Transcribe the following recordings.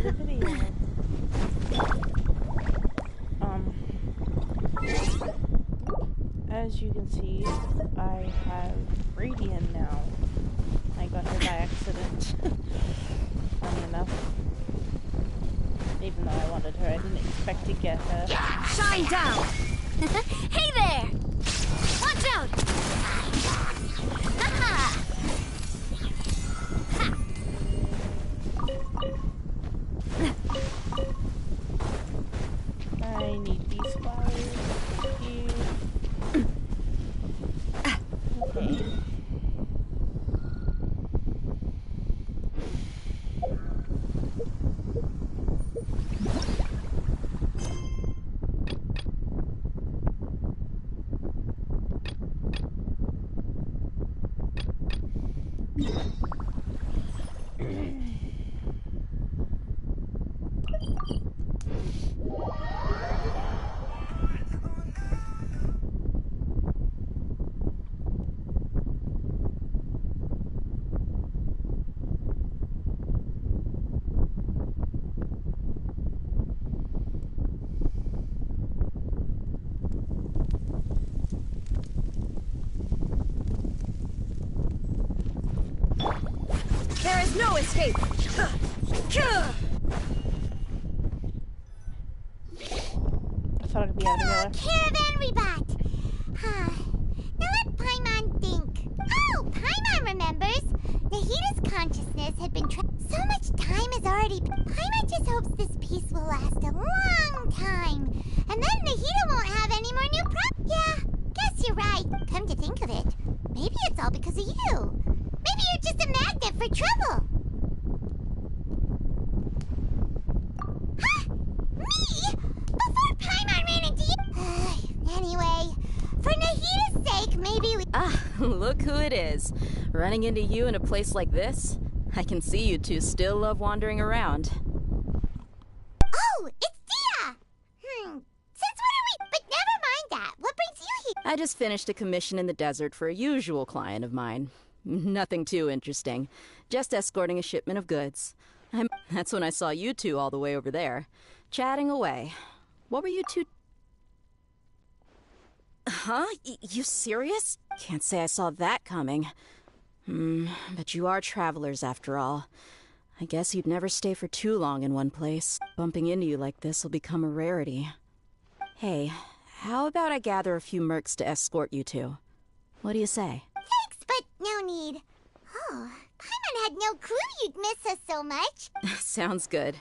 the video. As you can see, I have Radian now. I got her by accident. Funny enough. Even though I wanted her, I didn't expect to get her. Shine down! Hey there! Watch out! Haha! I need these flowers. Thank you. Okay. There is no escape! I thought I could be out of here. Caravan Rebat! Now let Paimon think. Oh, Paimon remembers! Nahita's consciousness had been so much time has already... Paimon just hopes this peace will last a long time. And then Nahita won't have any more new Yeah, guess you're right. Come to think of it, maybe it's all because of you. Maybe you're just a magnet for trouble. Huh? Me? Before Paimon ran into you? Anyway, for Nahita's sake, maybe we... Ah, look who it is. Running into you in a place like this? I can see you two still love wandering around. Oh, it's Dia! Since when are we... But never mind that. What brings you here? I just finished a commission in the desert for a usual client of mine. Nothing too interesting. Just escorting a shipment of goods. That's when I saw you two all the way over there, chatting away. What were you two... Huh? You serious? Can't say I saw that coming. But you are travelers after all. I guess you'd never stay for too long in one place. Bumping into you like this will become a rarity. Hey, how about I gather a few mercs to escort you two? What do you say? Thanks, but no need. Oh, Paimon had no clue you'd miss us so much. Sounds good.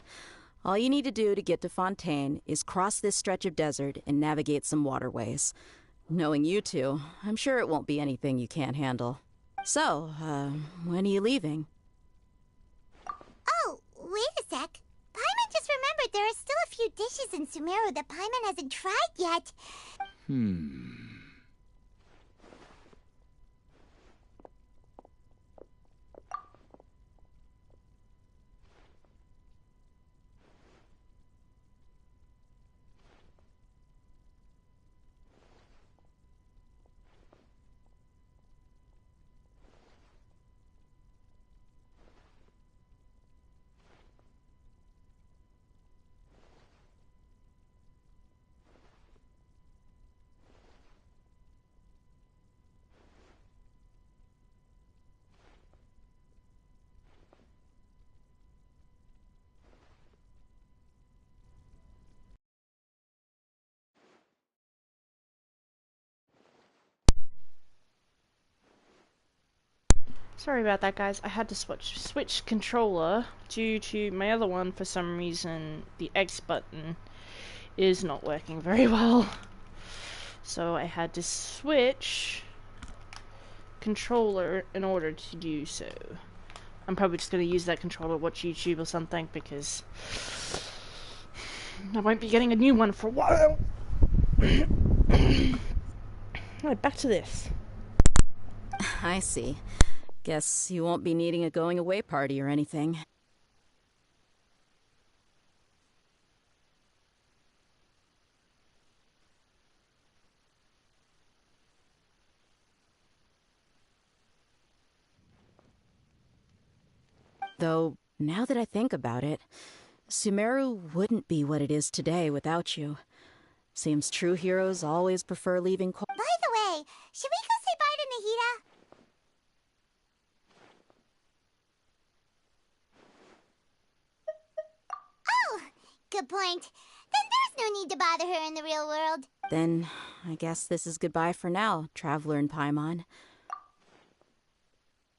All you need to do to get to Fontaine is cross this stretch of desert and navigate some waterways. Knowing you two, I'm sure it won't be anything you can't handle. So, when are you leaving? Oh, wait a sec. Paimon just remembered there are still a few dishes in Sumeru that Paimon hasn't tried yet. Sorry about that, guys. I had to switch controller due to my other one. For some reason, the X button is not working very well. So I had to switch controller in order to do so. I'm probably just going to use that controller to watch YouTube or something, because I won't be getting a new one for a while. Alright, back to this. I see. Guess you won't be needing a going-away party or anything. Though, now that I think about it, Sumeru wouldn't be what it is today without you. Seems true heroes always prefer leaving. By the way, should we go say bye to Nahida? Oh, good point. Then there's no need to bother her in the real world. Then, I guess this is goodbye for now, Traveler and Paimon.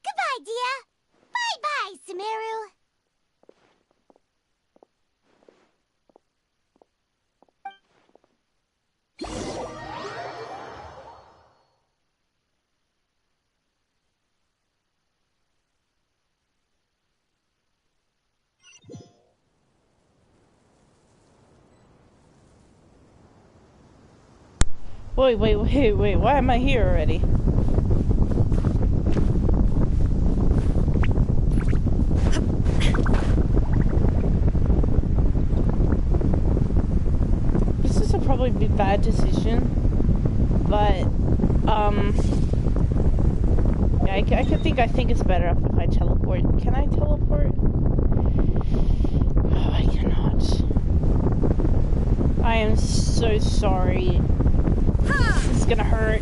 Goodbye, Dia. Bye-bye, Sumeru. Wait, why am I here already? This is a probably bad decision, but, yeah, I think it's better if I teleport. Can I teleport? Oh, I cannot. I am so sorry. This is gonna hurt.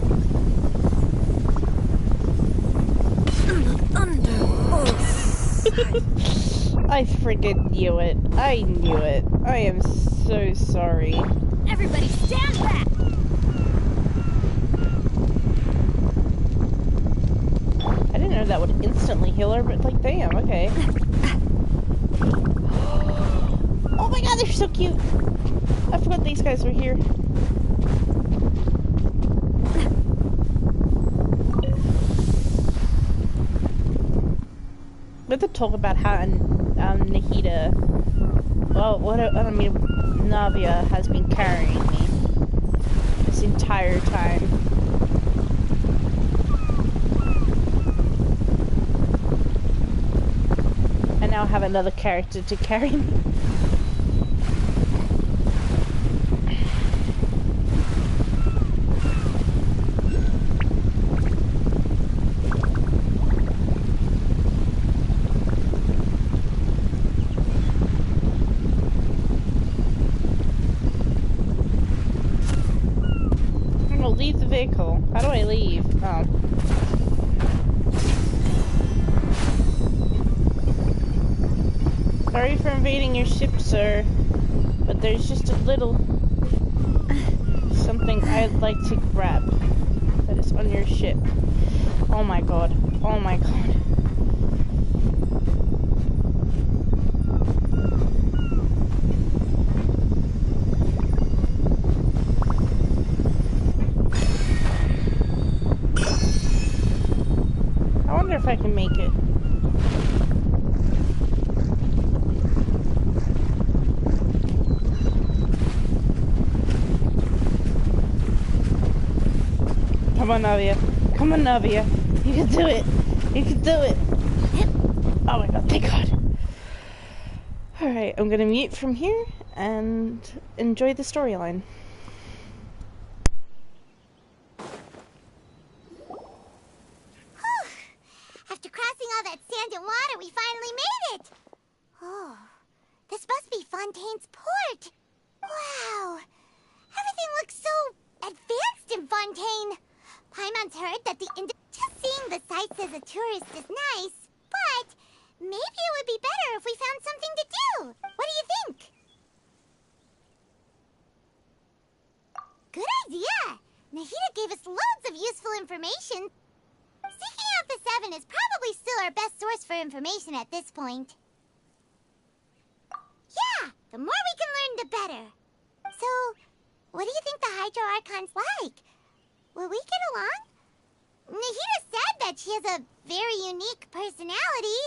I freaking knew it. I knew it. I am so sorry. Everybody stand back! I didn't know that would instantly heal her, but like, damn, okay. Oh my god, they're so cute! I forgot these guys were here. We have to talk about how Nahida, Navia has been carrying me this entire time. I now have another character to carry me. Leave the vehicle. How do I leave? Oh. Sorry for invading your ship, sir. But there's just a little something I'd like to grab that is on your ship. Oh my god. Oh my god. I wonder if I can make it. Come on, Navia. Come on, Navia. You can do it. You can do it. Oh my god, thank god. Alright, I'm gonna mute from here and enjoy the storyline. After crossing all that sand and water, we finally made it! Oh, this must be Fontaine's port! Wow! Everything looks so advanced in Fontaine! Paimon's heard that just seeing the sights as a tourist is nice, but maybe it would be better if we found something to do! What do you think? Good idea! Nahida gave us loads of useful information. Seeking out the Seven is probably still our best source for information at this point. Yeah, the more we can learn, the better. So, what do you think the Hydro Archon's like? Will we get along? Nahida said that she has a very unique personality.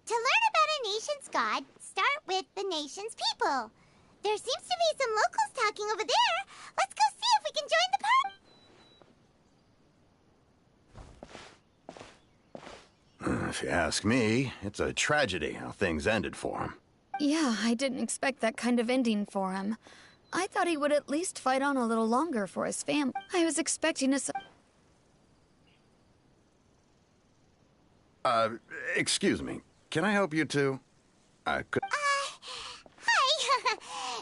To learn about a nation's god, start with the nation's people. There seems to be some locals talking over there. Let's go see if we can join the party. If you ask me, it's a tragedy how things ended for him. Yeah, I didn't expect that kind of ending for him. I thought he would at least fight on a little longer for his family. I was expecting a... Excuse me. Can I help you two? I could... Hi.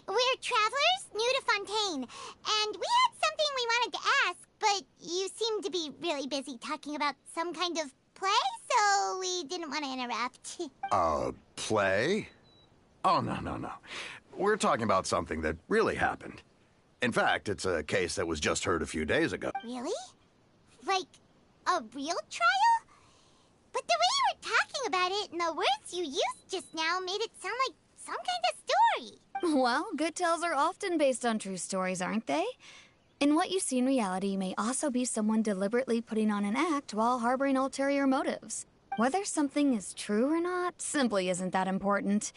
We're travelers new to Fontaine, and we had something we wanted to ask, but you seem to be really busy talking about some kind of play, so we didn't want to interrupt. Play? Oh, no. We're talking about something that really happened. In fact, it's a case that was just heard a few days ago. Really? Like, a real trial? But the way you were talking about it and the words you used just now made it sound like some kind of story. Well, good tales are often based on true stories, aren't they? And what you see in reality may also be someone deliberately putting on an act while harboring ulterior motives. Whether something is true or not simply isn't that important.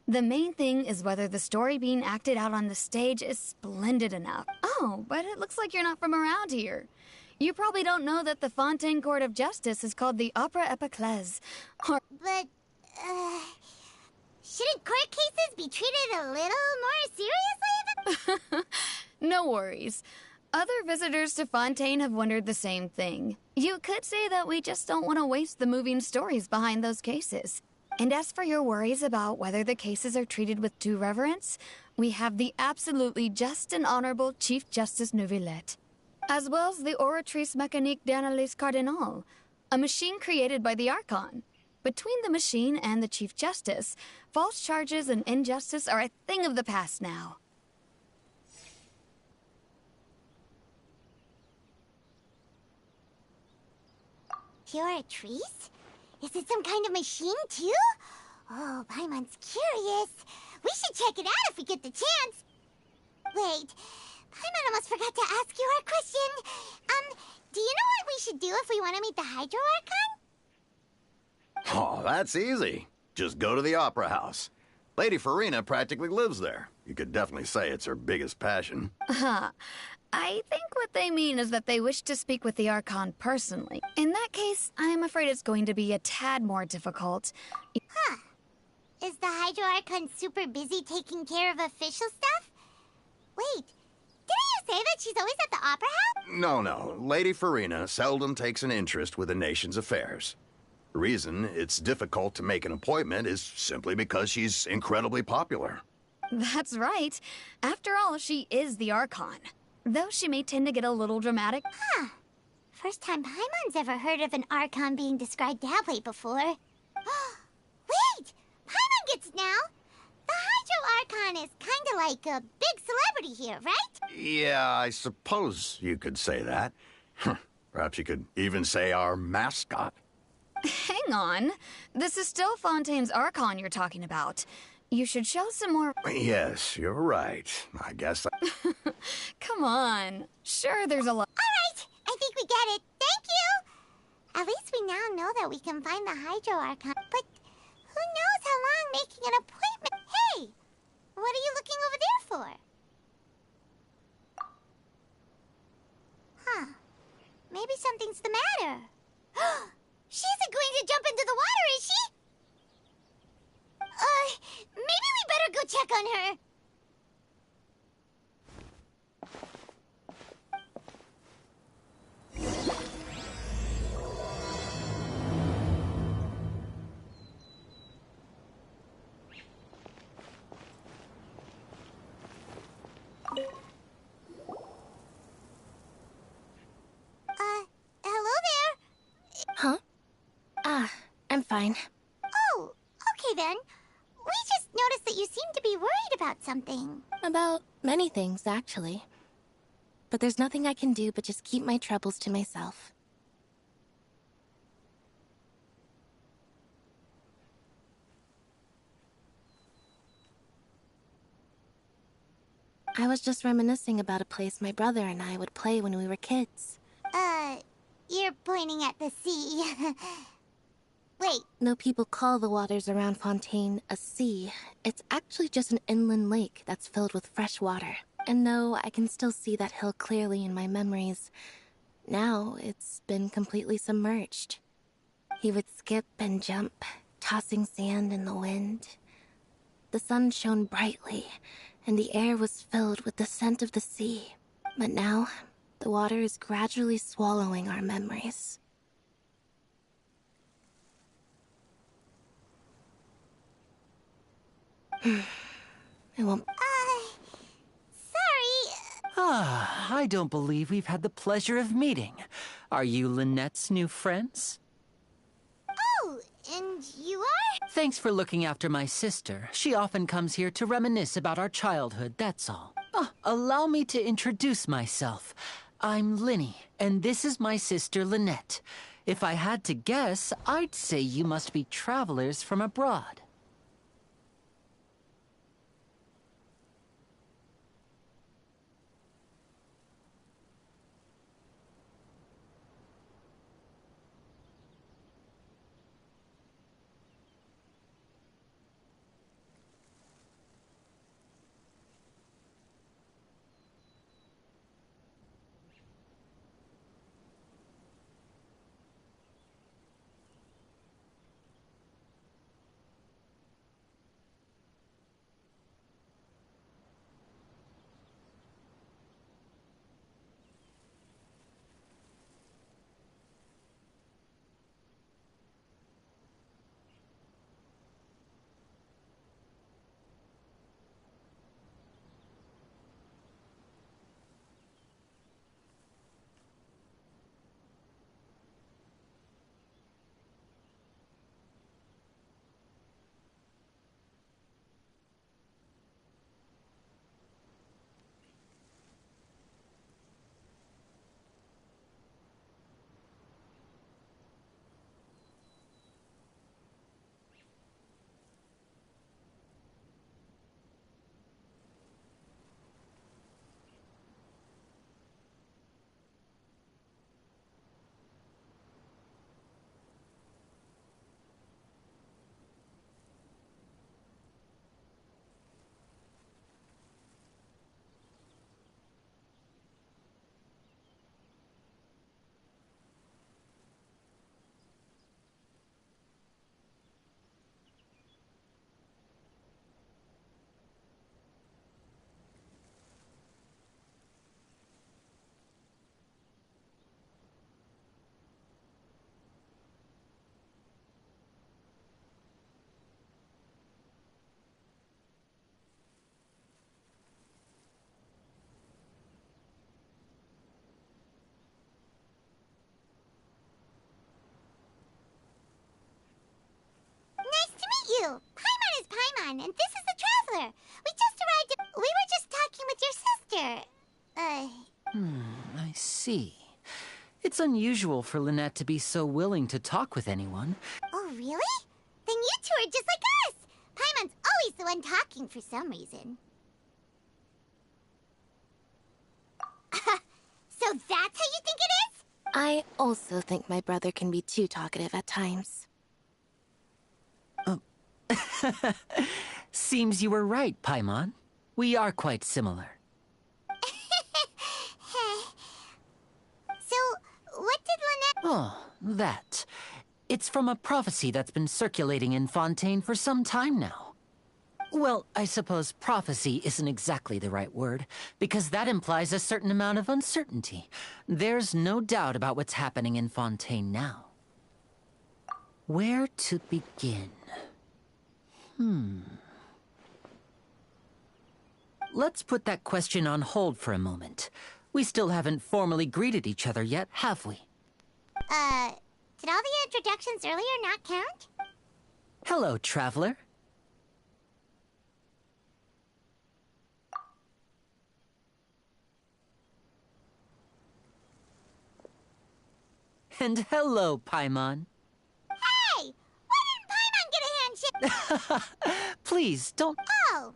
The main thing is whether the story being acted out on the stage is splendid enough. Oh, but it looks like you're not from around here. You probably don't know that the Fontaine Court of Justice is called the Opera Epiclese. But, shouldn't court cases be treated a little more seriously? No worries. Other visitors to Fontaine have wondered the same thing. You could say that we just don't want to waste the moving stories behind those cases. And as for your worries about whether the cases are treated with due reverence, we have the absolutely just and honorable Chief Justice Neuvillette, as well as the Oratrice Mécanique d'Analyse Cardinal, a machine created by the Archon. Between the machine and the Chief Justice, false charges and injustice are a thing of the past now. Oratrice? Is it some kind of machine, too? Oh, Paimon's curious. We should check it out if we get the chance. Wait, Paimon almost forgot to ask you our question. Do you know what we should do if we want to meet the Hydro Archon? Oh, that's easy. Just go to the Opera House. Lady Farina practically lives there. You could definitely say it's her biggest passion. I think what they mean is that they wish to speak with the Archon personally. In that case, I'm afraid it's going to be a tad more difficult. Huh. Is the Hydro Archon super busy taking care of official stuff? Wait, didn't you say that she's always at the Opera House? No. Lady Farina seldom takes an interest with the nation's affairs. The reason it's difficult to make an appointment is simply because she's incredibly popular. That's right. After all, she is the Archon. Though she may tend to get a little dramatic. Huh. First time Paimon's ever heard of an Archon being described that way before. Wait! Paimon gets it now! The Hydro Archon is kinda like a big celebrity here, right? Yeah, I suppose you could say that. Perhaps you could even say our mascot. Hang on. This is still Fontaine's Archon you're talking about. You should show some more... Yes, you're right. I guess Come on. Sure, there's a lot... Alright, I think we get it. Thank you! At least we now know that we can find the Hydro Archon. But who knows how long making an appointment... Hey! What are you looking over there for? Huh. Maybe something's the matter. She isn't going to jump into the water, is she? Maybe we better go check on her. Hello there. Huh? I'm fine. Oh, okay then. We just noticed that you seem to be worried about something. About many things, actually. But there's nothing I can do but just keep my troubles to myself. I was just reminiscing about a place my brother and I would play when we were kids. You're pointing at the sea. Wait. No people call the waters around Fontaine a sea. It's actually just an inland lake that's filled with fresh water. And no, I can still see that hill clearly in my memories. Now, it's been completely submerged. He would skip and jump, tossing sand in the wind. The sun shone brightly, and the air was filled with the scent of the sea. But now, the water is gradually swallowing our memories. It won't. Sorry. I don't believe we've had the pleasure of meeting. Are you Lynette's new friends? Oh, and you are? Thanks for looking after my sister. She often comes here to reminisce about our childhood, that's all. Allow me to introduce myself. I'm Lynnie, and this is my sister Lynette. If I had to guess, I'd say you must be travelers from abroad. Nice to meet you. Paimon is Paimon, and this is the Traveler. We just arrived We were just talking with your sister. I see. It's unusual for Lynette to be so willing to talk with anyone. Oh, really? Then you two are just like us. Paimon's always the one talking for some reason. So that's how you think it is? I also think my brother can be too talkative at times. Seems you were right, Paimon. We are quite similar. So, what did Lynette... Oh, that. It's from a prophecy that's been circulating in Fontaine for some time now. Well, I suppose prophecy isn't exactly the right word, because that implies a certain amount of uncertainty. There's no doubt about what's happening in Fontaine now. Where to begin? Let's put that question on hold for a moment. We still haven't formally greeted each other yet, have we? Did all the introductions earlier not count? Hello, Traveler. And hello, Paimon. Hey! Why didn't Paimon get a handshake? Please, don't... Oh!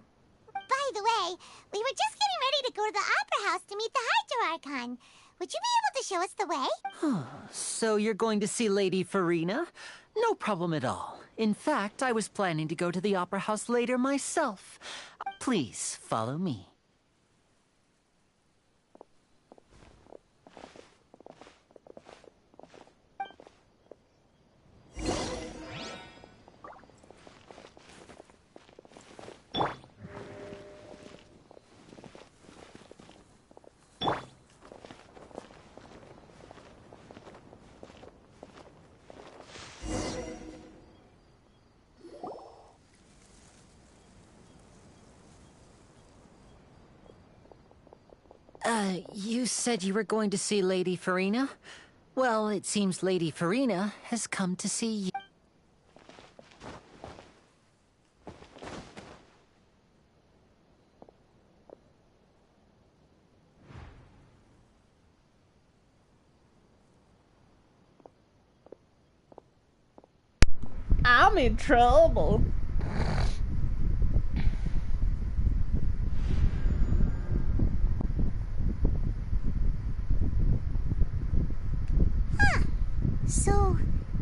By the way, we were just getting ready to go to the Opera House to meet the Hydro Archon. Would you be able to show us the way? So you're going to see Lady Furina? No problem at all. In fact, I was planning to go to the Opera House later myself. Please, follow me. You said you were going to see Lady Farina? Well, it seems Lady Farina has come to see you. I'm in trouble. So,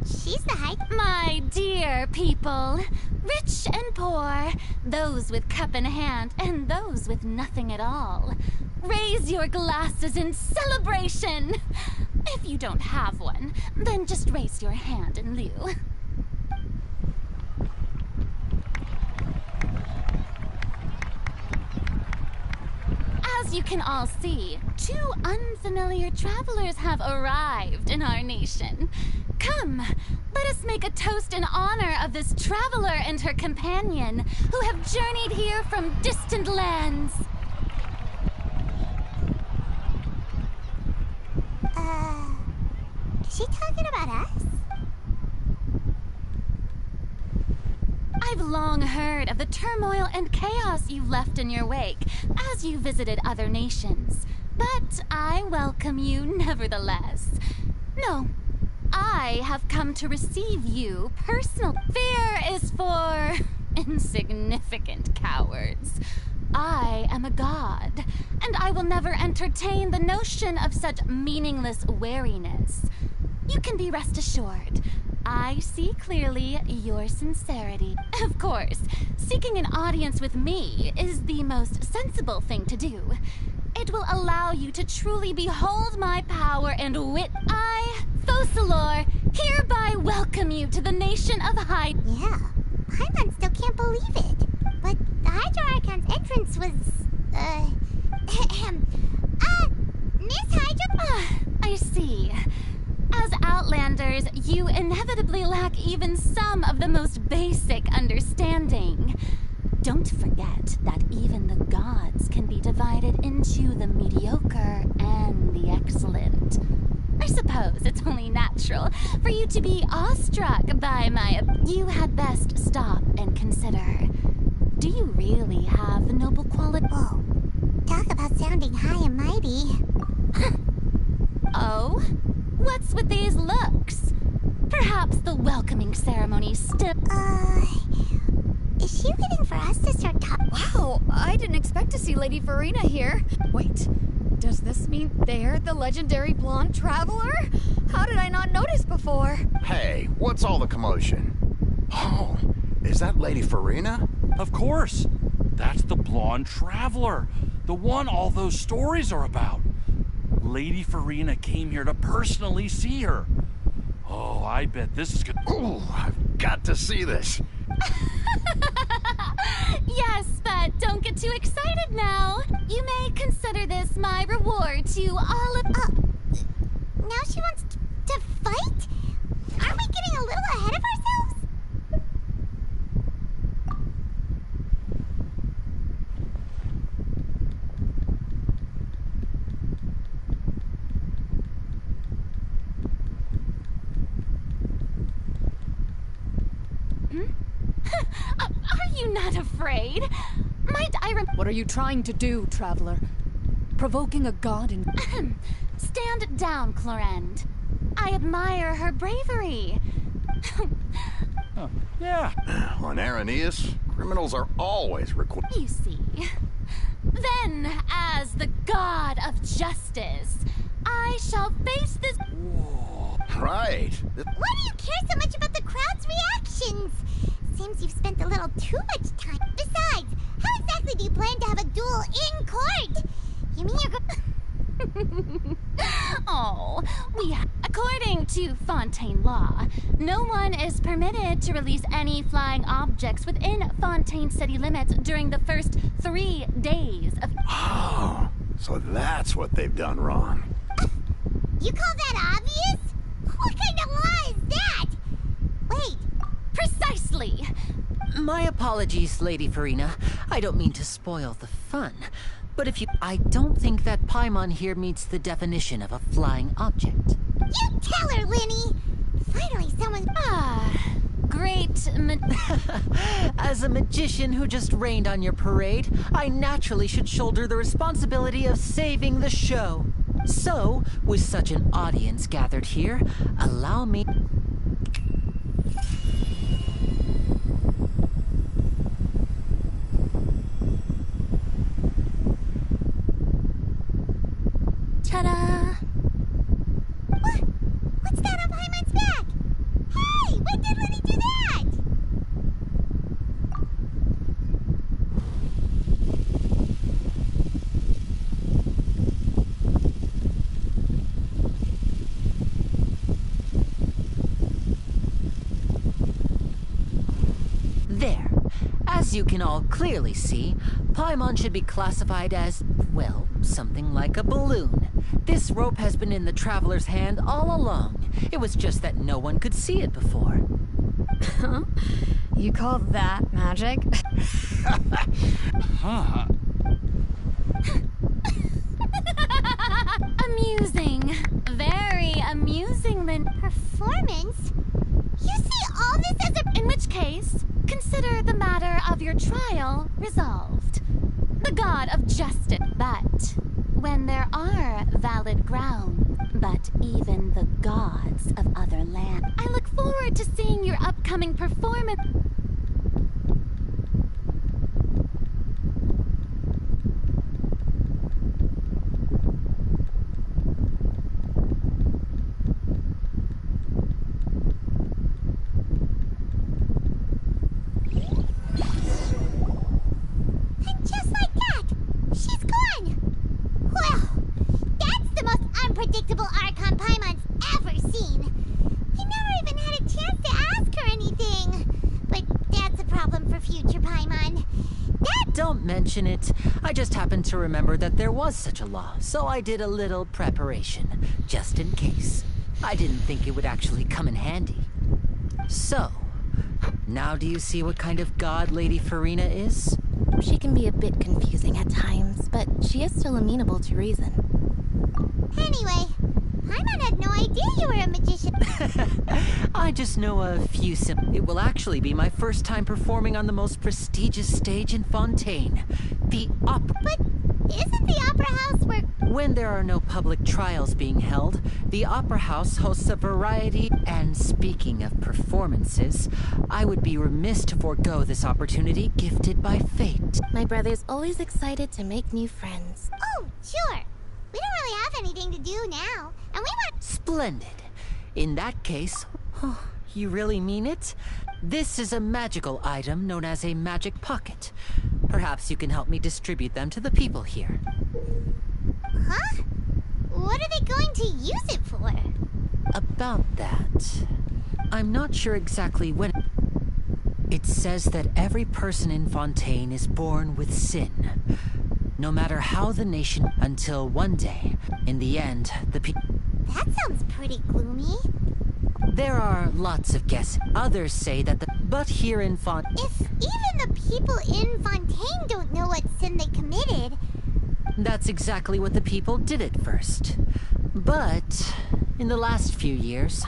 she's the high... My dear people, rich and poor, those with cup in hand and those with nothing at all, raise your glasses in celebration. If you don't have one, then just raise your hand in lieu. As you can all see, two unfamiliar travelers have arrived in our nation. Come, let us make a toast in honor of this traveler and her companion who have journeyed here from distant lands. Is she talking about us? I've long heard of the turmoil and chaos you left in your wake as you visited other nations, but I welcome you nevertheless. No, I have come to receive you personally. Fear is for insignificant cowards. I am a god, and I will never entertain the notion of such meaningless wariness. You can be rest assured. I see clearly your sincerity. Of course, seeking an audience with me is the most sensible thing to do. It will allow you to truly behold my power and wit. I, Focalors, hereby welcome you to the nation of Hyde. Yeah, Paimon still can't believe it. But the Hydro Archon's entrance was, Miss Hydro... I see. As Outlanders, you inevitably lack even some of the most basic understanding. Don't forget that even the gods can be divided into the mediocre and the excellent. I suppose it's only natural for you to be awestruck by my... You had best stop and consider. Do you really have the noble quality? Whoa, talk about sounding high and mighty. Oh? What's with these looks? Perhaps the welcoming ceremony still... Is she waiting for us to start talking? Wow, I didn't expect to see Lady Farina here. Wait, does this mean they're the legendary blonde traveler? How did I not notice before? Hey, what's all the commotion? Oh, is that Lady Farina? Of course. That's the blonde traveler. The one all those stories are about. Lady Farina came here to personally see her. Oh, I bet this is good. Ooh, I've got to see this. Yes, but don't get too excited now. You may consider this my reward to all of... Now she wants to fight? Aren't we getting a little ahead of ourselves? Are you not afraid? Might I What are you trying to do, traveler? Provoking a god in... Stand down, Clorinde. I admire her bravery. Yeah. On Araneus, criminals are always required. You see. Then, as the god of justice, I shall face this... Right. Why do you care so much about the crowd's reactions? Seems you've spent a little too much time. Besides, how exactly do you plan to have a duel in court? You mean you're Oh, according to Fontaine law, no one is permitted to release any flying objects within Fontaine city limits during the first 3 days of... Oh, so that's what they've done wrong. You call that obvious? What kind of law is that? Wait. Precisely! My apologies, Lady Farina. I don't mean to spoil the fun. But I don't think that Paimon here meets the definition of a flying object. You tell her, Linny! Finally, someone. Great As a magician who just rained on your parade, I naturally should shoulder the responsibility of saving the show. So, with such an audience gathered here, allow me... Ta-da! What's that on Paimon's back? Hey, when did Linny do that? There. As you can all clearly see, Paimon should be classified as, well, something like a balloon. This rope has been in the Traveler's hand all along. It was just that no one could see it before. Huh? You call that magic? Huh. Amusing. Very amusing then. Performance? You see all this as a. In which case, consider the matter of your trial resolved. The god of justice. But when there are valid grounds, but even the gods of other lands. I look forward to seeing your upcoming performance. And just like that, she's gone! Well, that's the most unpredictable Archon Paimon's ever seen. He never even had a chance to ask her anything. But that's a problem for future Paimon. Don't mention it. I just happened to remember that there was such a law, so I did a little preparation, just in case. I didn't think it would actually come in handy. So, now do you see what kind of god Lady Furina is? She can be a bit confusing at times, but she is still amenable to reason. Anyway, Paimon had no idea you were a magician. I just know a few It will actually be my first time performing on the most prestigious stage in Fontaine, the opera. But isn't the Opera House where... When there are no public trials being held, the Opera House hosts a variety. And speaking of performances, I would be remiss to forego this opportunity gifted by fate. My brother's always excited to make new friends. Oh, sure. We don't really have anything to do now, and we want... Splendid. In that case, you really mean it? This is a magical item known as a magic pocket. Perhaps you can help me distribute them to the people here. Huh? What are they going to use it for? About that, I'm not sure exactly when. It says that every person in Fontaine is born with sin. No matter how the nation, until one day, in the end, the people... That sounds pretty gloomy. There are lots of guesses. Others say that But here in If even the people in Fontaine don't know what sin they committed... That's exactly what the people did at first. But, in the last few years...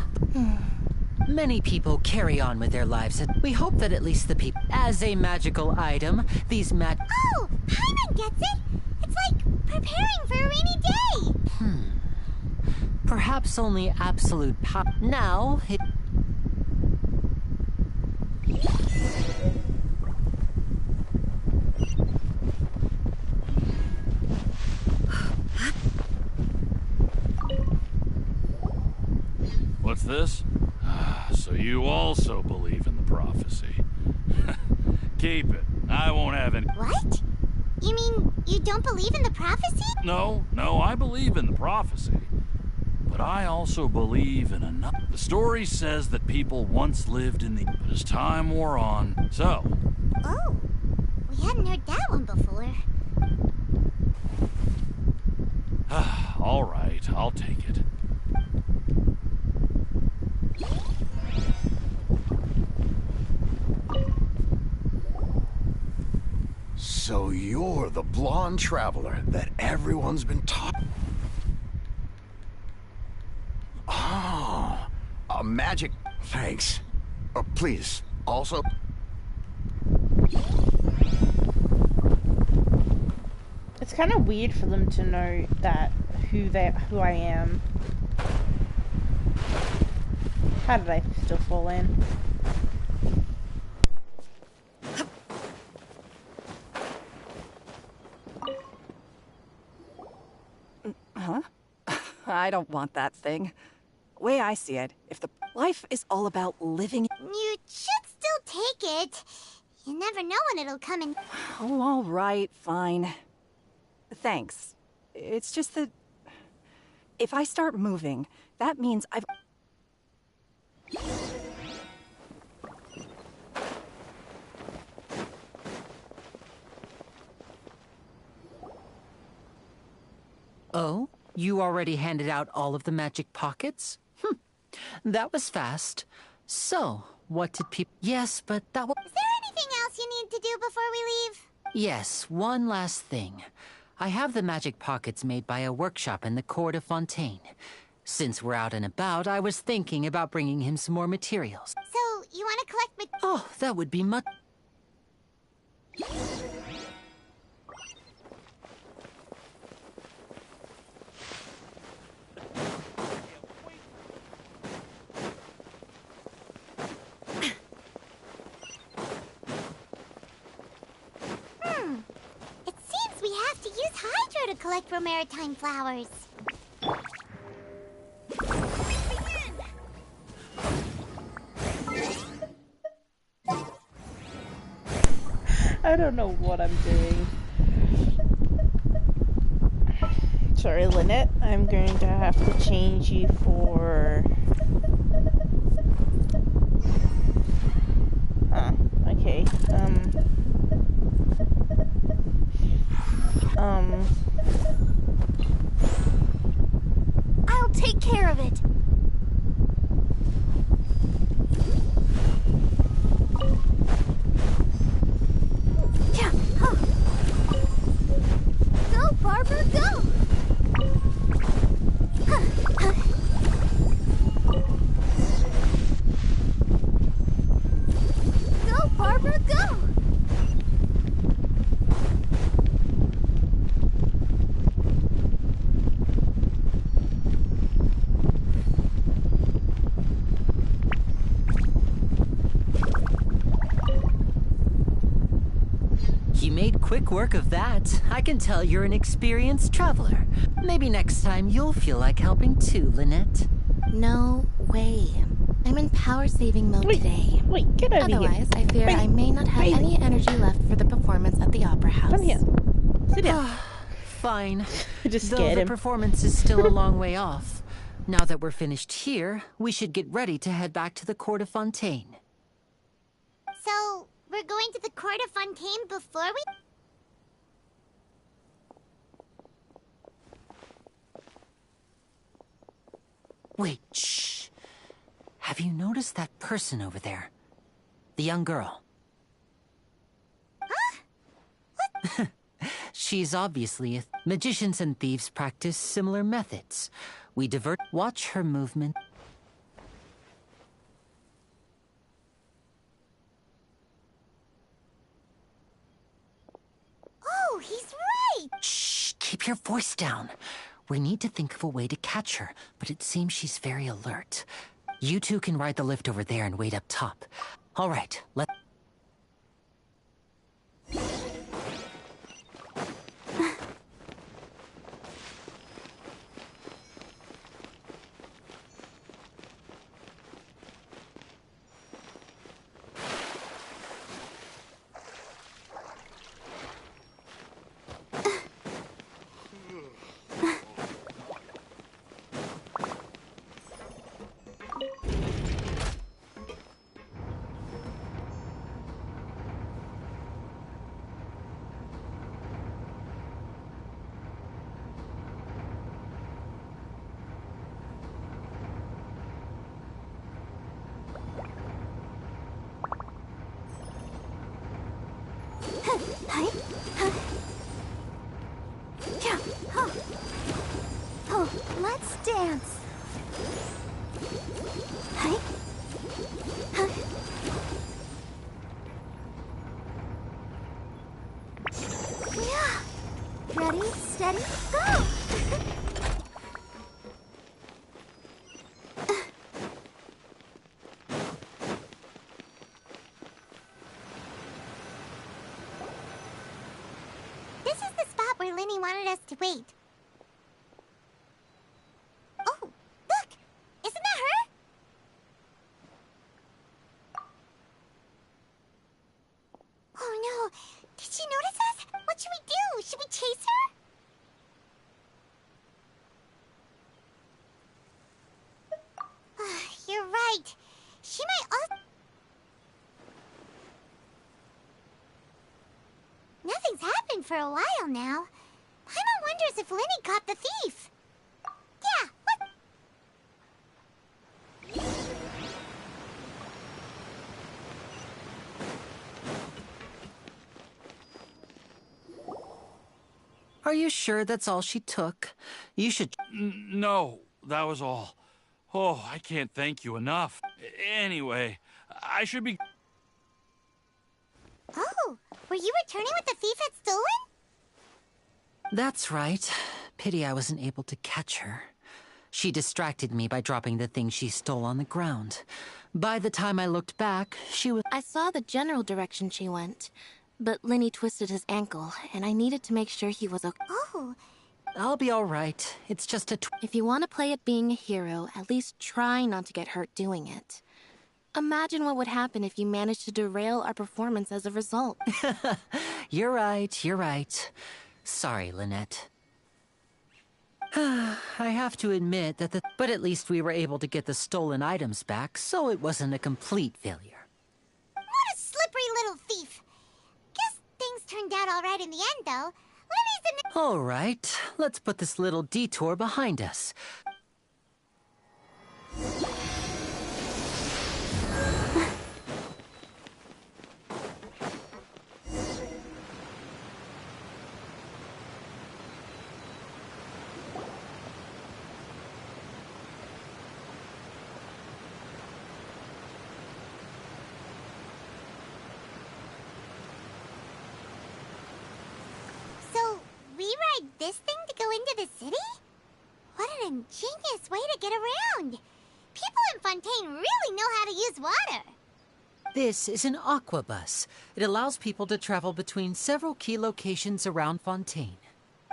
Many people carry on with their lives, and we hope that at least the people... As a magical item, these Oh! Paimon gets it! It's like preparing for a rainy day! Perhaps only absolute power. Now, it... What's this? So you also believe in the prophecy. Keep it. I won't have any... What? You mean you don't believe in the prophecy? No, I believe in the prophecy. But I also believe in another. The story says that people once lived in the... But as time wore on, so... Oh, we hadn't heard that one before. All right, I'll take it. So you're the blonde traveler that everyone's been talking. Oh, a magic. Thanks. Please, also. It's kind of weird for them to know that who I am. How did I still fall in? Huh? I don't want that thing. Way I see it, if the life is all about living... You should still take it. You never know when it'll come in. Oh, all right, fine. Thanks. It's just that... if I start moving, that means I've... Oh? You already handed out all of the magic pockets? That was fast. So, what did people... Yes, but that was... Is there anything else you need to do before we leave? Yes, one last thing. I have the magic pockets made by a workshop in the court of Fontaine. Since we're out and about, I was thinking about bringing him some more materials. So, you want to collect Oh, that would be much... It seems we have to use Hydro to collect for maritime flowers. I don't know what I'm doing. Sorry, Lynette. I'm going to have to change you for... Huh. Okay. I'll take care of it. Yeah. Huh. Go, Barbara, go! Go, Barbara, go! You made quick work of that. I can tell you're an experienced traveler. Maybe next time you'll feel like helping too, Lynette. No way. I'm in power-saving mode today. Wait, get out of here. Otherwise, I fear I may not have any energy left for the performance at the Opera House. Come here. Sit down. Fine. Just Though scared the him. performance is still a long way off. Now that we're finished here, we should get ready to head back to the Court of Fontaine. So, we're going to the Court of Fontaine before we... Wait, shh. Have you noticed that person over there? The young girl. Huh? She's obviously a... Magicians and thieves practice similar methods. We divert... Watch her movement. Oh, he's right! Shh, keep your voice down. We need to think of a way to catch her, but it seems she's very alert. You two can ride the lift over there and wait up top. All right, let... Oh, let's dance. Ready, steady, go! This is the spot where Lyney wanted us to wait. Oh, look! Isn't that her? Oh no! Did she notice us? What should we do? Should we chase her? You're right. She might also... Nothing's happened for a while now. Paimon wonders if Lyney caught the thief. Yeah, what? Are you sure that's all she took? You should... No, that was all. Oh, I can't thank you enough. Anyway, I should be... Oh, were you returning what the thief had stolen? That's right. Pity I wasn't able to catch her. She distracted me by dropping the thing she stole on the ground. By the time I looked back, she was... I saw the general direction she went, but Lyney twisted his ankle, and I needed to make sure he was okay. Oh. I'll be all right. It's just a... If you want to play at being a hero, at least try not to get hurt doing it. Imagine what would happen if you managed to derail our performance as a result. You're right, you're right. Sorry, Lynette. I have to admit that But at least we were able to get the stolen items back, so it wasn't a complete failure. What a slippery little thief. Guess things turned out all right in the end, though. Lyney's the... All right, let's put this little detour behind us. This thing to go into the city? What an ingenious way to get around! People in Fontaine really know how to use water! This is an aquabus. It allows people to travel between several key locations around Fontaine.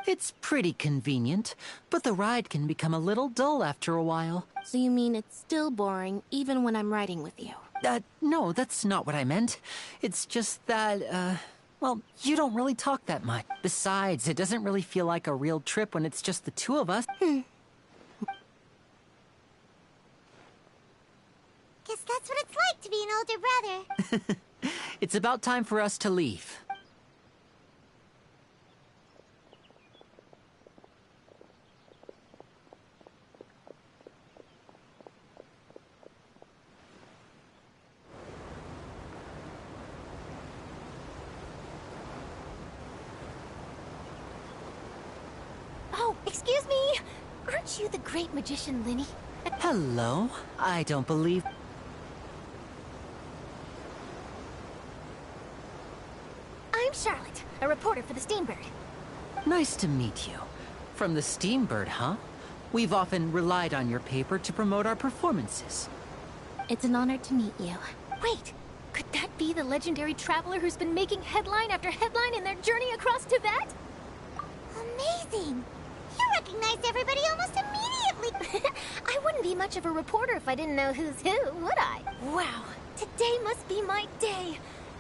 It's pretty convenient, but the ride can become a little dull after a while. So you mean it's still boring, even when I'm riding with you? No, that's not what I meant. It's just that, well, you don't really talk that much. Besides, it doesn't really feel like a real trip when it's just the two of us. Guess that's what it's like to be an older brother. It's about time for us to leave. Oh, excuse me! Aren't you the great magician, Lyney? Hello? I don't believe... I'm Charlotte, a reporter for the Steambird. Nice to meet you. From the Steambird, huh? We've often relied on your paper to promote our performances. It's an honor to meet you. Wait, could that be the legendary traveler who's been making headline after headline in their journey across Tibet? Amazing! You recognized everybody almost immediately! I wouldn't be much of a reporter if I didn't know who's who, would I? Wow, today must be my day!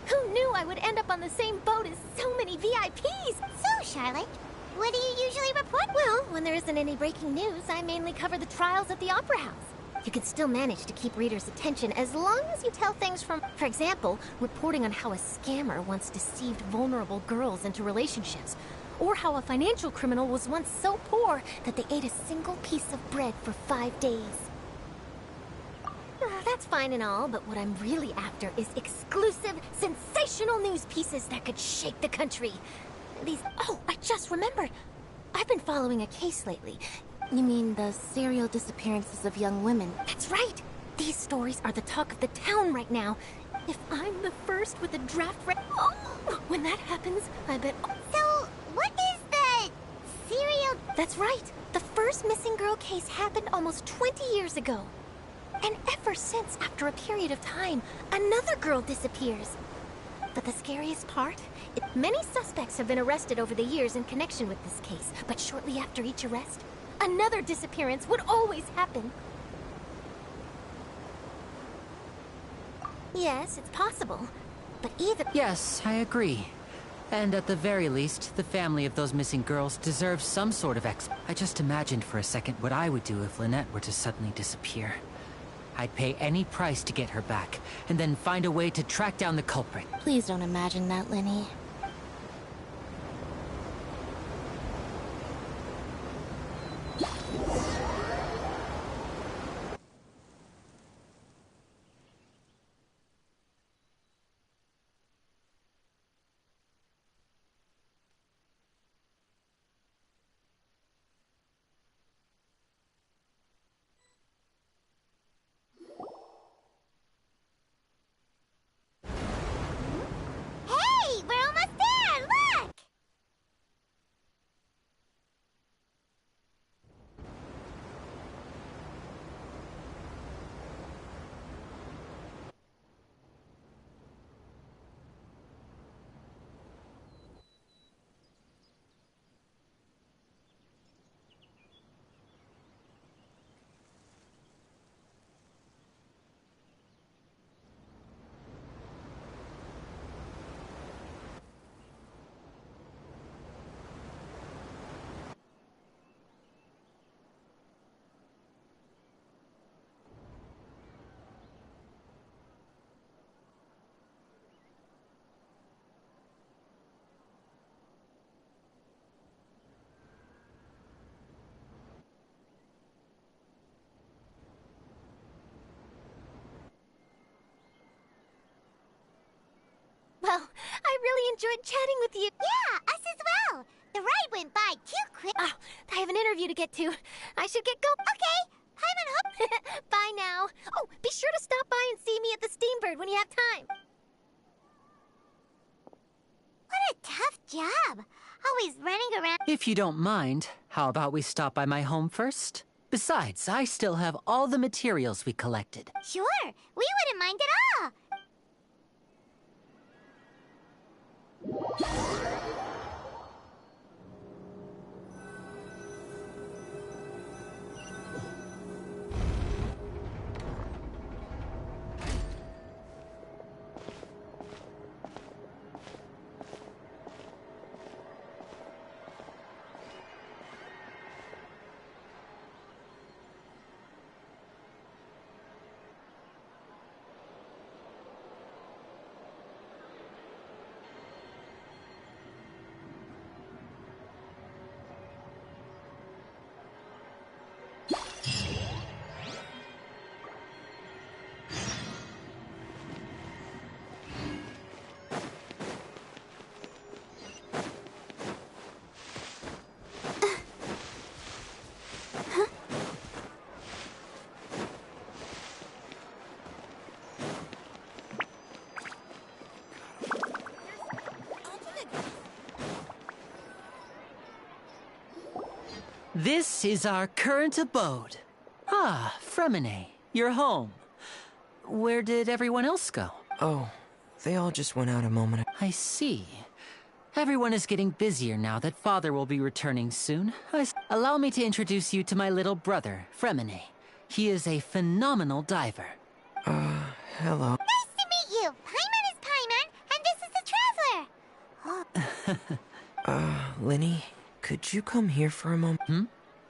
Who knew I would end up on the same boat as so many VIPs? So, Charlotte, what do you usually report? Well, when there isn't any breaking news, I mainly cover the trials at the Opera House. You can still manage to keep readers' attention as long as you tell things from, for example, reporting on how a scammer once deceived vulnerable girls into relationships, or how a financial criminal was once so poor that they ate a single piece of bread for 5 days. That That's fine and all, but what I'm really after is exclusive, sensational news pieces that could shake the country. These... Oh, I just remembered. I've been following a case lately. You mean the serial disappearances of young women? That's right! These stories are the talk of the town right now. If I'm the first with a draft oh, when that happens, I bet... So, what is the serial... That's right! The first missing girl case happened almost 20 years ago. And ever since, after a period of time, another girl disappears. But the scariest part? Many suspects have been arrested over the years in connection with this case, but shortly after each arrest, another disappearance would always happen. Yes, it's possible, but either... Yes, I agree. And at the very least, the family of those missing girls deserves some sort of I just imagined for a second what I would do if Lynette were to suddenly disappear. I'd pay any price to get her back, and then find a way to track down the culprit. Please don't imagine that, Lenny. Hey, we're almost there! Look! Well, I really enjoyed chatting with you. Yeah, us as well. The ride went by too quick. Oh, I have an interview to get to. I should get going. Okay, Paimon hope. Bye now. Oh, be sure to stop by and see me at the Steambird when you have time. What a tough job. Always running around. If you don't mind, how about we stop by my home first? Besides, I still have all the materials we collected. Sure, we wouldn't mind at all. This is our current abode. Ah, Fremine, you're home. Where did everyone else go? Oh, they all just went out a moment ago. I see. Everyone is getting busier now that Father will be returning soon. Allow me to introduce you to my little brother, Fremine. He is a phenomenal diver. Hello. Nice to meet you. Paimon is Paimon, and this is the Traveler. Lenny, could you come here for a moment?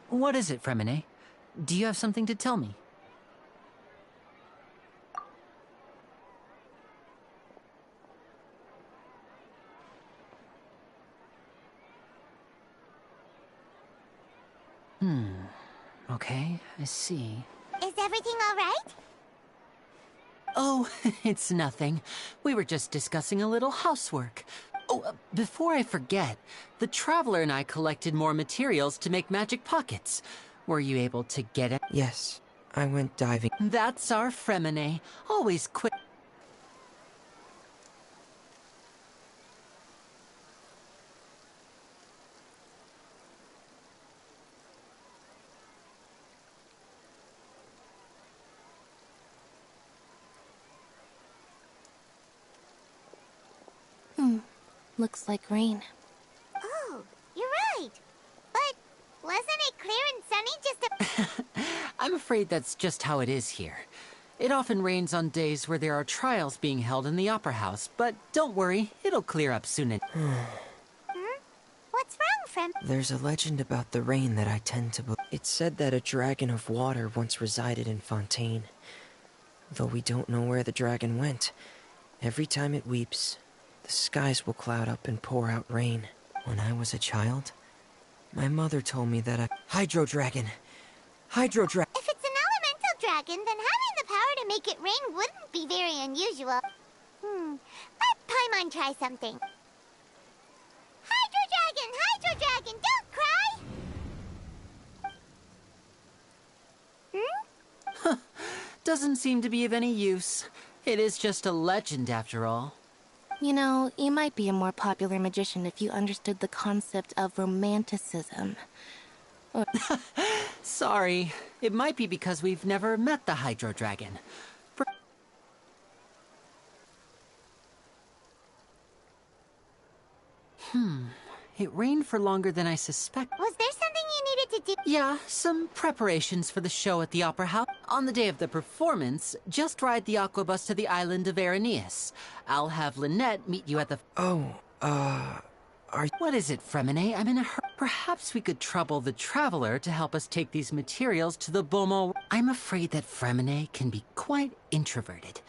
What is it, Fremine? Do you have something to tell me? Is everything all right? Oh, it's nothing. We were just discussing a little housework. Oh, before I forget, the Traveler and I collected more materials to make magic pockets. Were you able to get it? Yes, I went diving. That's our Fremine. Always quick. Looks like rain. Oh, you're right. But wasn't it clear and sunny just a... I'm afraid that's just how it is here. It often rains on days where there are trials being held in the Opera House, but don't worry, it'll clear up soon. What's wrong, Frem? There's a legend about the rain that I tend to believe. It's said that a dragon of water once resided in Fontaine. Though we don't know where the dragon went, every time it weeps, the skies will cloud up and pour out rain. When I was a child, my mother told me that a Hydro Dragon. If it's an elemental dragon, then having the power to make it rain wouldn't be very unusual. Let Paimon try something. Hydro Dragon, don't cry! Doesn't seem to be of any use. It is just a legend after all. You know, you might be a more popular magician if you understood the concept of romanticism. Sorry. It might be because we've never met the Hydro Dragon. It rained for longer than I suspect. Was there something you needed to do? Yeah, some preparations for the show at the Opera House. On the day of the performance, just ride the Aquabus to the island of Aranius. I'll have Lynette meet you at the... What is it, Fremine? I'm in a hurry. Perhaps we could trouble the Traveler to help us take these materials to the Beaumont... I'm afraid that Fremine can be quite introverted.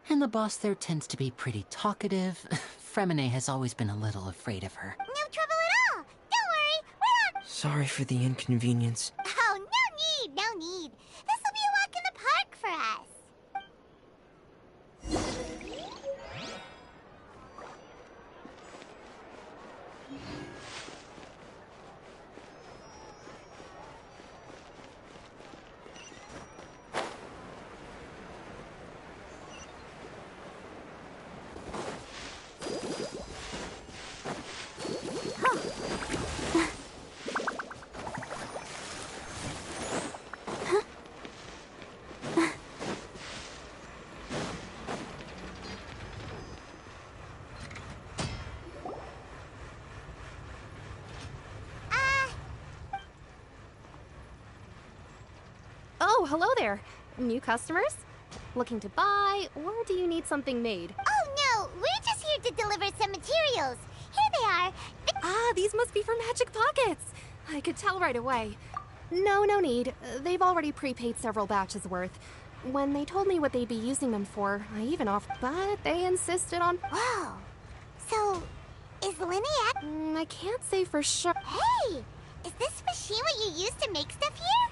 And the boss there tends to be pretty talkative. Fremine has always been a little afraid of her. No trouble at all. Don't worry, we're on... Sorry for the inconvenience. Oh, no need. This'll be a walk in the park for us. Oh, hello there. New customers? Looking to buy, or do you need something made? Oh, no. We're just here to deliver some materials. Here they are. Ah, these must be for Magic Pockets. I could tell right away. No need. They've already prepaid several batches worth. When they told me what they'd be using them for, I even offered, but they insisted on... Wow. So, is Linny at... I can't say for sure. Hey! Is this machine what you use to make stuff here?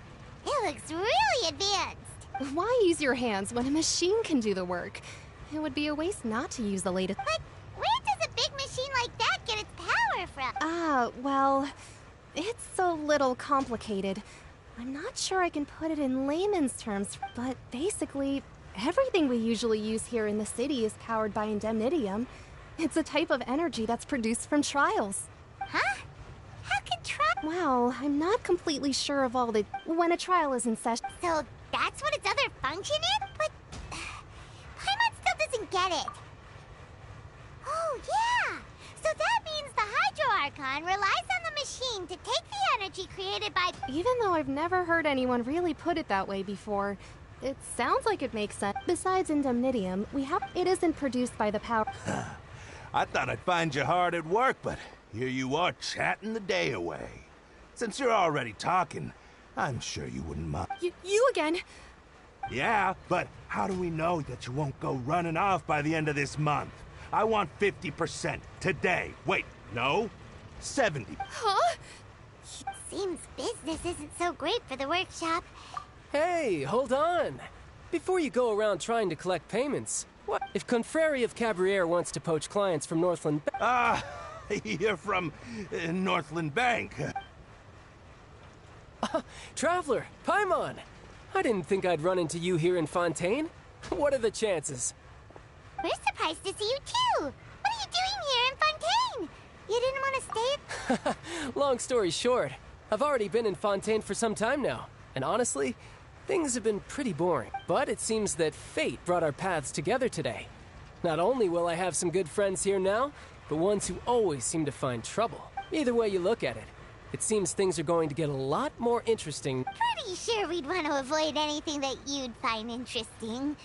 It looks really advanced. Why use your hands when a machine can do the work? It would be a waste not to use the latest... But where does a big machine like that get its power from? Well... It's a little complicated. I'm not sure I can put it in layman's terms, but basically, everything we usually use here in the city is powered by indemnitium. It's a type of energy that's produced from trials. Huh? How can Well, I'm not completely sure of all the... When a trial is in session... So that's what its other function is? But... Paimon still doesn't get it. Oh, yeah! So that means the Hydro Archon relies on the machine to take the energy created by... Even though I've never heard anyone really put it that way before, it sounds like it makes sense. Besides indemnitium, it isn't produced by the power... I thought I'd find you hard at work, but here you are chatting the day away. Since you're already talking, I'm sure you wouldn't mind. You again? Yeah, but how do we know that you won't go running off by the end of this month? I want 50% today. Wait, no? 70. Huh? Seems business isn't so great for the workshop. Hey, hold on. Before you go around trying to collect payments, what if Confrérie of Cabriere wants to poach clients from Northland Bank? You're from Northland Bank. Traveler, Paimon! I didn't think I'd run into you here in Fontaine. What are the chances? We're surprised to see you too. What are you doing here in Fontaine? You didn't want to stay? Long story short, I've already been in Fontaine for some time now, and honestly, things have been pretty boring. But it seems that fate brought our paths together today. Not only will I have some good friends here now, but ones who always seem to find trouble. Either way you look at it, it seems things are going to get a lot more interesting. Pretty sure we'd want to avoid anything that you'd find interesting.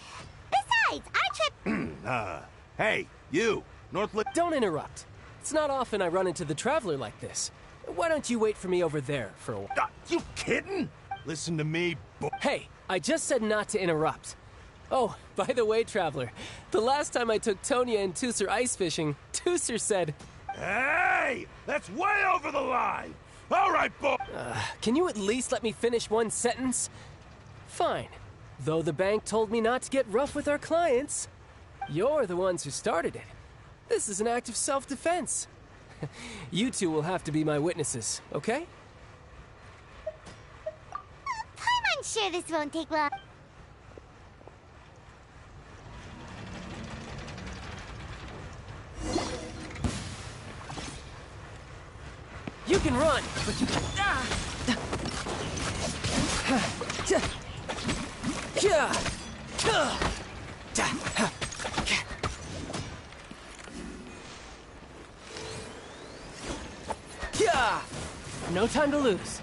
Besides, our trip... Hey, you! Northland... Don't interrupt. It's not often I run into the Traveler like this. Why don't you wait for me over there for a while? You kidding? Listen to me, Hey, I just said not to interrupt. Oh, by the way, Traveler, the last time I took Tonya and Tooser ice fishing, Tooser said... Hey! That's way over the line! All right, boy! Can you at least let me finish one sentence? Fine. Though the bank told me not to get rough with our clients, you're the ones who started it. This is an act of self-defense. You two will have to be my witnesses, okay? I'm sure this won't take long. You can run, but you... No time to lose.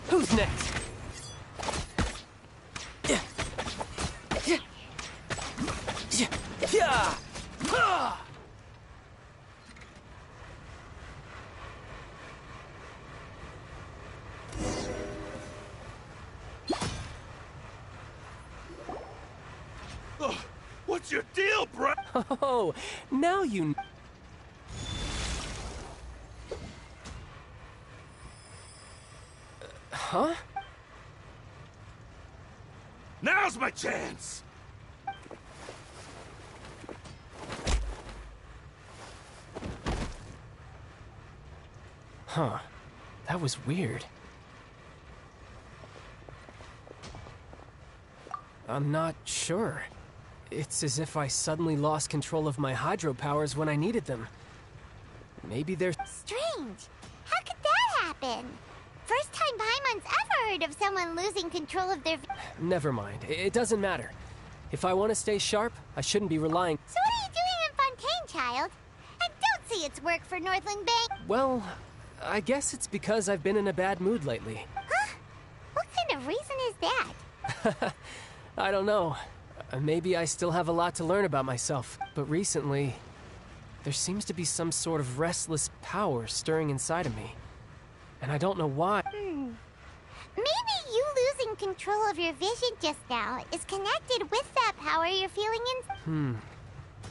Who's next? What's your deal, bro? Oh, now you... Huh? Now's my chance! Huh. That was weird. I'm not sure. It's as if I suddenly lost control of my hydro powers when I needed them. Maybe they're... Strange. How could that happen? First time Paimon's ever heard of someone losing control of their... Never mind. It doesn't matter. If I want to stay sharp, I shouldn't be relying... So what are you doing in Fontaine, child? I don't see it's work for Northland Bank. Well, I guess it's because I've been in a bad mood lately. Huh? What kind of reason is that? I don't know. Maybe I still have a lot to learn about myself. But recently, there seems to be some sort of restless power stirring inside of me. And I don't know why. Maybe you losing control of your vision just now is connected with that power you're feeling in...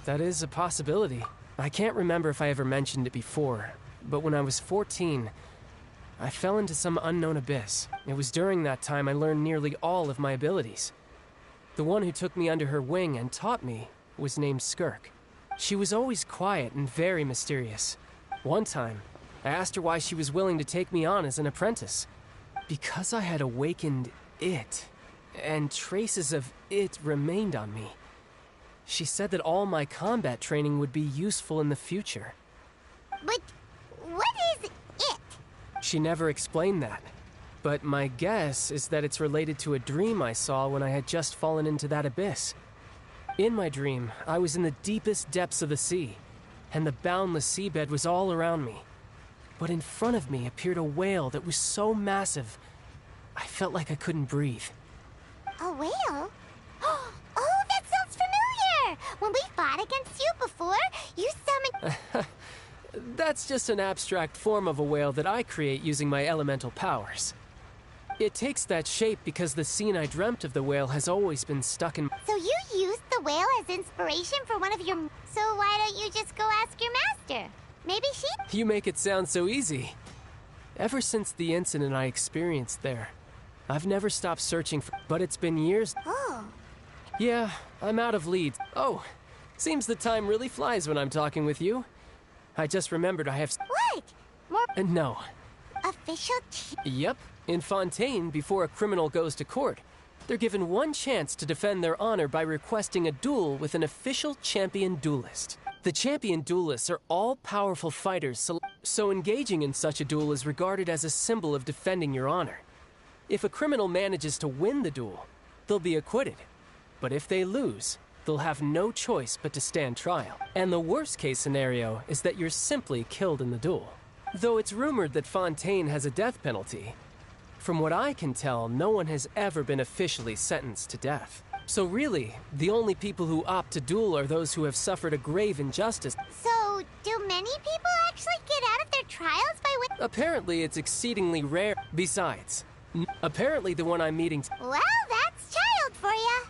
That is a possibility. I can't remember if I ever mentioned it before, but when I was 14, I fell into some unknown abyss. It was during that time I learned nearly all of my abilities. The one who took me under her wing and taught me was named Skirk. She was always quiet and very mysterious. One time, I asked her why she was willing to take me on as an apprentice. Because I had awakened it, and traces of it remained on me. She said that all my combat training would be useful in the future. But what is it? She never explained that. But my guess is that it's related to a dream I saw when I had just fallen into that abyss. In my dream, I was in the deepest depths of the sea, and the boundless seabed was all around me. But in front of me appeared a whale that was so massive, I felt like I couldn't breathe. A whale? Oh, that sounds familiar! When we fought against you before, you summoned... That's just an abstract form of a whale that I create using my elemental powers. It takes that shape because the scene I dreamt of the whale has always been stuck in... So you used the whale as inspiration for one of your... So why don't you just go ask your master? Maybe she... You make it sound so easy. Ever since the incident I experienced there, I've never stopped searching for, but it's been years. Oh. Yeah, I'm out of leads. Oh, seems the time really flies when I'm talking with you. I just remembered I have... What? More... No. Official... Yep. In Fontaine, before a criminal goes to court, they're given one chance to defend their honor by requesting a duel with an official champion duelist. The champion duelists are all-powerful fighters, so engaging in such a duel is regarded as a symbol of defending your honor. If a criminal manages to win the duel, they'll be acquitted. But if they lose, they'll have no choice but to stand trial. And the worst-case scenario is that you're simply killed in the duel. Though it's rumored that Fontaine has a death penalty, from what I can tell, no one has ever been officially sentenced to death. So really, the only people who opt to duel are those who have suffered a grave injustice. So, do many people actually get out of their trials by Apparently, it's exceedingly rare. Besides, apparently the one I'm meeting... Well, that's child for ya.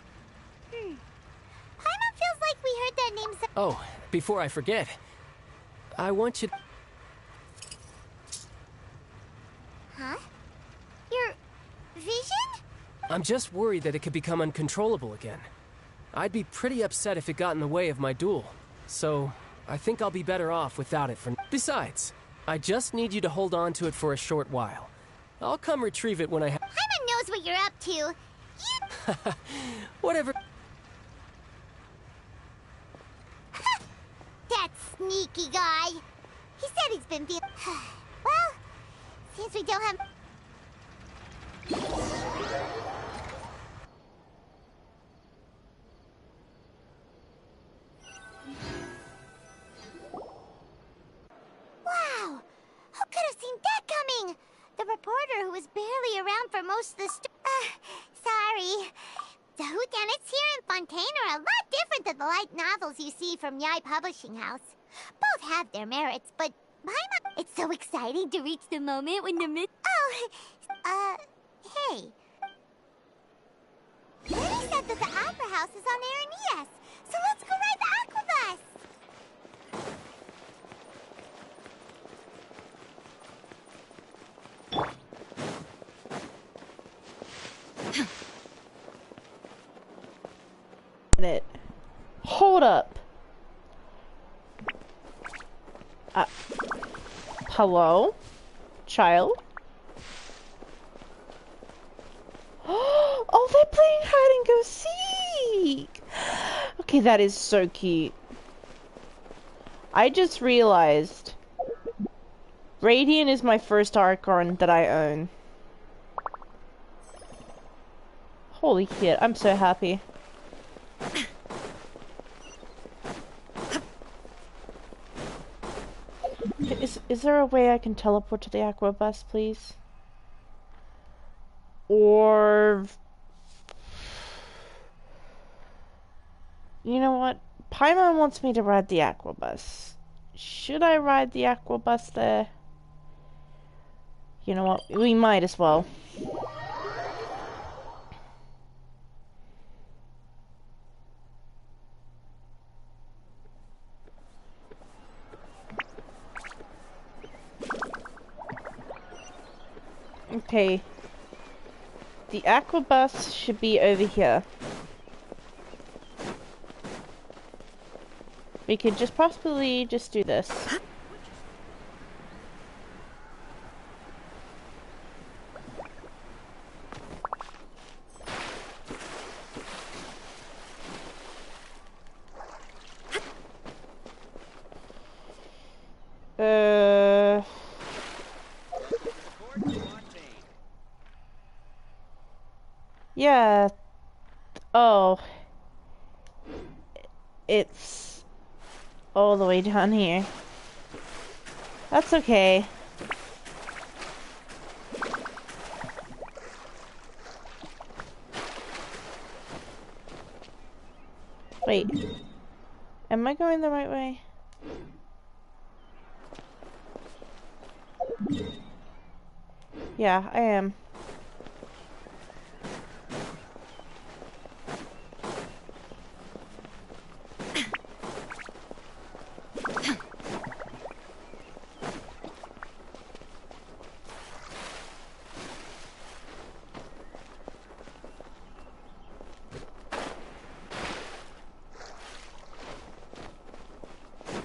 Paimon feels like we heard that name so... Oh, before I forget, I want you... Huh? Your vision? I'm just worried that it could become uncontrollable again. I'd be pretty upset if it got in the way of my duel. So, I think I'll be better off without it for... Besides, I just need you to hold on to it for a short while. I'll come retrieve it when I have... Paimon knows what you're up to. Whatever... That sneaky guy. He said he's been feeling... Well, since we don't have... Wow! Who could have seen that coming? The reporter who was barely around for most of the sorry. The whodunits here in Fontaine are a lot different than the light novels you see from Yai Publishing House. Both have their merits, but Paimon... It's so exciting to reach the moment when the hey. Lenny said that the Opera House is on Aranias, so let's go ride the Aquabus! Hold up. Hello? Child? Oh, they're playing hide and go seek! Okay, that is so cute. I just realized Radiant is my first Archon that I own. Holy shit, I'm so happy. Is there a way I can teleport to the Aquabus, please? Or... You know what? Paimon wants me to ride the Aquabus. Should I ride the Aquabus there? You know what? We might as well. Okay. The Aquabus should be over here. We could just possibly just do this. Yeah. Oh. It's all the way down here. That's okay. Wait. Am I going the right way? Yeah, I am.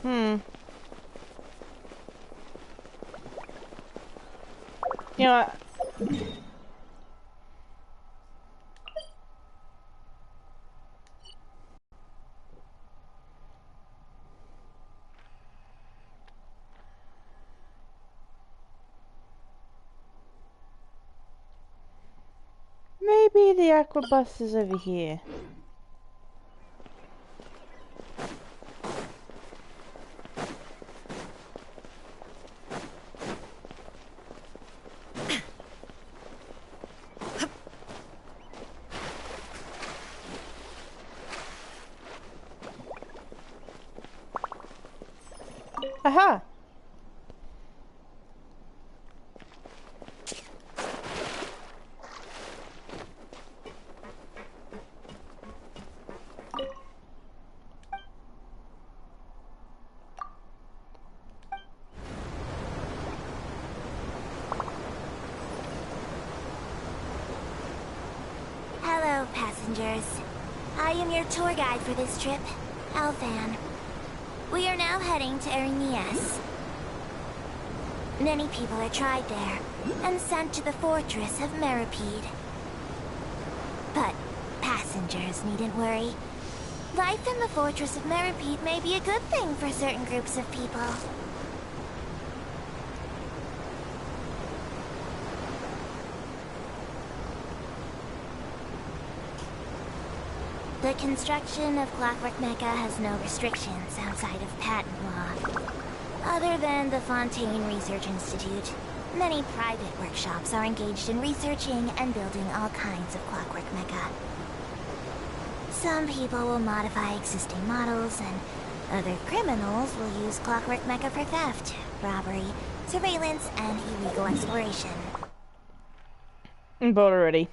You know what? Maybe the aqua bus is over here. Aha! Hello, passengers. I am your tour guide for this trip, Alfan. We are now heading to Erinias. Many people are tried there, and sent to the fortress of Meripede. But passengers needn't worry. Life in the fortress of Meripede may be a good thing for certain groups of people. The construction of Clockwork Mecha has no restrictions outside of patent law. Other than the Fontaine Research Institute, many private workshops are engaged in researching and building all kinds of Clockwork Mecha. Some people will modify existing models, and other criminals will use Clockwork Mecha for theft, robbery, surveillance, and illegal exploration. I'm bored already.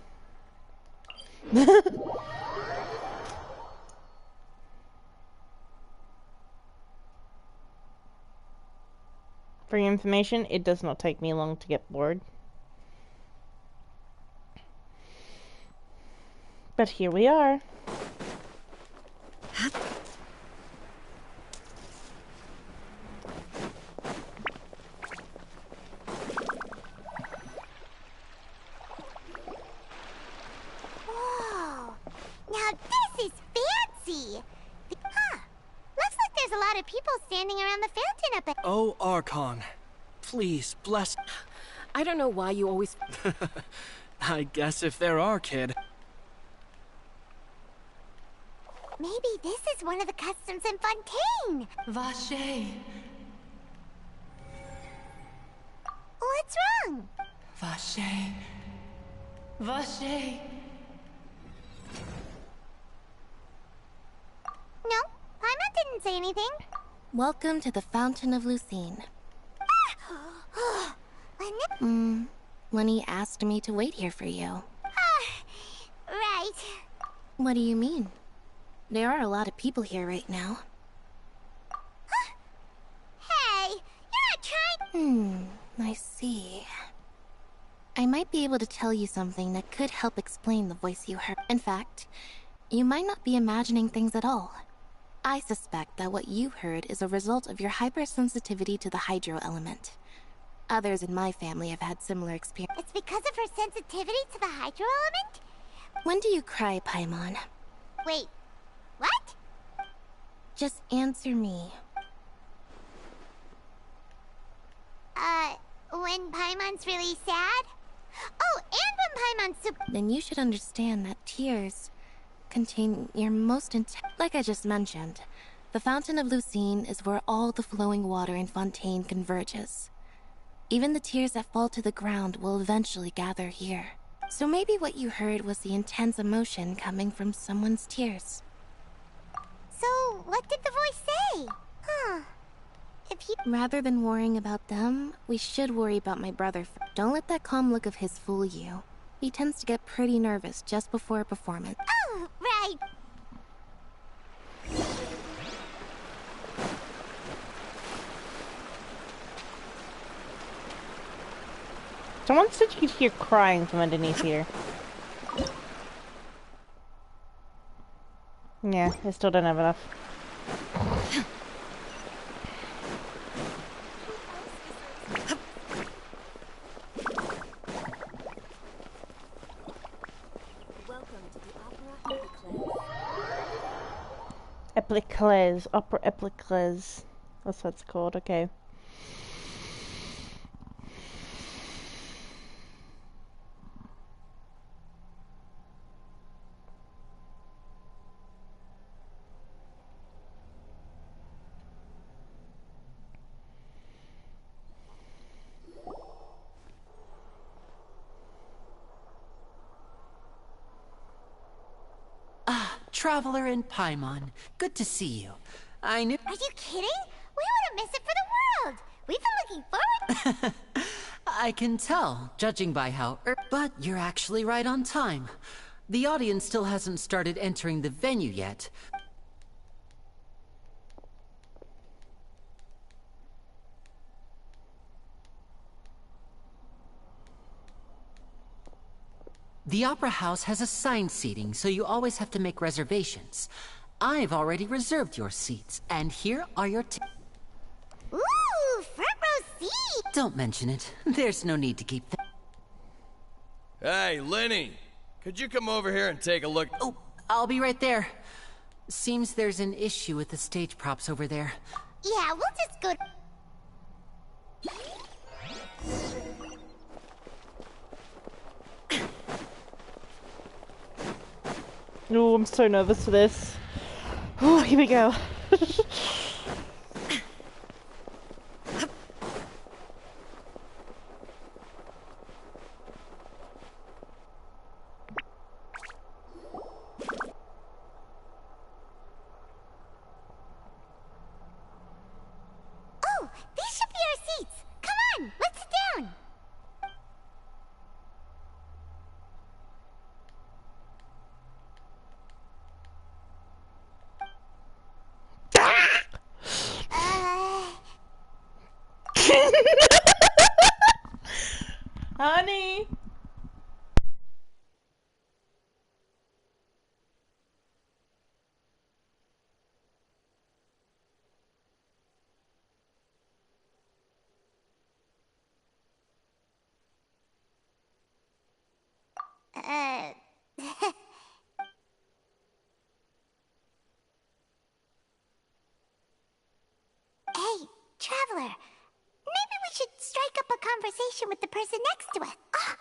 For your information, it does not take me long to get bored. But here we are. Whoa! Now this is fancy! Huh. Looks like there's a lot of people standing around the fountain up at— Oh, Archon. Please, bless— I don't know why you always... I guess if there are, kid. Maybe this is one of the customs in Fontaine! Vache. What's wrong? Vache. Vache. No, Paimon didn't say anything. Welcome to the Fountain of Lucine. Lenny asked me to wait here for you. Right. What do you mean? There are a lot of people here right now. Hey, you're not trying— I see. I might be able to tell you something that could help explain the voice you heard. In fact, you might not be imagining things at all. I suspect that what you heard is a result of your hypersensitivity to the hydro element. Others in my family have had similar experiences. It's because of her sensitivity to the hydro element? When do you cry, Paimon? Wait, what? Just answer me. When Paimon's really sad? Oh, and when Paimon's super— Then you should understand that tears contain your most like I just mentioned, the Fountain of Lucine is where all the flowing water in Fontaine converges. Even the tears that fall to the ground will eventually gather here. So maybe what you heard was the intense emotion coming from someone's tears. So, what did the voice say? If you— Rather than worrying about them, we should worry about my brother. Don't let that calm look of his fool you. He tends to get pretty nervous just before a performance. Oh, right. Someone said you could hear crying from underneath here. Yeah, I still don't have enough. Epicles. Opera Epicles. That's what it's called, okay. Traveler in Paimon. Good to see you. I knew— Are you kidding? We wouldn't miss it for the world. We've been looking forward. I can tell, judging by how— But you're actually right on time. The audience still hasn't started entering the venue yet. The Opera House has assigned seating, so you always have to make reservations. I've already reserved your seats, and here are your Ooh, front row seat! Don't mention it. There's no need to keep Hey, Lenny! Could you come over here and take a look? Oh, I'll be right there. Seems there's an issue with the stage props over there. Yeah, we'll just go... Oh, I'm so nervous for this. Oh, here we go. Oh, these should be our seats. Come on, let's sit down. Honey! Hey, Traveler. Maybe we should strike up a conversation with the person next to us. Ah,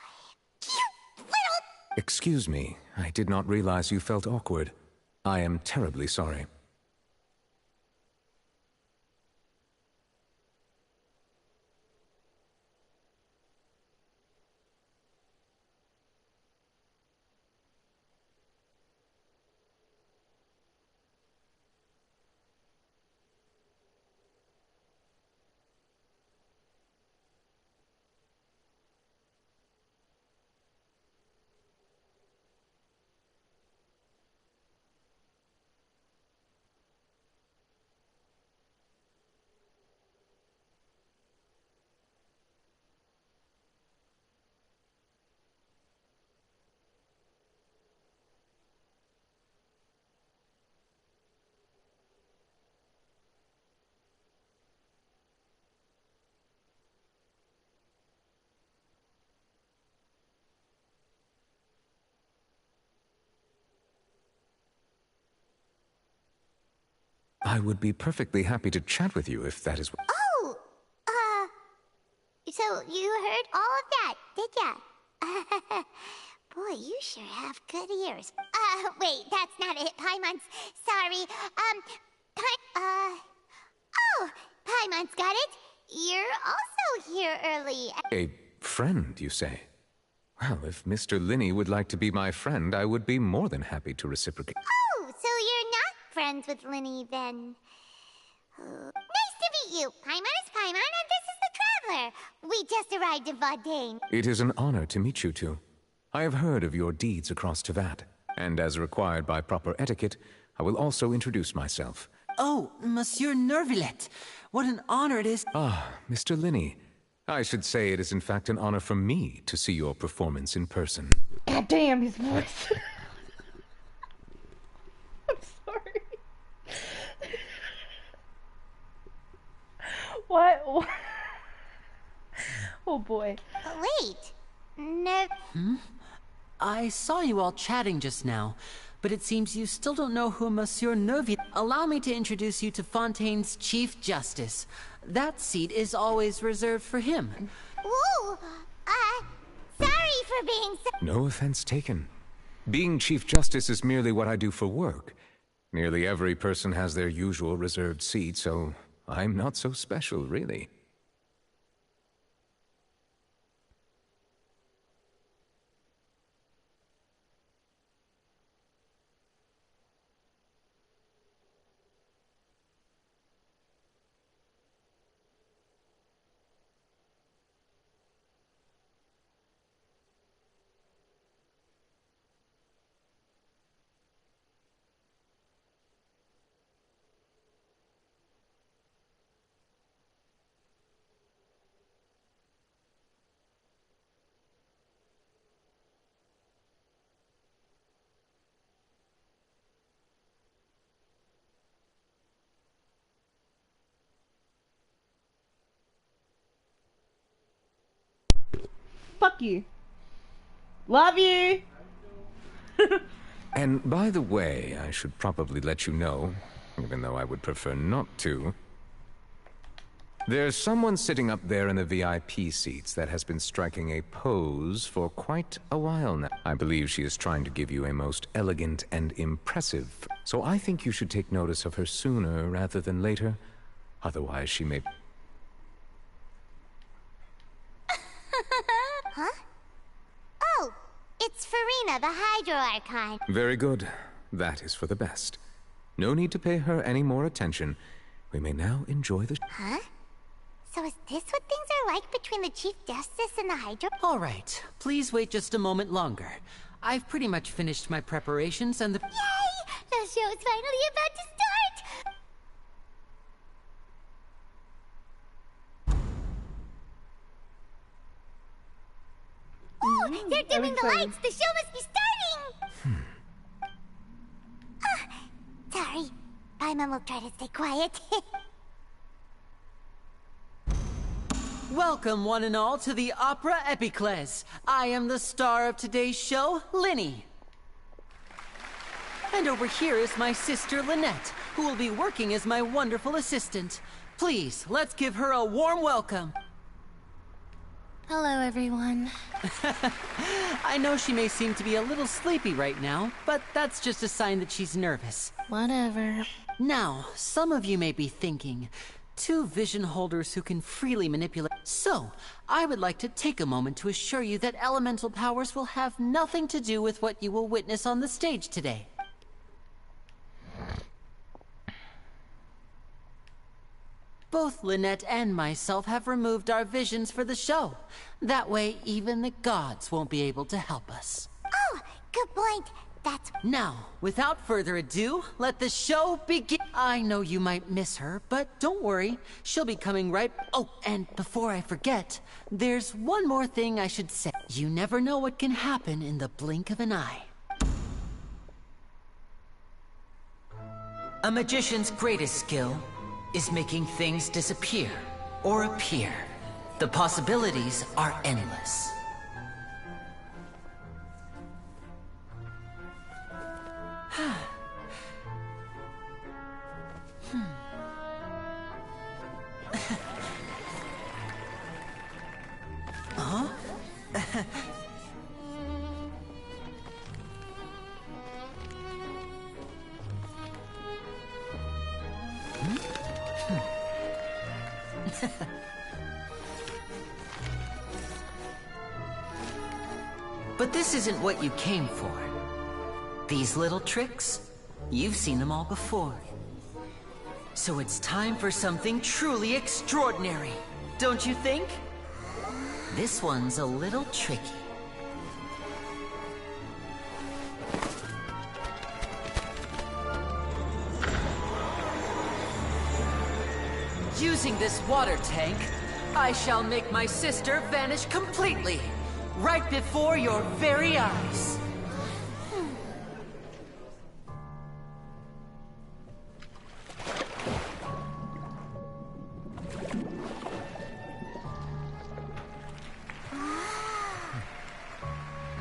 you little... Excuse me, I did not realize you felt awkward. I am terribly sorry. I would be perfectly happy to chat with you if that is what— Oh, so you heard all of that, did ya? Boy, you sure have good ears. Wait, that's not it, Paimon's. Sorry. Oh, Paimon's got it. You're also here early. A friend, you say? Well, if Mr. Linney would like to be my friend, I would be more than happy to reciprocate. Oh, so you're not friends with Linney, then. Nice to meet you. Paimon is Paimon, and this is the Traveler. We just arrived in Vaudain. It is an honor to meet you two. I have heard of your deeds across Teyvat, and as required by proper etiquette, I will also introduce myself. Oh, Monsieur Neuvillette. What an honor it is. Ah, Mr. Linney. I should say it is in fact an honor for me to see your performance in person. God damn, his voice. I'm sorry. What? Oh boy. Wait. No. I saw you all chatting just now, but it seems you still don't know who Monsieur Neuville... Allow me to introduce you to Fontaine's Chief Justice. That seat is always reserved for him. Ooh, sorry for being so... No offense taken. Being Chief Justice is merely what I do for work. Nearly every person has their usual reserved seat, so I'm not so special, really. Fuck you. Love you! And by the way, I should probably let you know, even though I would prefer not to. There's someone sitting up there in the VIP seats that has been striking a pose for quite a while now. I believe she is trying to give you a most elegant and impressive. So I think you should take notice of her sooner rather than later. Otherwise she may... Huh? Oh, it's Furina, the Hydro Archon. Very good. That is for the best. No need to pay her any more attention. We may now enjoy the... Huh? So is this what things are like between the Chief Justice and the Hydro? All right, please wait just a moment longer. I've pretty much finished my preparations and the... Yay! The show is finally about to start! Oh, they're dimming the lights! The show must be starting! Sorry. Paimon will try to stay quiet. Welcome, one and all, to the Opera Epiclese. I am the star of today's show, Lyney. And over here is my sister, Lynette, who will be working as my wonderful assistant. Please, let's give her a warm welcome. Hello, everyone. I know she may seem to be a little sleepy right now, but that's just a sign that she's nervous. Whatever. Now, some of you may be thinking, two vision holders who can freely manipulate... So, I would like to take a moment to assure you that elemental powers will have nothing to do with what you will witness on the stage today. Both Lynette and myself have removed our visions for the show. That way, even the gods won't be able to help us. Oh, good point. That's... Now, without further ado, let the show begin. I know you might miss her, but don't worry. She'll be coming right... Oh, and before I forget, there's one more thing I should say. You never know what can happen in the blink of an eye. A magician's greatest skill is making things disappear or appear. The possibilities are endless. Huh? But this isn't what you came for. These little tricks, you've seen them all before. So it's time for something truly extraordinary, don't you think? This one's a little tricky. Using this water tank, I shall make my sister vanish completely, right before your very eyes.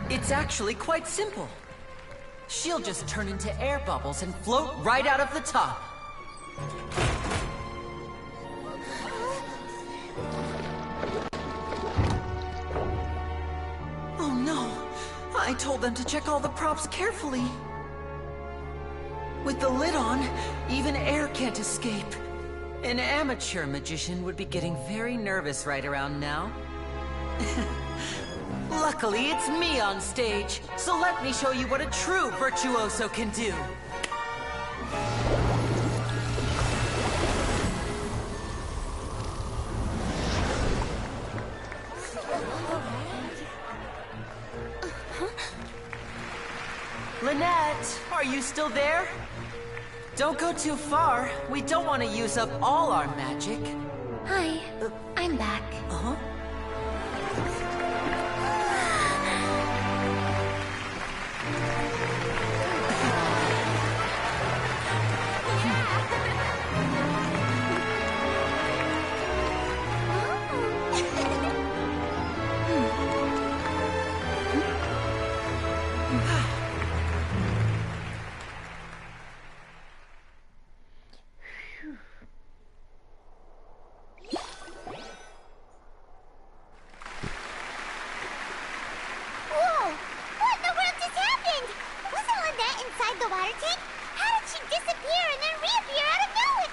It's actually quite simple. She'll just turn into air bubbles and float right out of the top. Oh no! I told them to check all the props carefully. With the lid on, even air can't escape. An amateur magician would be getting very nervous right around now. Luckily, it's me on stage, so let me show you what a true virtuoso can do. Lynette, are you still there? Don't go too far. We don't want to use up all our magic. Hi, I'm back. Uh-huh.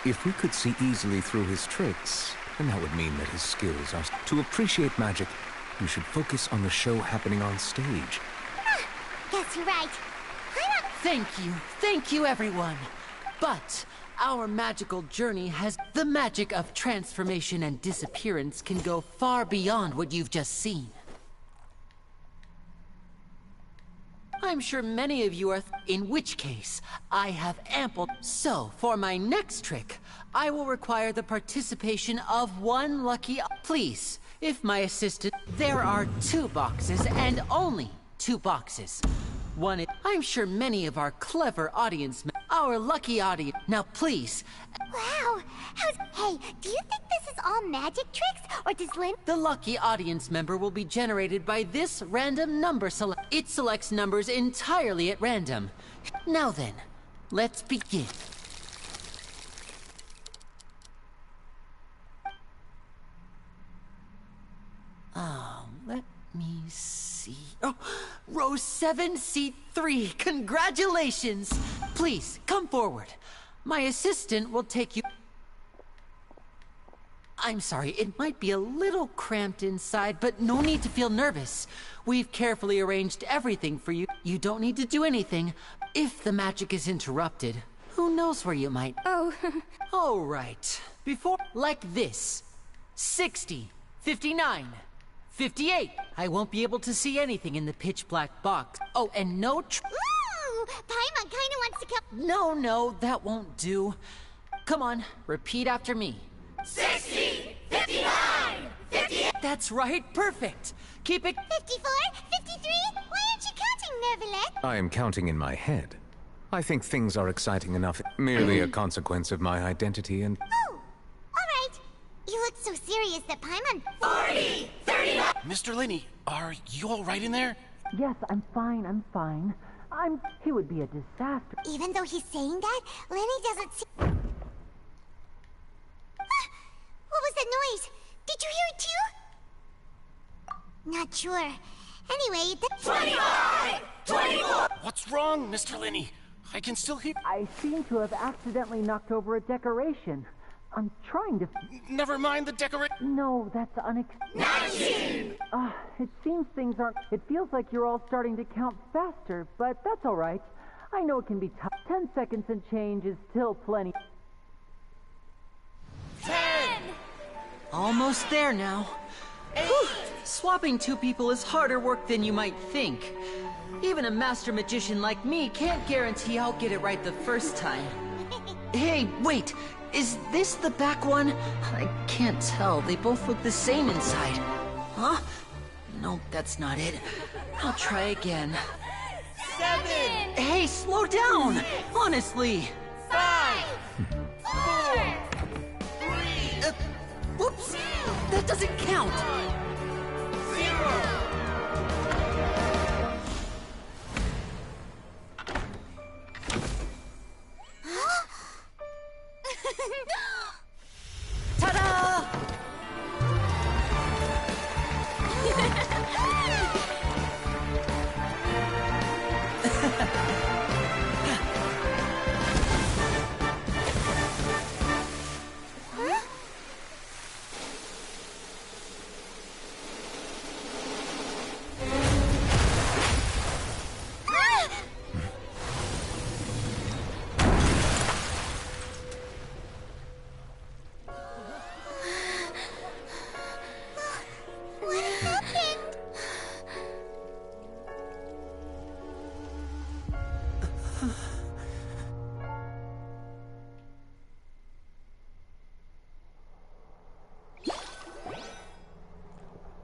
If we could see easily through his tricks, then that would mean that his skills are... To appreciate magic, you should focus on the show happening on stage. Guess you're right. Thank you everyone. But our magical journey has... The magic of transformation and disappearance can go far beyond what you've just seen. I'm sure many of you are... In which case, I have ample... So, for my next trick, I will require the participation of one lucky... Please, if my assistant... There are 2 boxes, and only 2 boxes. One is... I'm sure many of our clever audience... Our lucky audience... Now, please... Wow! Hey, do you think this is all magic tricks, or does Lynn... The lucky audience member will be generated by this random number select. It selects numbers entirely at random. Now then, let's begin. Let me see. Oh, row 7, seat 3. Congratulations! Please, come forward. My assistant will take you... I'm sorry, it might be a little cramped inside, but no need to feel nervous. We've carefully arranged everything for you. You don't need to do anything. If the magic is interrupted, who knows where you might... Oh. All right. Before... Like this. 60, 59, 58. I won't be able to see anything in the pitch-black box. Oh, and no... Ooh! Paimon kinda wants to come... No, that won't do. Come on, repeat after me. 60, 59, 58. That's right, perfect. Keep it... 54, 53? Why aren't you counting, Neuvillette? I am counting in my head. I think things are exciting enough. Merely a consequence of my identity and... Oh, alright. You look so serious that Paimon... 40, 39... Mr. Linney, are you all right in there? Yes, I'm fine. He would be a disaster. Even though he's saying that, Lenny doesn't see... What was that noise? Did you hear it too? Not sure. Anyway, 25! 24! What's wrong, Mr. Linney? I can still hear... I seem to have accidentally knocked over a decoration. I'm trying to... Never mind the decoration. No, that's unexpected. It seems things aren't... It feels like you're all starting to count faster, but that's all right. I know it can be tough. 10 seconds and change is still plenty. 10! Almost there now. 8! Swapping 2 people is harder work than you might think. Even a master magician like me can't guarantee I'll get it right the first time. Hey, wait! Is this the back one? I can't tell. They both look the same inside. Huh? No, that's not it. I'll try again. 7! Hey, slow down! Honestly! 5! 4! 3! Whoops! That doesn't count! 0!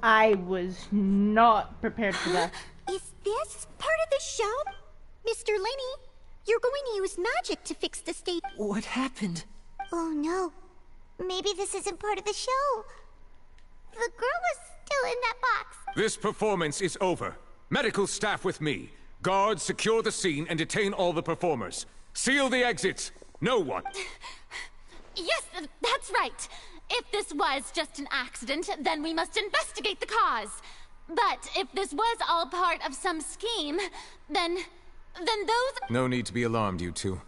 I was not prepared for that. Is this part of the show? Mr. Lenny, you're going to use magic to fix the stage. What happened? Oh no. Maybe this isn't part of the show. The girl was still in that box. This performance is over. Medical staff with me. Guards, secure the scene and detain all the performers. Seal the exits. No one. Yes, that's right. If this was just an accident, then we must investigate the cause. But if this was all part of some scheme, then those... No need to be alarmed, you two.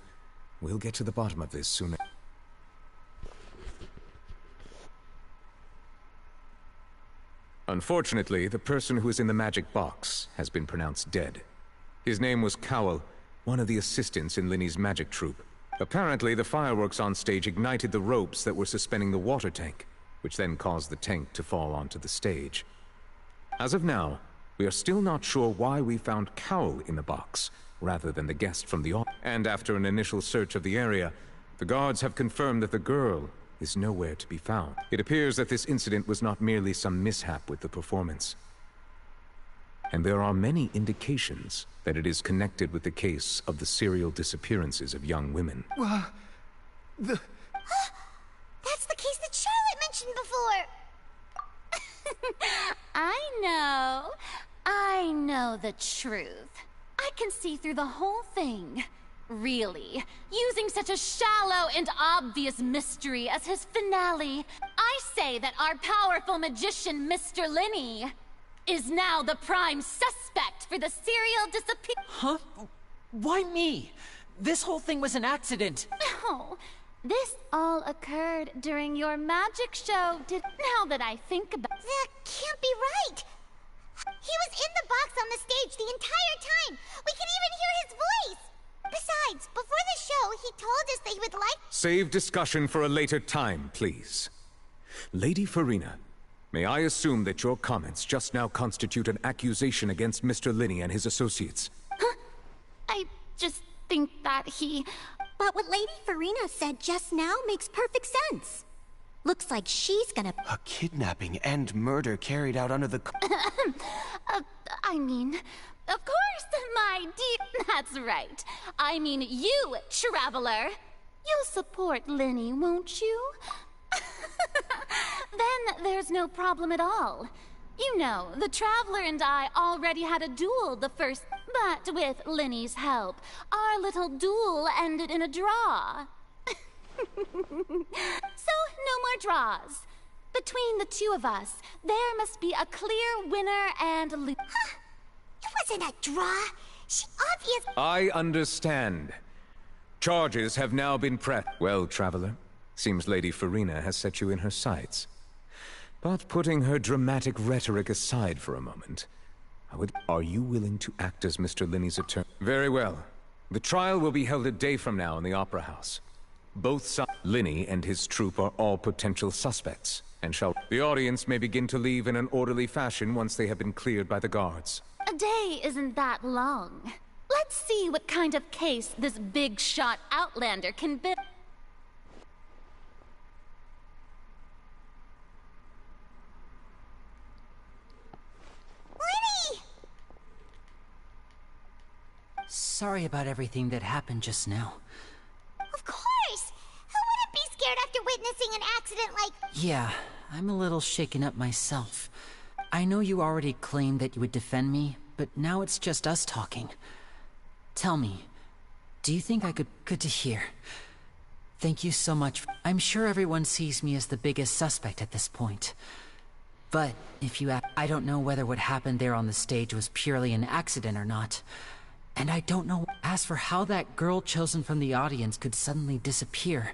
We'll get to the bottom of this soon. Unfortunately, the person who is in the magic box has been pronounced dead. His name was Cowell, one of the assistants in Linny's magic troupe. Apparently, the fireworks on stage ignited the ropes that were suspending the water tank, which then caused the tank to fall onto the stage. As of now, we are still not sure why we found Cowell in the box, rather than the guest from the audience. And after an initial search of the area, the guards have confirmed that the girl is nowhere to be found. It appears that this incident was not merely some mishap with the performance. And there are many indications that it is connected with the case of the serial disappearances of young women. That's the case that Charlotte mentioned before. I know the truth. I can see through the whole thing. Really, using such a shallow and obvious mystery as his finale, I say that our powerful magician, Mr. Lenny, is now the prime suspect for the serial disappearance. Huh? Why me? This whole thing was an accident. No, this all occurred during your magic show. Now that I think about it, that can't be right. He was in the box on the stage the entire time. We could even hear his voice. Besides, before the show, he told us that he would like... Save discussion for a later time, please. Lady Furina, may I assume that your comments just now constitute an accusation against Mr. Lenny and his associates? Huh? I just think that he... But what Lady Furina said just now makes perfect sense. Looks like she's gonna... A kidnapping and murder carried out under the... I mean... Of course, my dear... That's right. I mean you, Traveler. You'll support Lenny, won't you? Then there's no problem at all. You know, the Traveler and I already had a duel the first... But with Lenny's help, our little duel ended in a draw. So, no more draws. Between the two of us, there must be a clear winner and loser. It wasn't a draw. She obviously... I understand. Charges have now been pressed. Well, Traveler, seems Lady Furina has set you in her sights. But putting her dramatic rhetoric aside for a moment, Are you willing to act as Mr. Lenny's attorney? Very well. The trial will be held a day from now in the Opera House. Both sides, Lenny and his troupe, are all potential suspects, and the audience may begin to leave in an orderly fashion once they have been cleared by the guards. A day isn't that long. Let's see what kind of case this big-shot outlander can build. Lenny! Sorry about everything that happened just now. Of course! Who wouldn't be scared after witnessing an accident like... Yeah, I'm a little shaken up myself. I know you already claimed that you would defend me, but now it's just us talking. Tell me, do you think I could... Good to hear. Thank you so much. I'm sure everyone sees me as the biggest suspect at this point. But if you ask, I don't know whether what happened there on the stage was purely an accident or not. And I don't know as for how that girl chosen from the audience could suddenly disappear.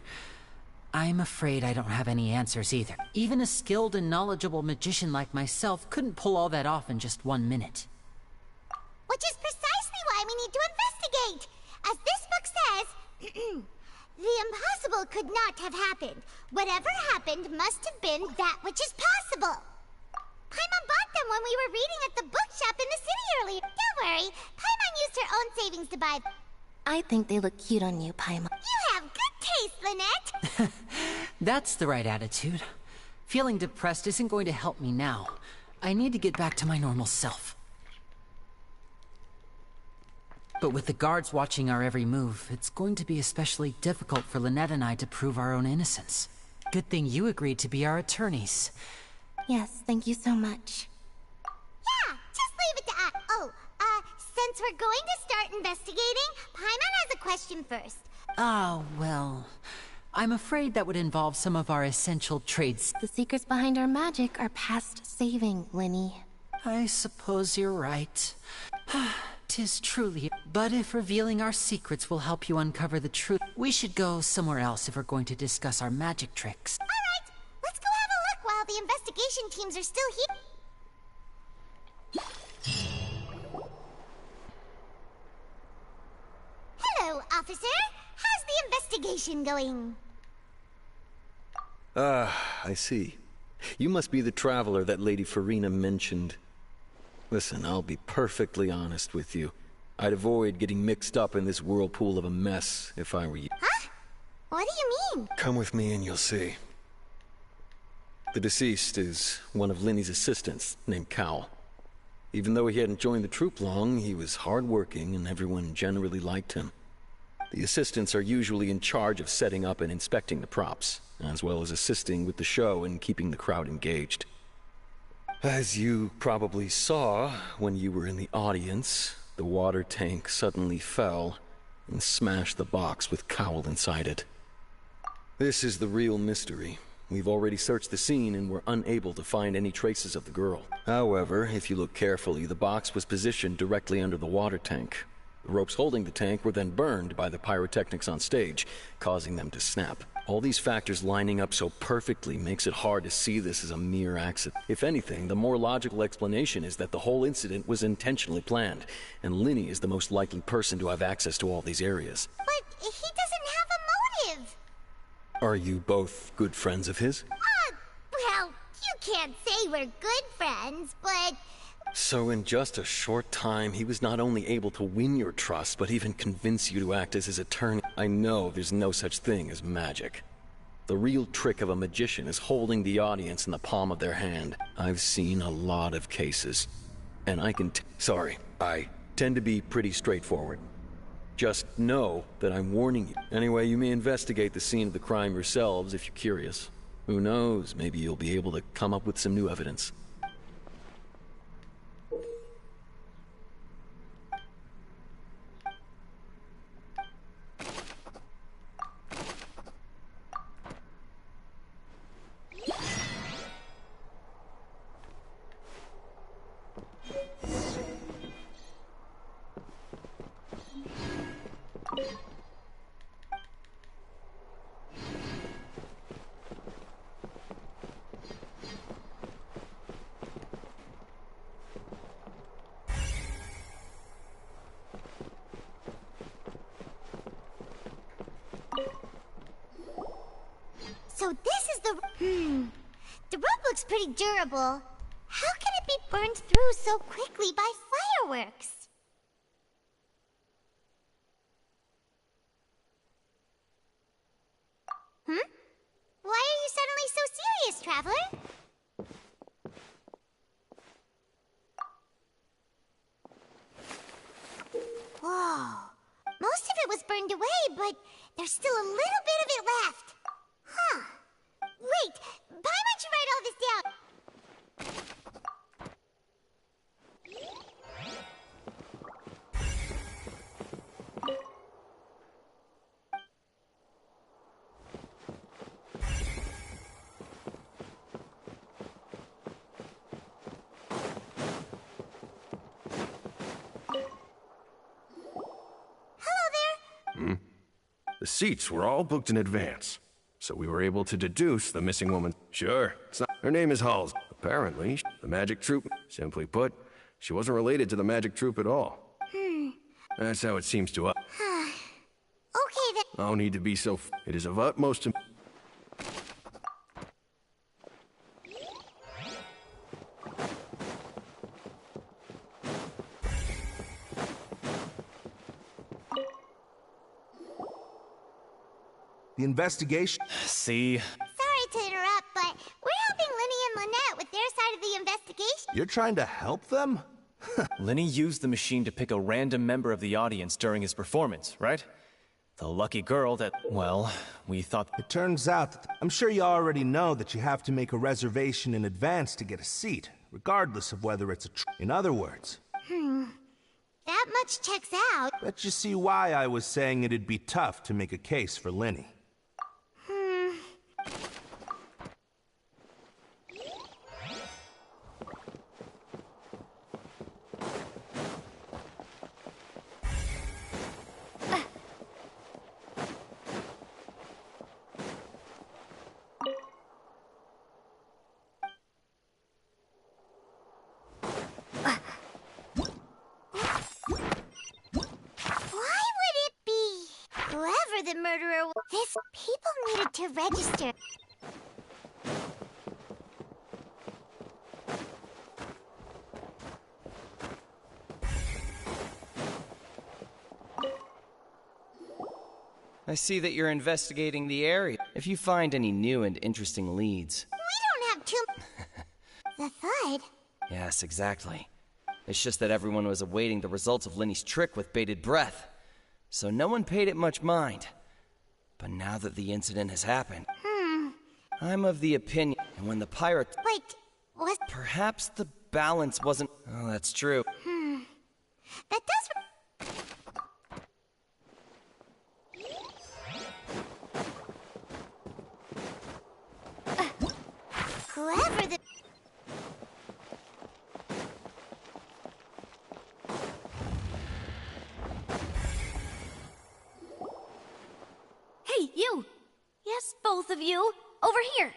I'm afraid I don't have any answers either. Even a skilled and knowledgeable magician like myself couldn't pull all that off in just 1 minute. Which is precisely why we need to investigate! As this book says, the impossible could not have happened. Whatever happened must have been that which is possible. Paimon bought them when we were reading at the bookshop in the city earlier. Don't worry, Paimon used her own savings to buy them. I think they look cute on you, Paimon. You have good taste, Lynette! That's the right attitude. Feeling depressed isn't going to help me now. I need to get back to my normal self. But with the guards watching our every move, it's going to be especially difficult for Lynette and I to prove our own innocence. Good thing you agreed to be our attorneys. Yes, thank you so much. Yeah, just leave it to us. Oh, since we're going to start investigating, Paimon has a question first. Oh, well... I'm afraid that would involve some of our essential trades. The secrets behind our magic are past saving, Lyney. I suppose you're right. 'Tis truly... But if revealing our secrets will help you uncover the truth, we should go somewhere else if we're going to discuss our magic tricks. Alright, let's go have a look while the investigation teams are still here. Hello, officer. How's the investigation going? I see. You must be the traveler that Lady Furina mentioned. Listen, I'll be perfectly honest with you. I'd avoid getting mixed up in this whirlpool of a mess if I were you. Huh? What do you mean? Come with me and you'll see. The deceased is one of Lyney's assistants, named Cowell. Even though he hadn't joined the troupe long, he was hardworking and everyone generally liked him. The assistants are usually in charge of setting up and inspecting the props, as well as assisting with the show and keeping the crowd engaged. As you probably saw when you were in the audience, the water tank suddenly fell and smashed the box with Cowell inside it. This is the real mystery. We've already searched the scene and were unable to find any traces of the girl. However, if you look carefully, the box was positioned directly under the water tank. The ropes holding the tank were then burned by the pyrotechnics on stage, causing them to snap. All these factors lining up so perfectly makes it hard to see this as a mere accident. If anything, the more logical explanation is that the whole incident was intentionally planned, and Lyney is the most likely person to have access to all these areas. But he doesn't have a motive. Are you both good friends of his? Well, you can't say we're good friends, but... So in just a short time, he was not only able to win your trust, but even convince you to act as his attorney. I know there's no such thing as magic. The real trick of a magician is holding the audience in the palm of their hand. I've seen a lot of cases, and I tend to be pretty straightforward. Just know that I'm warning you. Anyway, you may investigate the scene of the crime yourselves if you're curious. Who knows, maybe you'll be able to come up with some new evidence. So this is the... The rope looks pretty durable. How can it be burned through so quickly by fireworks? Why are you suddenly so serious, Traveler? Whoa. Most of it was burned away, but there's still a little bit of it left. Huh. Wait, Paimon should write all this down. The seats were all booked in advance, so we were able to deduce the missing woman. Sure, it's not. Her name is Halls. Apparently, the magic troupe. Simply put, she wasn't related to the magic troupe at all. That's how it seems to us. Okay then. No need to be so. It is of utmost. The investigation... See? Sorry to interrupt, but we're helping Lyney and Lynette with their side of the investigation. investigation. You're trying to help them? Lenny used the machine to pick a random member of the audience during his performance, right? The lucky girl that, well, we thought... It turns out that I'm sure you already know that you have to make a reservation in advance to get a seat, regardless of whether it's In other words... That much checks out. Bet you see why I was saying it'd be tough to make a case for Lenny. The murderer. This people needed to register. I see that you're investigating the area. If you find any new and interesting leads. We don't have too. The thud. Yes, exactly. It's just that everyone was awaiting the results of Lenny's trick with bated breath. So no one paid it much mind. But now that the incident has happened, I'm of the opinion, and when the pirate... Wait, what? Perhaps the balance wasn't... Oh, that's true. That does... Whoever the... Hey, you! Yes, both of you! Over here!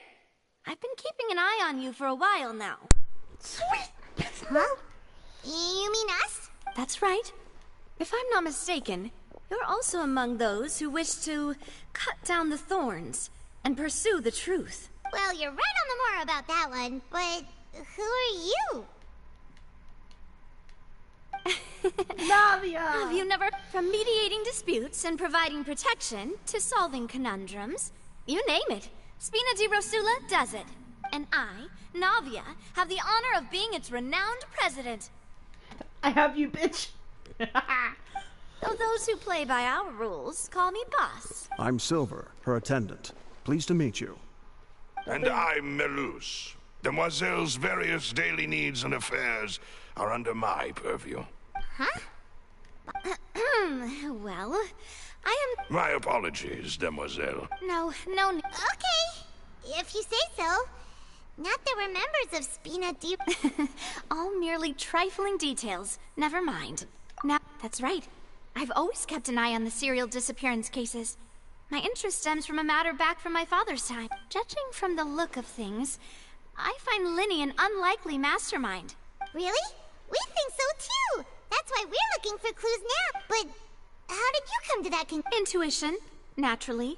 I've been keeping an eye on you for a while now. Sweet! Huh? You mean us? That's right. If I'm not mistaken, you're also among those who wish to cut down the thorns and pursue the truth. Well, you're right on the more about that one, but who are you? Navia! Have you never... From mediating disputes and providing protection to solving conundrums, you name it, Spina di Rosula does it. And I, Navia, have the honor of being its renowned president. I have you, bitch! Though those who play by our rules call me boss. I'm Silver, her attendant. Pleased to meet you. And I'm Melus. Demoiselle's various daily needs and affairs are under my purview. Huh? Well, I am... My apologies, Demoiselle. No. Okay, if you say so. Not that we're members of Spina di... All merely trifling details. Never mind. Now, that's right. I've always kept an eye on the serial disappearance cases. My interest stems from a matter back from my father's time. Judging from the look of things, I find Lenny an unlikely mastermind. Really? We think so too! That's why we're looking for clues now. But how did you come to that Intuition, naturally.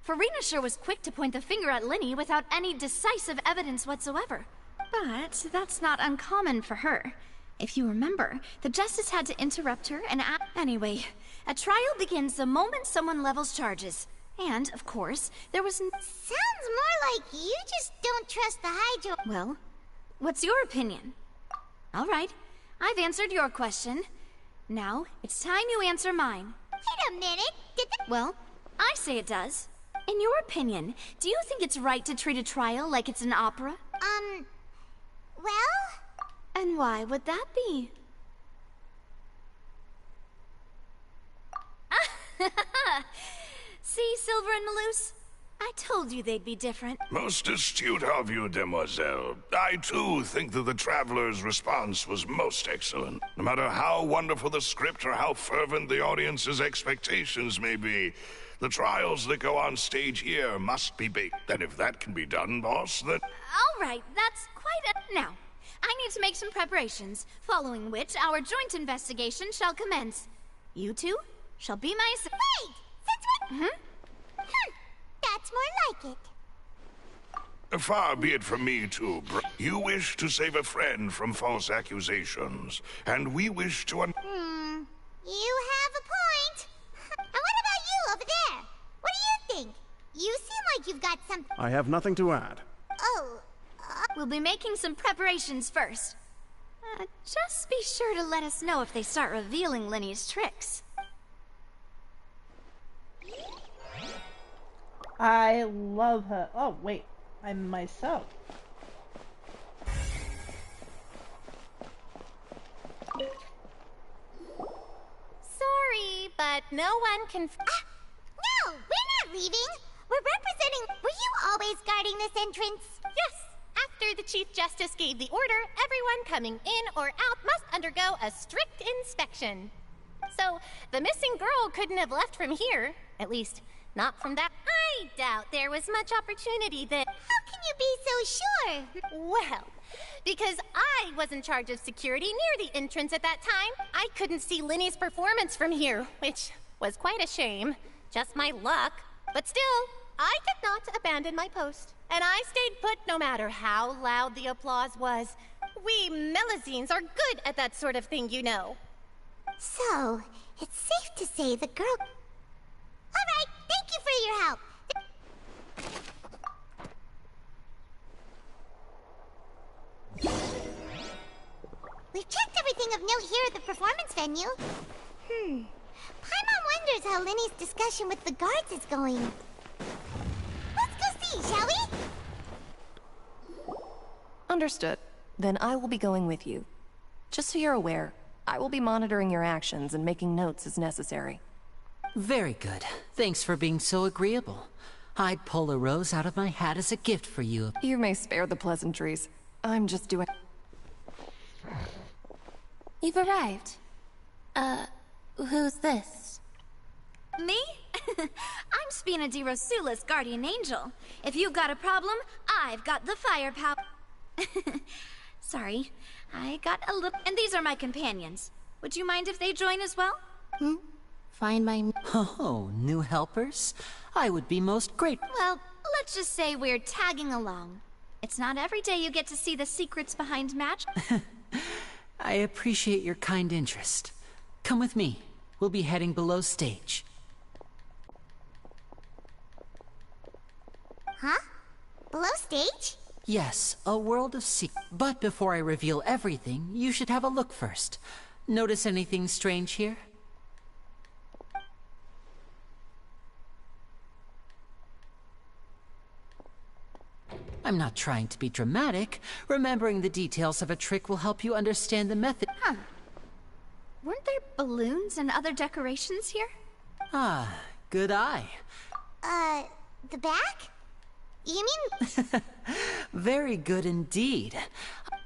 Farina sure was quick to point the finger at Lenny without any decisive evidence whatsoever. But that's not uncommon for her. If you remember, the Justice had to interrupt her and Anyway, a trial begins the moment someone levels charges. And, of course, there was Sounds more like you just don't trust the Hydro... Well, what's your opinion? All right, I've answered your question. Now, it's time you answer mine. Wait a minute, Well, I say it does. In your opinion, do you think it's right to treat a trial like it's an opera? Well... And why would that be? See, Silver and Melus? I told you they'd be different. Most astute of you, Demoiselle. I, too, think that the Traveler's response was most excellent. No matter how wonderful the script or how fervent the audience's expectations may be, the trials that go on stage here must be baked. And if that can be done, boss, then... All right, that's quite a... Now, I need to make some preparations, following which our joint investigation shall commence. You two shall be my... Wait! Since what... That's more like it. Far be it from me to... You wish to save a friend from false accusations, and we wish to... You have a point. And what about you over there? What do you think? You seem like you've got something... I have nothing to add. Oh, we'll be making some preparations first. Just be sure to let us know if they start revealing Lenny's tricks. I love her. Oh, wait. I'm myself. Sorry, but no one can... no! We're not leaving! We're representing... Were you always guarding this entrance? Yes! After the Chief Justice gave the order, everyone coming in or out must undergo a strict inspection. So, the missing girl couldn't have left from here. At least, not from that... I doubt there was much opportunity that... How can you be so sure? Well, because I was in charge of security near the entrance at that time, I couldn't see Lenny's performance from here, which was quite a shame. Just my luck. But still, I did not abandon my post. And I stayed put no matter how loud the applause was. We Melusines are good at that sort of thing, you know. So, it's safe to say the girl... Alright, thank you for your help. We've checked everything of note here at the performance venue. Paimon wonders how Lenny's discussion with the guards is going. Let's go see, shall we? Understood. Then I will be going with you. Just so you're aware, I will be monitoring your actions and making notes as necessary. Very good. Thanks for being so agreeable. I'd pull a rose out of my hat as a gift for you. You may spare the pleasantries. I'm just doing... You've arrived. Who's this? Me? I'm Spina di Rosula's guardian angel. If you've got a problem, I've got the firepower. Sorry, I got a little... And these are my companions. Would you mind if they join as well? Fine by me. Oh, new helpers? I would be most grateful. Well, let's just say we're tagging along. It's not every day you get to see the secrets behind magic. I appreciate your kind interest. Come with me. We'll be heading below stage. Huh? Below stage? Yes, a world of secrets. But before I reveal everything, you should have a look first. Notice anything strange here? I'm not trying to be dramatic. Remembering the details of a trick will help you understand the method. Huh. Weren't there balloons and other decorations here? Ah, good eye. The back? You mean... Very good indeed.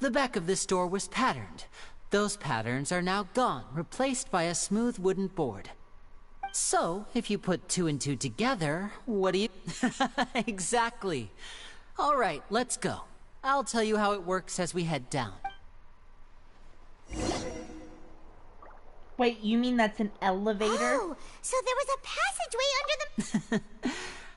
The back of this door was patterned. Those patterns are now gone, replaced by a smooth wooden board. So, if you put 2 and 2 together, what do you... Exactly. All right, let's go. I'll tell you how it works as we head down. Wait, you mean that's an elevator? Oh, so there was a passageway under the...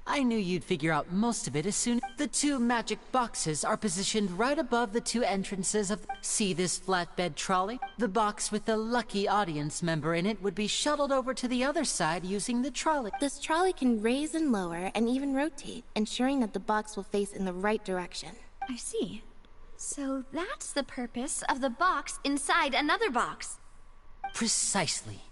I knew you'd figure out most of it as soon... The 2 magic boxes are positioned right above the 2 entrances of... See this flatbed trolley? The box with the lucky audience member in it would be shuttled over to the other side using the trolley. This trolley can raise and lower and even rotate, ensuring that the box will face in the right direction. I see. So that's the purpose of the box inside another box. Precisely.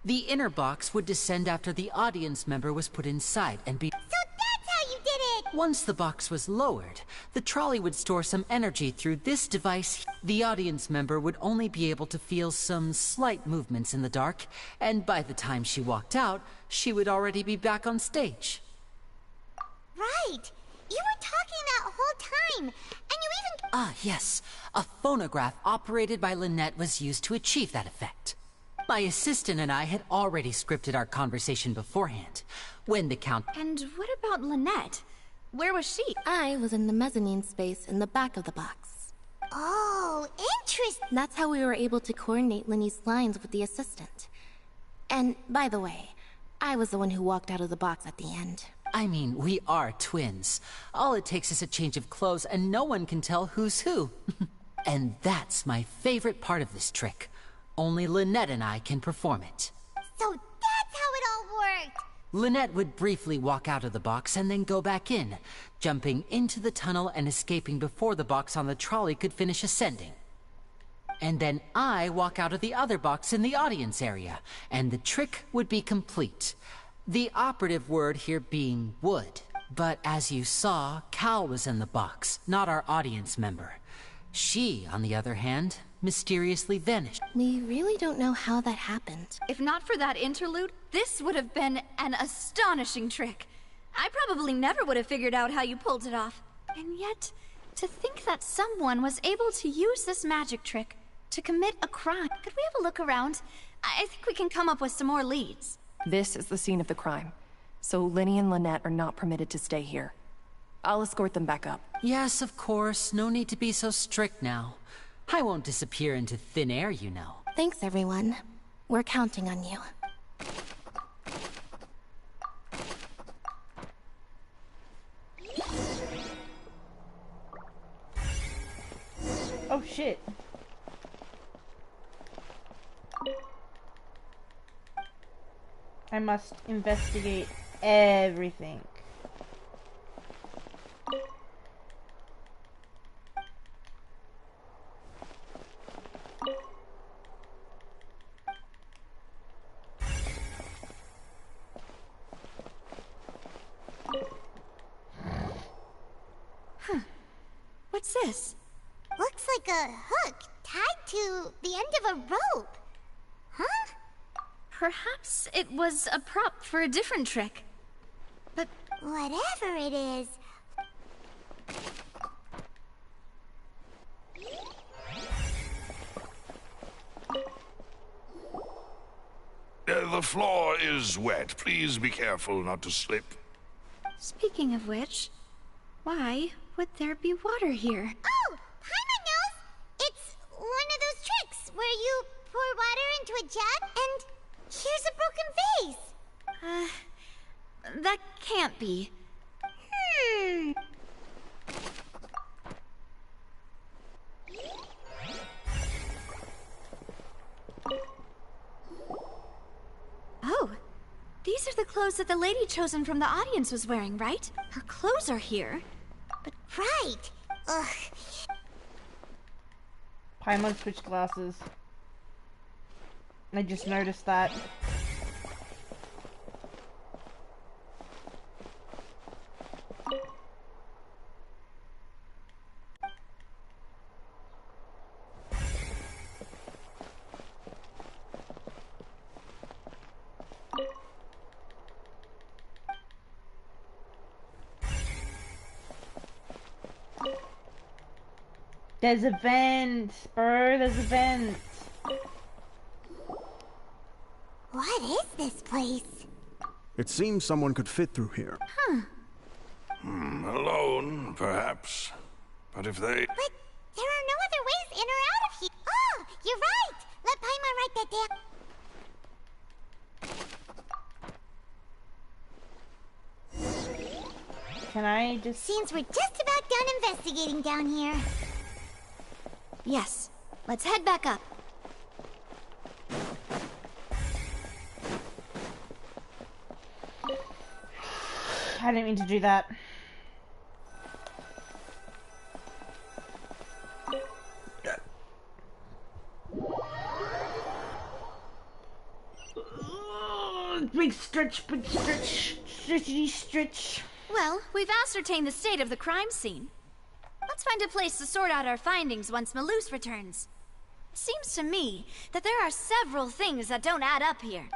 The inner box would descend after the audience member was put inside and be... So that's how you did it! Once the box was lowered, the trolley would store some energy through this device. The audience member would only be able to feel some slight movements in the dark, and by the time she walked out, she would already be back on stage. Right! You were talking that whole time, and you even... Ah, yes. A phonograph operated by Lynette was used to achieve that effect. My assistant and I had already scripted our conversation beforehand. When the Count... And what about Lynette? Where was she? I was in the mezzanine space in the back of the box. Oh, interesting. That's how we were able to coordinate Lenny's lines with the assistant. And, by the way, I was the one who walked out of the box at the end. I mean, we are twins. All it takes is a change of clothes and no one can tell who's who. And that's my favorite part of this trick. Only Lynette and I can perform it. So that's how it all worked. Lynette would briefly walk out of the box and then go back in, jumping into the tunnel and escaping before the box on the trolley could finish ascending. And then I walk out of the other box in the audience area, and the trick would be complete. The operative word here being would. But as you saw, Cal was in the box, not our audience member. She, on the other hand, mysteriously vanished. We really don't know how that happened. If not for that interlude, this would have been an astonishing trick. I probably never would have figured out how you pulled it off. And yet, to think that someone was able to use this magic trick to commit a crime. Could we have a look around? I think we can come up with some more leads. This is the scene of the crime, so Lyney and Lynette are not permitted to stay here. I'll escort them back up. Yes, of course. No need to be so strict now. I won't disappear into thin air, you know. Thanks, everyone. We're counting on you. Oh shit. I must investigate everything. What's this? Looks like a hook tied to the end of a rope. Huh? Perhaps it was a prop for a different trick. But whatever it is. The floor is wet. Please be careful not to slip. Speaking of which, why would there be water here? Oh, Paimon knows! It's one of those tricks where you pour water into a jug and here's a broken vase. That can't be. Oh, these are the clothes that the lady chosen from the audience was wearing, right? Her clothes are here. But right. Ugh. Paimon switched glasses. I just noticed that. There's a vent, bro. There's a vent. What is this place? It seems someone could fit through here. Huh. Alone, perhaps. But if they... But there are no other ways in or out of here. Oh, you're right. Let Paimon write that down. Can I just... Seems we're just about done investigating down here. Yes, let's head back up. I didn't mean to do that. Big stretch, stretchy stretch. Well, we've ascertained the state of the crime scene. Let's find a place to sort out our findings once Malus returns. It seems to me that there are several things that don't add up here.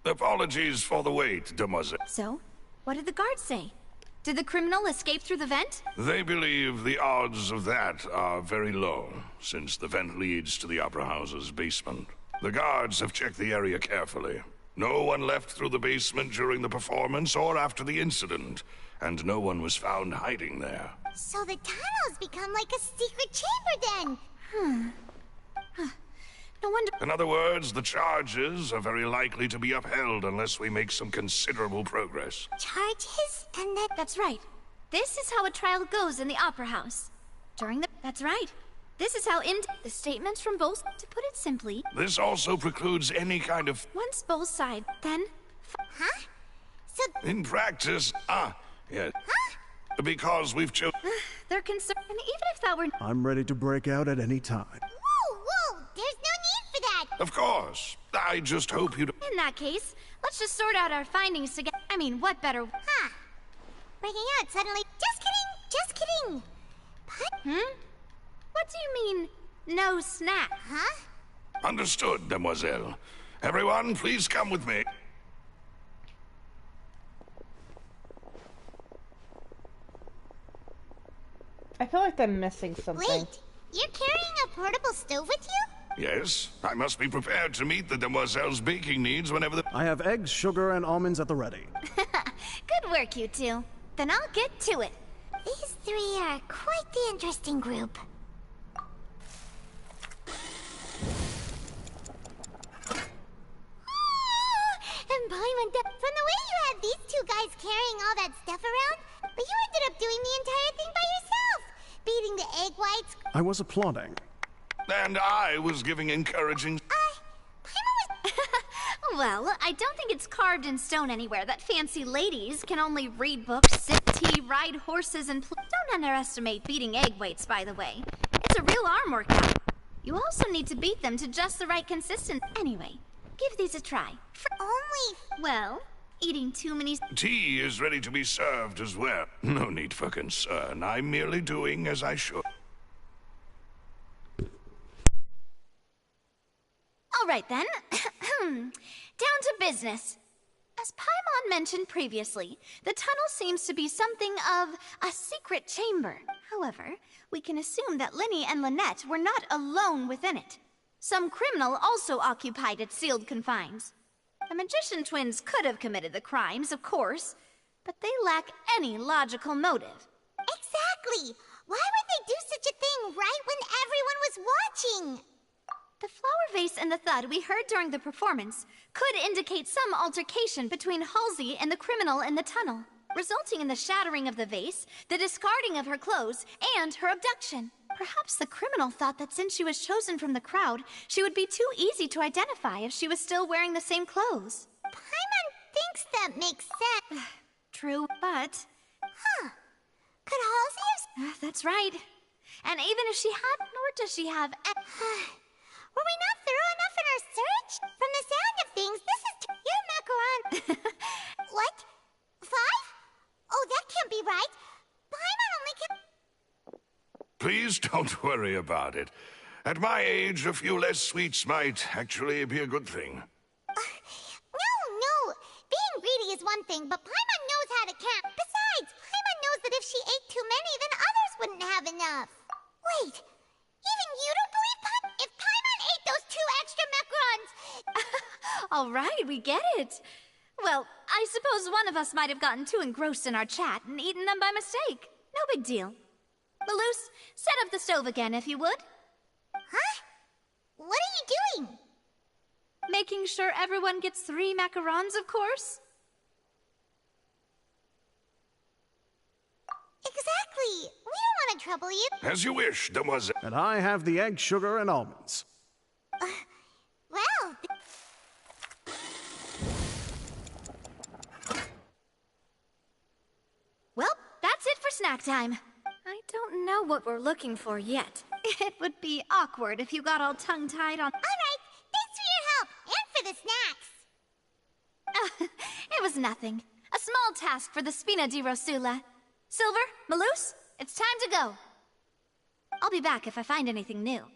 Apologies for the wait, demoiselle. So, what did the guards say? Did the criminal escape through the vent? They believe the odds of that are very low, since the vent leads to the Opera House's basement. The guards have checked the area carefully. No one left through the basement during the performance or after the incident, and no one was found hiding there. So the tunnel's become like a secret chamber then. No wonder... In other words, the charges are very likely to be upheld unless we make some considerable progress. Charges? And that... That's right. This is how a trial goes in the Opera House. During the... That's right. This is how the statements from both... To put it simply... This also precludes any kind of... Once both sides, then Huh? So... In practice, yeah. Huh? Because we've chosen... They're concerned, and even if that were... I'm ready to break out at any time. Whoa! There's no need for that! Of course. I just hope you don't... In that case, let's just sort out our findings together. I mean, what better... Huh. Breaking out suddenly... Just kidding! What do you mean, no snack? Huh? Understood, demoiselle. Everyone, please come with me. I feel like they're missing something. Wait, you're carrying a portable stove with you? Yes, I must be prepared to meet the demoiselle's baking needs whenever the... I have eggs, sugar, and almonds at the ready. Good work, you two. Then I'll get to it. These three are quite the interesting group. And Paimon, from the way you had these two guys carrying all that stuff around, but you ended up doing the entire thing by yourself, beating the egg whites. I was applauding. And I was giving encouraging... Well, I don't think it's carved in stone anywhere that fancy ladies can only read books, sip tea, ride horses, and don't underestimate beating egg weights, by the way. It's a real arm workout. You also need to beat them to just the right consistency. Anyway, give these a try. Well, eating too many... Tea is ready to be served as well. No need for concern. I'm merely doing as I should. All right, then. Down to business. As Paimon mentioned previously, the tunnel seems to be something of a secret chamber. However, we can assume that Lyney and Lynette were not alone within it. Some criminal also occupied its sealed confines. The magician twins could have committed the crimes, of course, but they lack any logical motive. Exactly! Why would they do such a thing right when everyone was watching? The flower vase and the thud we heard during the performance could indicate some altercation between Halsey and the criminal in the tunnel, resulting in the shattering of the vase, the discarding of her clothes, and her abduction. Perhaps the criminal thought that since she was chosen from the crowd, she would be too easy to identify if she was still wearing the same clothes. Paimon thinks that makes sense. True, but... Huh. Could Halsey have... That's right. And even if she had, nor does she have... Were we not thorough enough in our search? From the sound of things, this is... You're macaron. What? 5? Oh, that can't be right. Paimon only can... Please don't worry about it. At my age, a few less sweets might actually be a good thing. No. Being greedy is one thing, but Paimon knows how to count. Besides, Paimon knows that if she ate too many, then others wouldn't have enough. Wait, even you don't believe Paimon? If Paimon ate those 2 extra macarons... All right, we get it. Well, I suppose one of us might have gotten too engrossed in our chat and eaten them by mistake. No big deal. Malus, set up the stove again, if you would. Huh? What are you doing? Making sure everyone gets 3 macarons, of course. Exactly. We don't want to trouble you. As you wish, demoiselle. And I have the egg, sugar, and almonds. Well... Well, that's it for snack time. I don't know what we're looking for yet. It would be awkward if you got all tongue-tied on... All right, thanks for your help, and for the snacks. It was nothing. A small task for the Spina di Rosula. Silver, Malus, it's time to go. I'll be back if I find anything new. All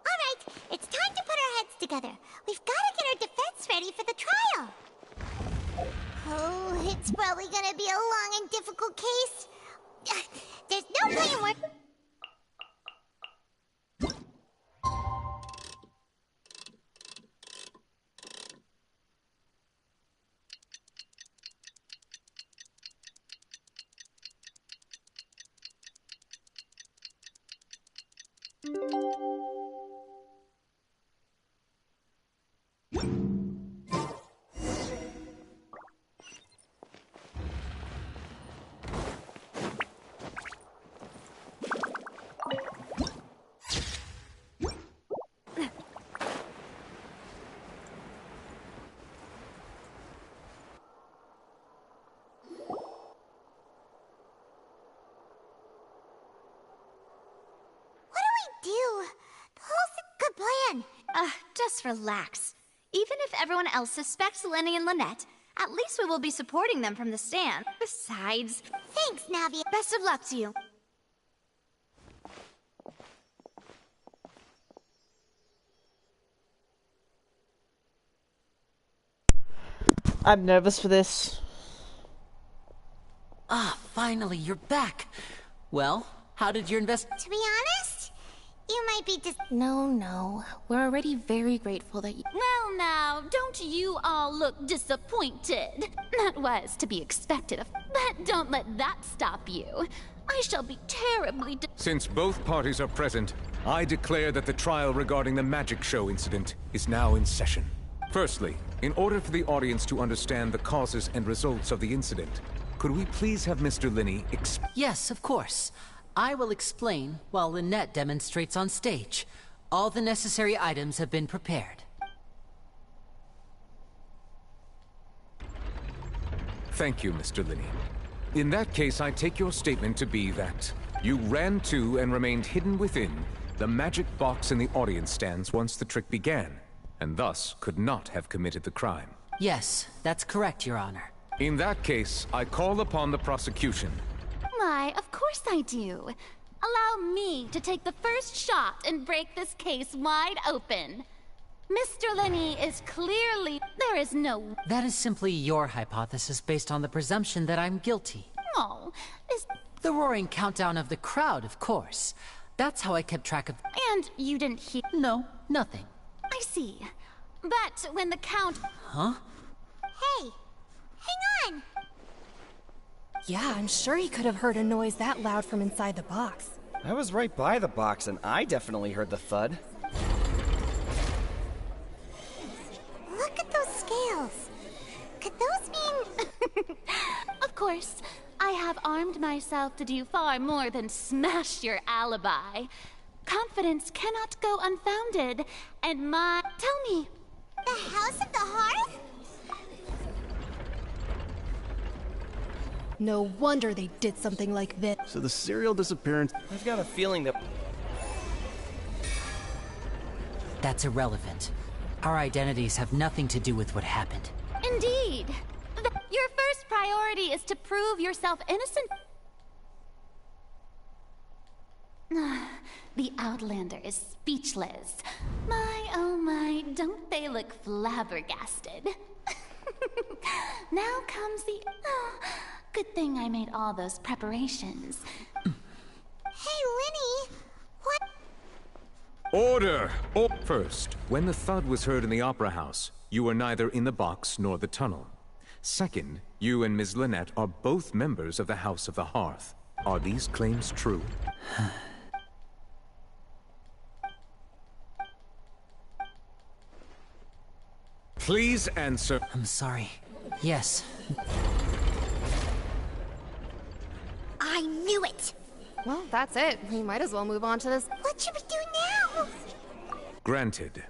right, it's time to put our heads together. We've got to get our defense ready for the trial. Oh, it's probably gonna be a long and difficult case. There's no playing work. Just relax. Even if everyone else suspects Lenny and Lynette, at least we will be supporting them from the stand. Besides... Thanks, Navi. Best of luck to you. I'm nervous for this. Ah, finally, you're back. Well, how did your To be honest, you might be No. We're already very grateful that you... Well now, don't you all look disappointed? That was to be expected of... But don't let that stop you. I shall be terribly... Since both parties are present, I declare that the trial regarding the magic show incident is now in session. Firstly, in order for the audience to understand the causes and results of the incident, could we please have Mr. Linney Yes, of course. I will explain while Lynette demonstrates on stage. All the necessary items have been prepared. Thank you, Mr. Linney. In that case, I take your statement to be that you ran to and remained hidden within the magic box in the audience stands once the trick began, and thus could not have committed the crime. Yes, that's correct, Your Honor. In that case, I call upon the prosecution. Why, of course I do. Allow me to take the first shot and break this case wide open. Mr. Linney is clearly... There is no... That is simply your hypothesis based on the presumption that I'm guilty. Oh, is... The roaring countdown of the crowd, of course. That's how I kept track of... And you didn't hear... No, nothing. I see. But when the count... Huh? Hey, hang on. Yeah, I'm sure he could have heard a noise that loud from inside the box. I was right by the box, and I definitely heard the thud. Look at those scales. Could those mean... Of course, I have armed myself to do far more than smash your alibi. Confidence cannot go unfounded, and my... Tell me. The House of the Hearth? No wonder they did something like this. So the serial disappearance... I've got a feeling that... That's irrelevant. Our identities have nothing to do with what happened. Indeed. Your first priority is to prove yourself innocent. The Outlander is speechless. My, oh my, don't they look flabbergasted? Now comes the... Oh, good thing I made all those preparations. Hey, Linny, what? Order! First, when the thud was heard in the Opera House, you were neither in the box nor the tunnel. Second, you and Ms. Lynette are both members of the House of the Hearth. Are these claims true? Please answer. I'm sorry. Yes. I knew it. Well, that's it. We might as well move on to this. What should we do now? Granted.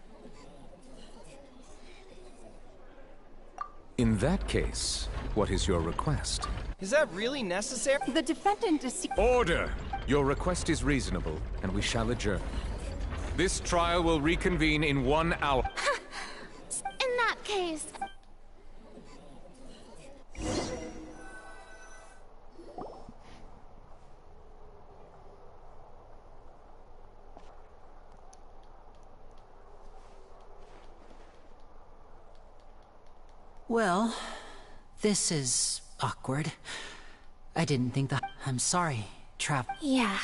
In that case, what is your request? Is that really necessary? The defendant is... Order! Your request is reasonable, and we shall adjourn. This trial will reconvene in 1 hour. In that case... Well, this is awkward. I didn't think that... I'm sorry, Yeah.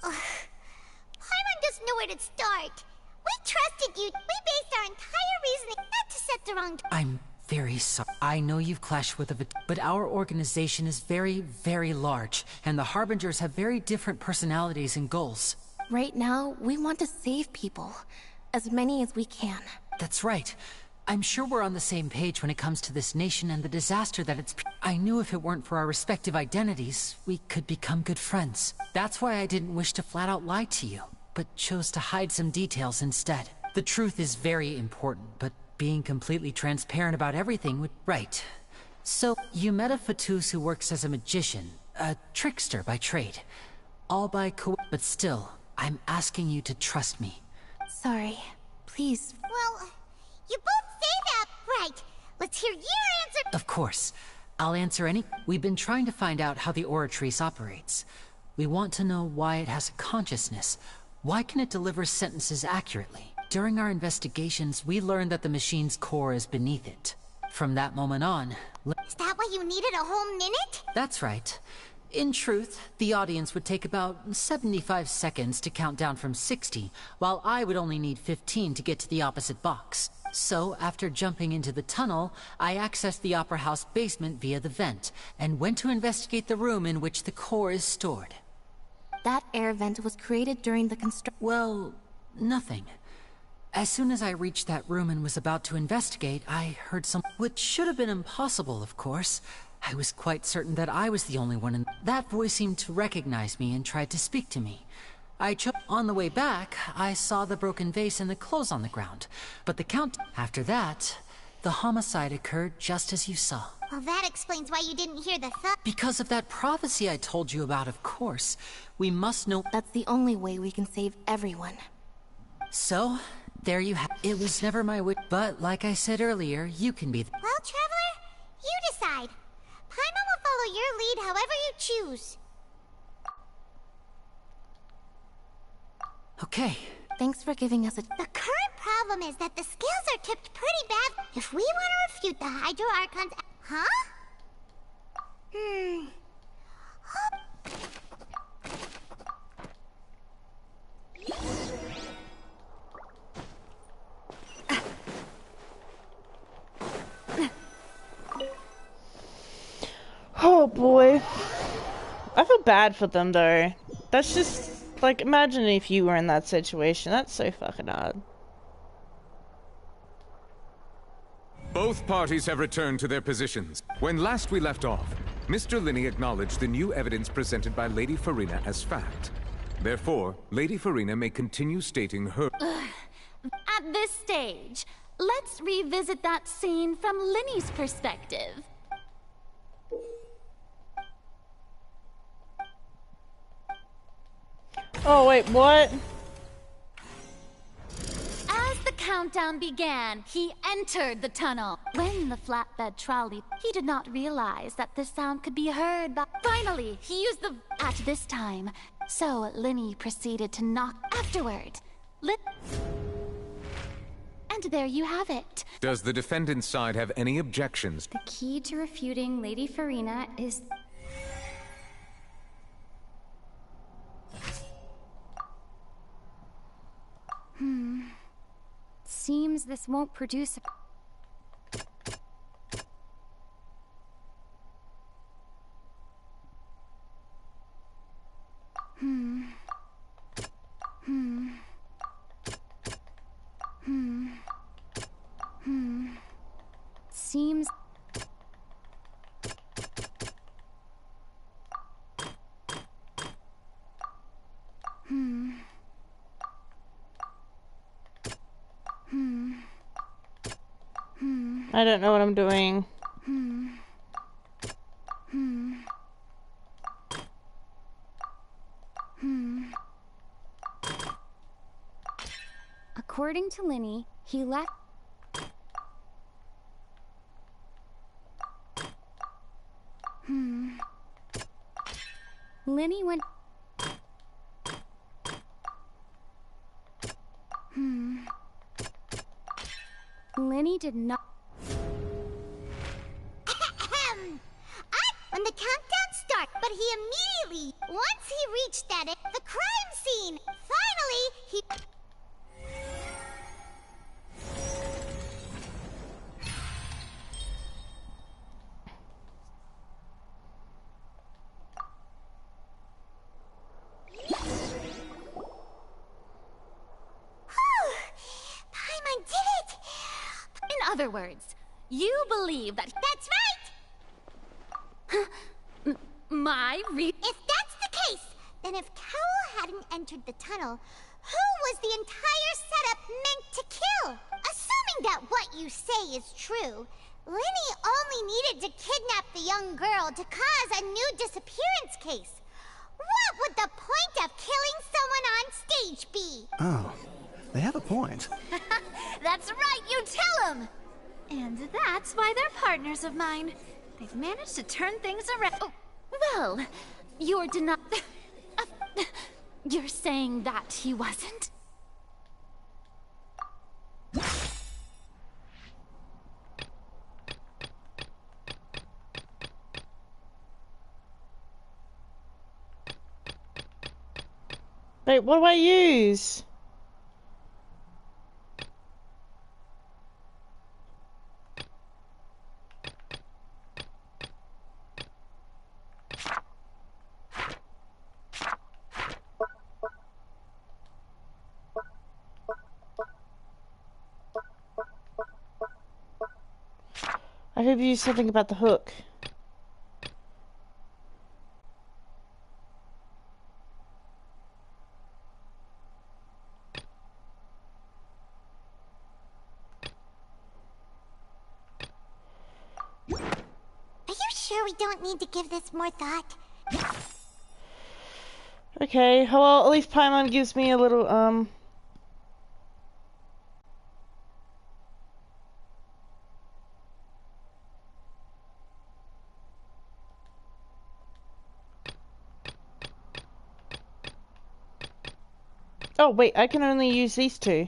Paimon doesn't know where to start. We trusted you. We based our entire reasoning not to set the wrong... I'm very sorry. I know you've clashed with but our organization is very, very large, and the Harbingers have very different personalities and goals. Right now, we want to save people. As many as we can. That's right. I'm sure we're on the same page when it comes to this nation and the disaster that it's... I knew if it weren't for our respective identities, we could become good friends. That's why I didn't wish to flat out lie to you, but chose to hide some details instead. The truth is very important, but being completely transparent about everything would... Right. So, you met a Fatus who works as a magician, a trickster by trade. All by but still, I'm asking you to trust me. Sorry. please. Well, you both say that right. Let's hear your answer. Of course. I'll answer any... We've been trying to find out how the Oratrice operates. We want to know why it has a consciousness. Why can it deliver sentences accurately? During our investigations, we learned that the machine's core is beneath it. From that moment on... Is that why you needed a whole minute? That's right. In truth, the audience would take about 75 seconds to count down from 60, while I would only need 15 to get to the opposite box. So, after jumping into the tunnel, I accessed the Opera House basement via the vent, and went to investigate the room in which the core is stored. That air vent was created during the Well, nothing. As soon as I reached that room and was about to investigate, I heard which should have been impossible, of course. I was quite certain that I was the only one in... That voice seemed to recognize me and tried to speak to me. On the way back, I saw the broken vase and the clothes on the ground. But the count... After that, the homicide occurred just as you saw. Well, that explains why you didn't hear the thud. Because of that prophecy I told you about, of course. We must know... That's the only way we can save everyone. So, there you have... It was never my wish, but like I said earlier, you can be... Well, Traveler, you decide. Paimon will follow your lead however you choose. Okay. Thanks for giving us a... The current problem is that the scales are tipped pretty bad. If we want to refute the Hydro Archon's... Huh? Oh boy. I feel bad for them though. That's just... Like, imagine if you were in that situation. That's so fucking hard. Both parties have returned to their positions. When last we left off, Mr. Linney acknowledged the new evidence presented by Lady Furina as fact. Therefore, Lady Furina may continue stating her... At this stage, let's revisit that scene from Linney's perspective. Oh, wait, what? As the countdown began, he entered the tunnel. When the flatbed trolley, he did not realize that the sound could be heard by... Finally, he used the... At this time, so Linney proceeded to knock afterward. And there you have it. Does the defendant's side have any objections? The key to refuting Lady Furina is... Seems this won't produce... Seems... I don't know what I'm doing. According to Linney, he left... Linney went... Linney did not... When the countdown started, but he immediately, once he reached the crime scene, finally, he... Paimon did it! In other words, you believe that... That's right! If that's the case, then if Cowell hadn't entered the tunnel, who was the entire setup meant to kill? Assuming that what you say is true, Linney only needed to kidnap the young girl to cause a new disappearance case. What would the point of killing someone on stage be? Oh, They have a point. That's right, you tell them! And that's why they're partners of mine. They've managed to turn things around. Oh, well, you're you're saying that he wasn't? Wait, what do I use? I hope you use something about the hook. Are you sure we don't need to give this more thought? Okay, well, at least Paimon gives me a little, Oh, wait, I can only use these two.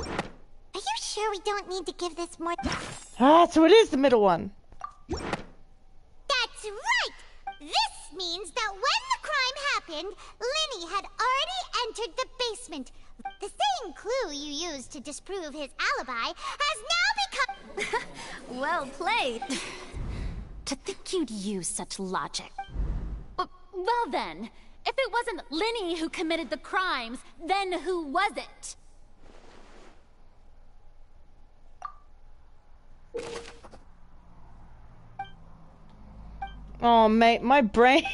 Are you sure we don't need to give this more... Ah, so it is the middle one. That's right! This means that when the crime happened, Linny had already entered the basement. The same clue you used to disprove his alibi has now become... Well played. To think you'd use such logic. Well then, if it wasn't Linny who committed the crimes, then who was it? Oh, mate, my brain...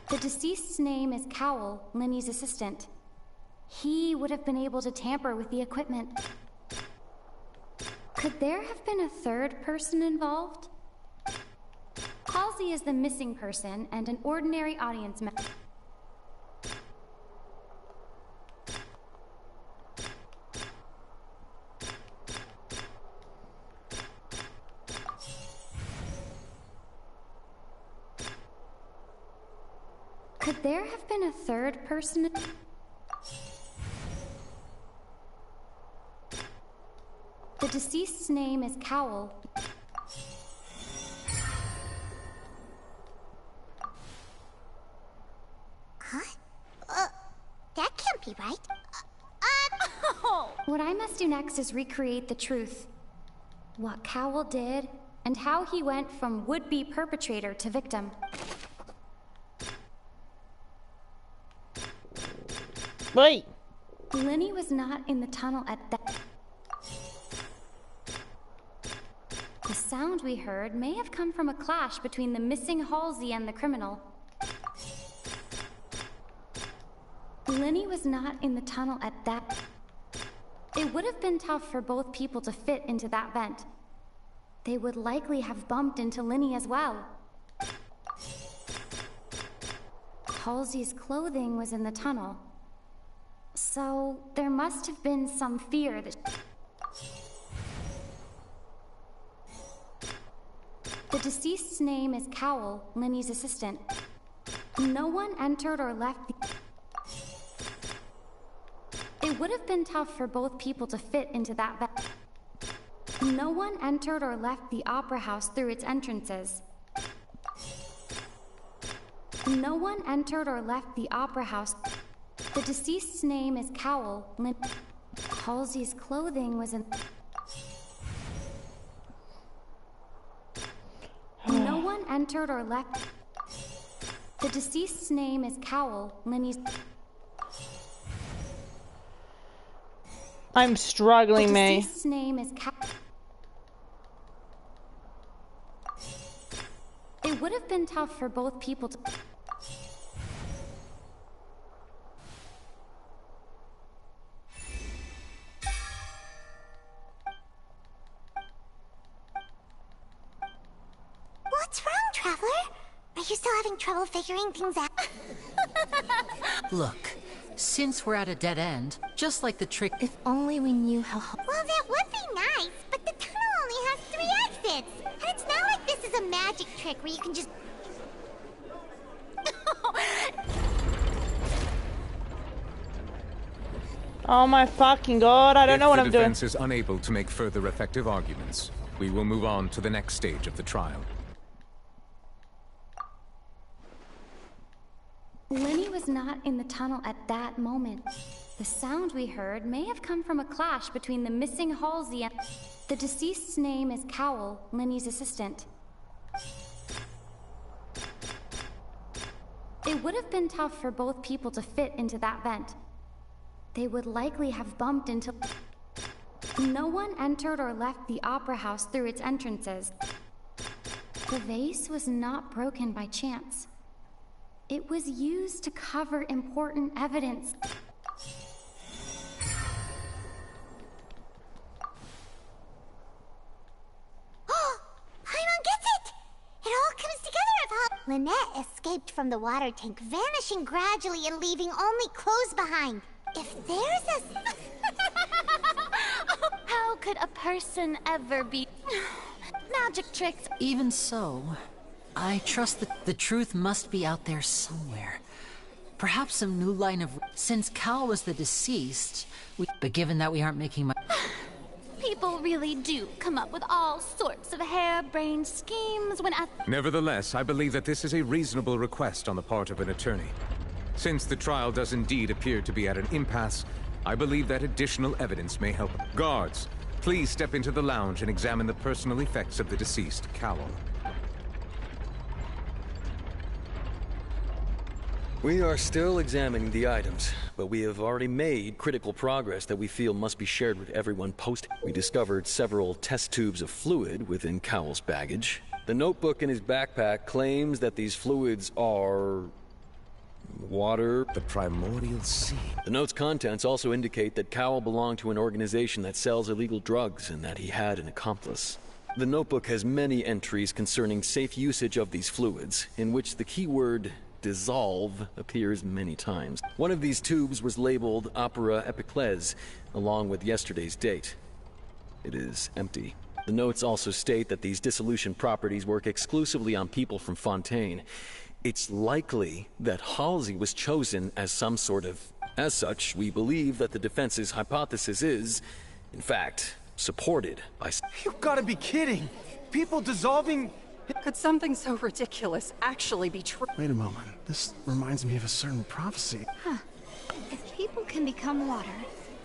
The deceased's name is Cowell, Linny's assistant. He would have been able to tamper with the equipment. Could there have been a third person involved? Halsey is the missing person and an ordinary audience member. Could there have been a third person? The deceased's name is Cowell. Huh? That can't be right. What I must do next is recreate the truth. What Cowell did, and how he went from would-be perpetrator to victim. Wait! Linny was not in the tunnel at that... The sound we heard may have come from a clash between the missing Halsey and the criminal. Linny was not in the tunnel at that... It would have been tough for both people to fit into that vent. They would likely have bumped into Linny as well. Halsey's clothing was in the tunnel. So, there must have been some fear that... The deceased's name is Cowell, Linny's assistant. No one entered or left the... It would have been tough for both people to fit into that vent. No one entered or left the opera house through its entrances. No one entered or left the opera house... The deceased's name is Cowell. Halsey's clothing was in... No one entered or left... The deceased's name is Cowell, Linny's... I'm struggling, May. The deceased's name is Cowell. It It would have been tough for both people to... What's wrong, Traveler? Are you still having trouble figuring things out? Look, since we're at a dead end, just like the trick... If only we knew how... Well, that would be nice, but the tunnel only has 3 exits. And it's not like this is a magic trick where you can just... Oh my fucking god, I don't know what I'm If doing. the defense is unable to make further effective arguments, we will move on to the next stage of the trial. Lenny was not in the tunnel at that moment. The sound we heard may have come from a clash between the missing Halsey and... The deceased's name is Cowell, Lenny's assistant. It would have been tough for both people to fit into that vent. They would likely have bumped into... No one entered or left the Opera House through its entrances. The vase was not broken by chance. It was used to cover important evidence. Oh! Paimon gets it! It all comes together if Lynette escaped from the water tank, vanishing gradually and leaving only clothes behind. If there's a... How could a person ever be... Magic tricks? Even so, I trust that the truth must be out there somewhere. Perhaps some new line of... Since Cal was the deceased, but given that we aren't making much... People really do come up with all sorts of harebrained schemes when at... Nevertheless, I believe that this is a reasonable request on the part of an attorney. Since the trial does indeed appear to be at an impasse, I believe that additional evidence may help. Guards, please step into the lounge and examine the personal effects of the deceased, Cowell. We are still examining the items, but we have already made critical progress that we feel must be shared with everyone post. We discovered several test tubes of fluid within Cowell's baggage. The notebook in his backpack claims that these fluids are... water. The Primordial Sea. The note's contents also indicate that Cowell belonged to an organization that sells illegal drugs and that he had an accomplice. The notebook has many entries concerning safe usage of these fluids, in which the keyword dissolve appears many times. One of these tubes was labeled Opera Epiclese, along with yesterday's date. It is empty. The notes also state that these dissolution properties work exclusively on people from Fontaine. It's likely that Halsey was chosen as some sort of... As such, we believe that the defense's hypothesis is, in fact, supported by... You've got to be kidding! People dissolving... Could something so ridiculous actually be true? Wait a moment. This reminds me of a certain prophecy. Huh. If people can become water,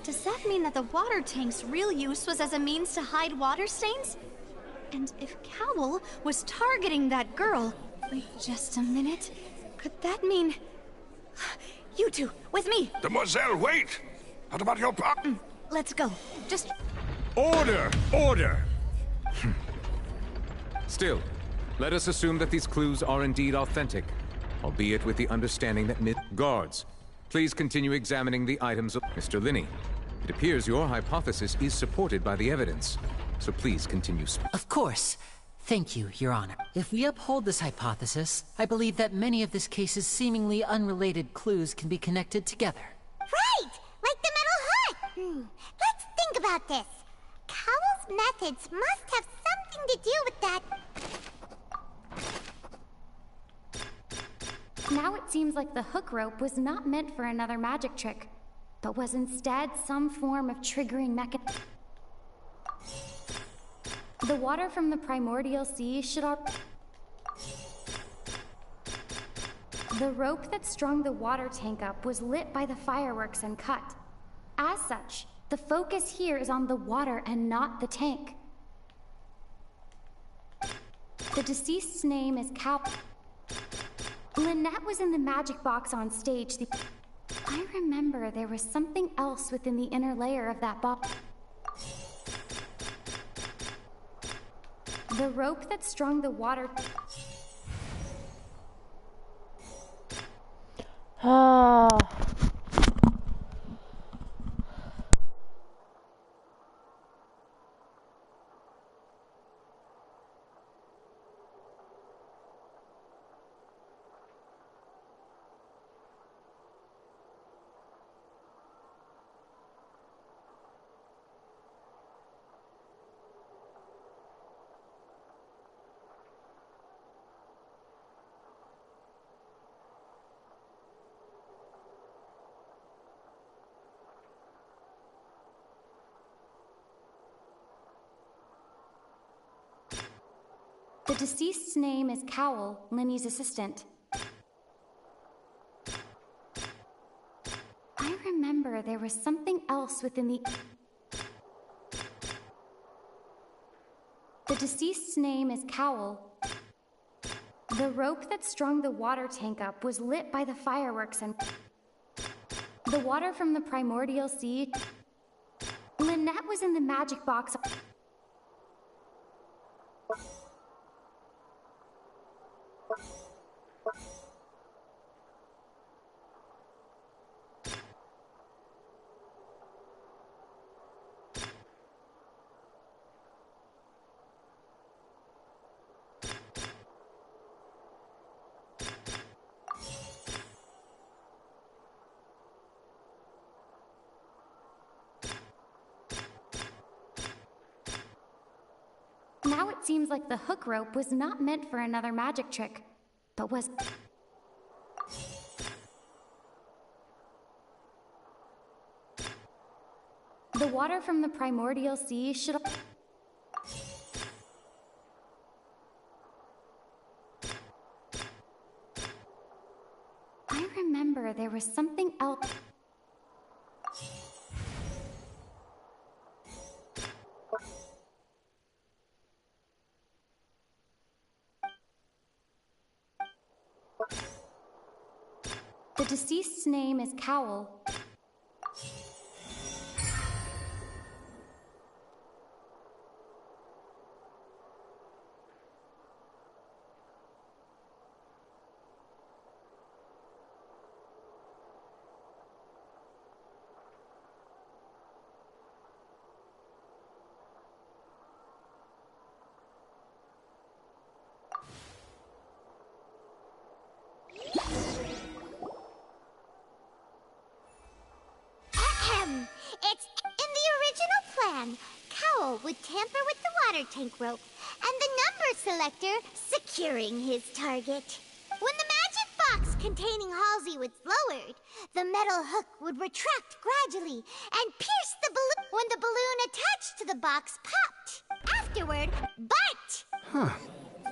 does that mean that the water tank's real use was as a means to hide water stains? And if Cowell was targeting that girl... Wait just a minute. Could that mean... You two, with me! Demoiselle, wait! What about your Let's go. Just... Order! Order! Still, let us assume that these clues are indeed authentic, albeit with the understanding that Guards, please continue examining the items of... Mr. Linney, it appears your hypothesis is supported by the evidence, so please continue. Of course. Thank you, Your Honor. If we uphold this hypothesis, I believe that many of this case's seemingly unrelated clues can be connected together. Right! Like the metal hut! Let's think about this. Cowell's methods must have something to do with that... Now it seems like the hook rope was not meant for another magic trick, but was instead some form of triggering mechanism. The water from the Primordial Sea should all... The rope that strung the water tank up was lit by the fireworks and cut. As such, the focus here is on the water and not the tank. The deceased's name is Cal... Lynette was in the magic box on stage. I remember there was something else within the inner layer of that box. The rope that strung the water... Ah. The deceased's name is Cowell, Linny's assistant. I remember there was something else within the... The deceased's name is Cowell. The rope that strung the water tank up was lit by the fireworks and... The water from the primordial sea... Lynette was in the magic box... Now it seems like the hook rope was not meant for another magic trick, but was... The water from the primordial sea should have... I remember there was something else... The deceased's name is Cowell. It's in the original plan. Cowell would tamper with the water tank rope, and the number selector securing his target. When the magic box containing Halsey was lowered, the metal hook would retract gradually and pierce the balloon when the balloon attached to the box popped. Afterward, Bart! Huh.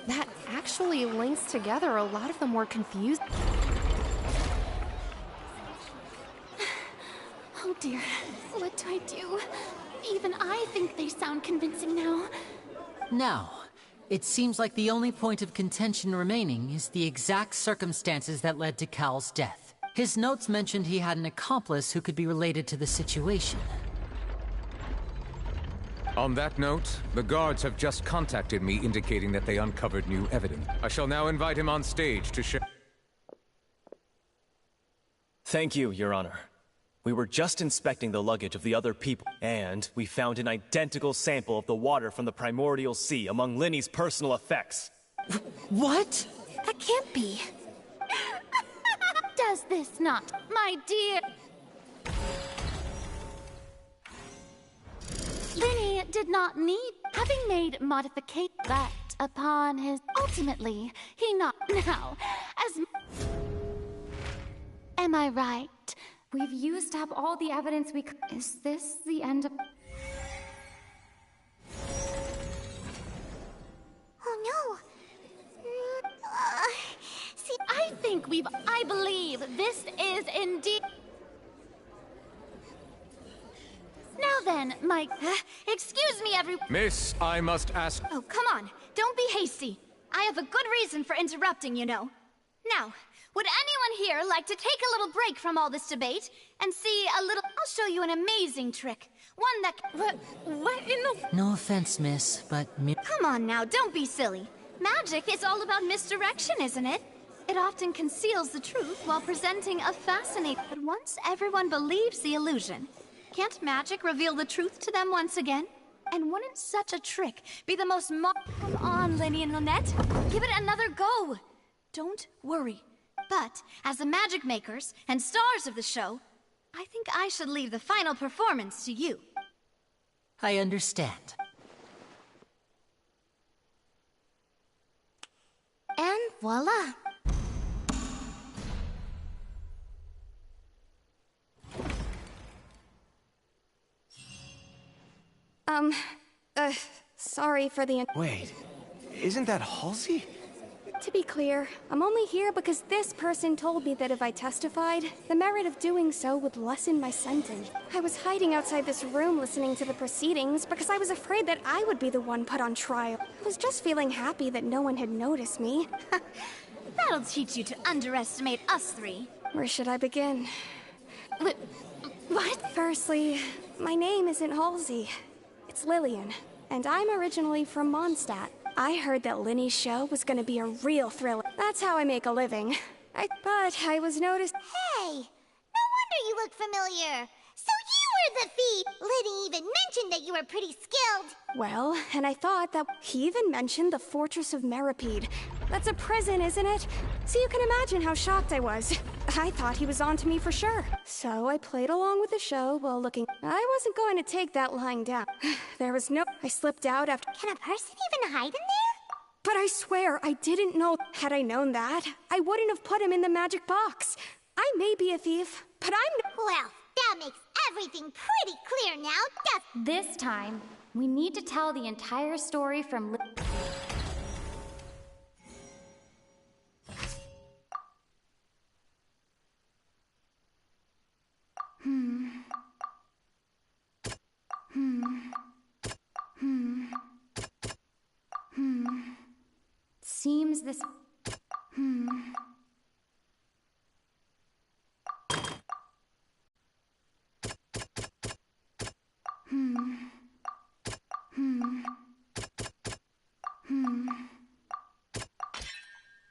That actually links together a lot of the more confused... Oh dear, what do I do? Even I think they sound convincing now. Now, it seems like the only point of contention remaining is the exact circumstances that led to Cowell's death. His notes mentioned he had an accomplice who could be related to the situation. On that note, the guards have just contacted me indicating that they uncovered new evidence. I shall now invite him on stage to share... Thank you, Your Honor. We were just inspecting the luggage of the other people, and we found an identical sample of the water from the primordial sea among Linny's personal effects. What? That can't be. Does this not, my dear? Linny did not need, having made modification that upon his... Ultimately, he not now, as... Am I right? We've used up all the evidence we could. Is this the end of... Oh no! See, I believe this is indeed... Now then, my... excuse me, Miss, I must ask... Oh, come on. Don't be hasty. I have a good reason for interrupting, you know. Now, would anyone here like to take a little break from all this debate and see a little... I'll show you an amazing trick. One that... What in the... No offense, miss, but... Come on now, don't be silly. Magic is all about misdirection, isn't it? It often conceals the truth while presenting a fascinating... But once everyone believes the illusion, can't magic reveal the truth to them once again? And wouldn't such a trick be the most Come on, Lyney and Lynette. Give it another go. Don't worry. But, as the magic makers and stars of the show, I think I should leave the final performance to you. I understand. And voila! Sorry for the... Wait, isn't that Halsey? To be clear, I'm only here because this person told me that if I testified, the merit of doing so would lessen my sentence. I was hiding outside this room listening to the proceedings because I was afraid that I would be the one put on trial. I was just feeling happy that no one had noticed me. That'll teach you to underestimate us three. Where should I begin? What? Firstly, my name isn't Halsey. It's Lillian, and I'm originally from Mondstadt. I heard that Lyney's show was gonna be a real thrill. That's how I make a living. But I was noticed... Hey! No wonder you look familiar. So you were the thief! Lyney even mentioned that you were pretty skilled. Well, and I thought that he even mentioned the Fortress of Meripede. That's a prison, isn't it? So you can imagine how shocked I was. I thought he was on to me for sure. So I played along with the show while looking... I wasn't going to take that lying down. There was no... I slipped out after... Can a person even hide in there? But I swear, I didn't know... Had I known that, I wouldn't have put him in the magic box. I may be a thief, but I'm... Well, that makes everything pretty clear now, This time, we need to tell the entire story from... Seems this...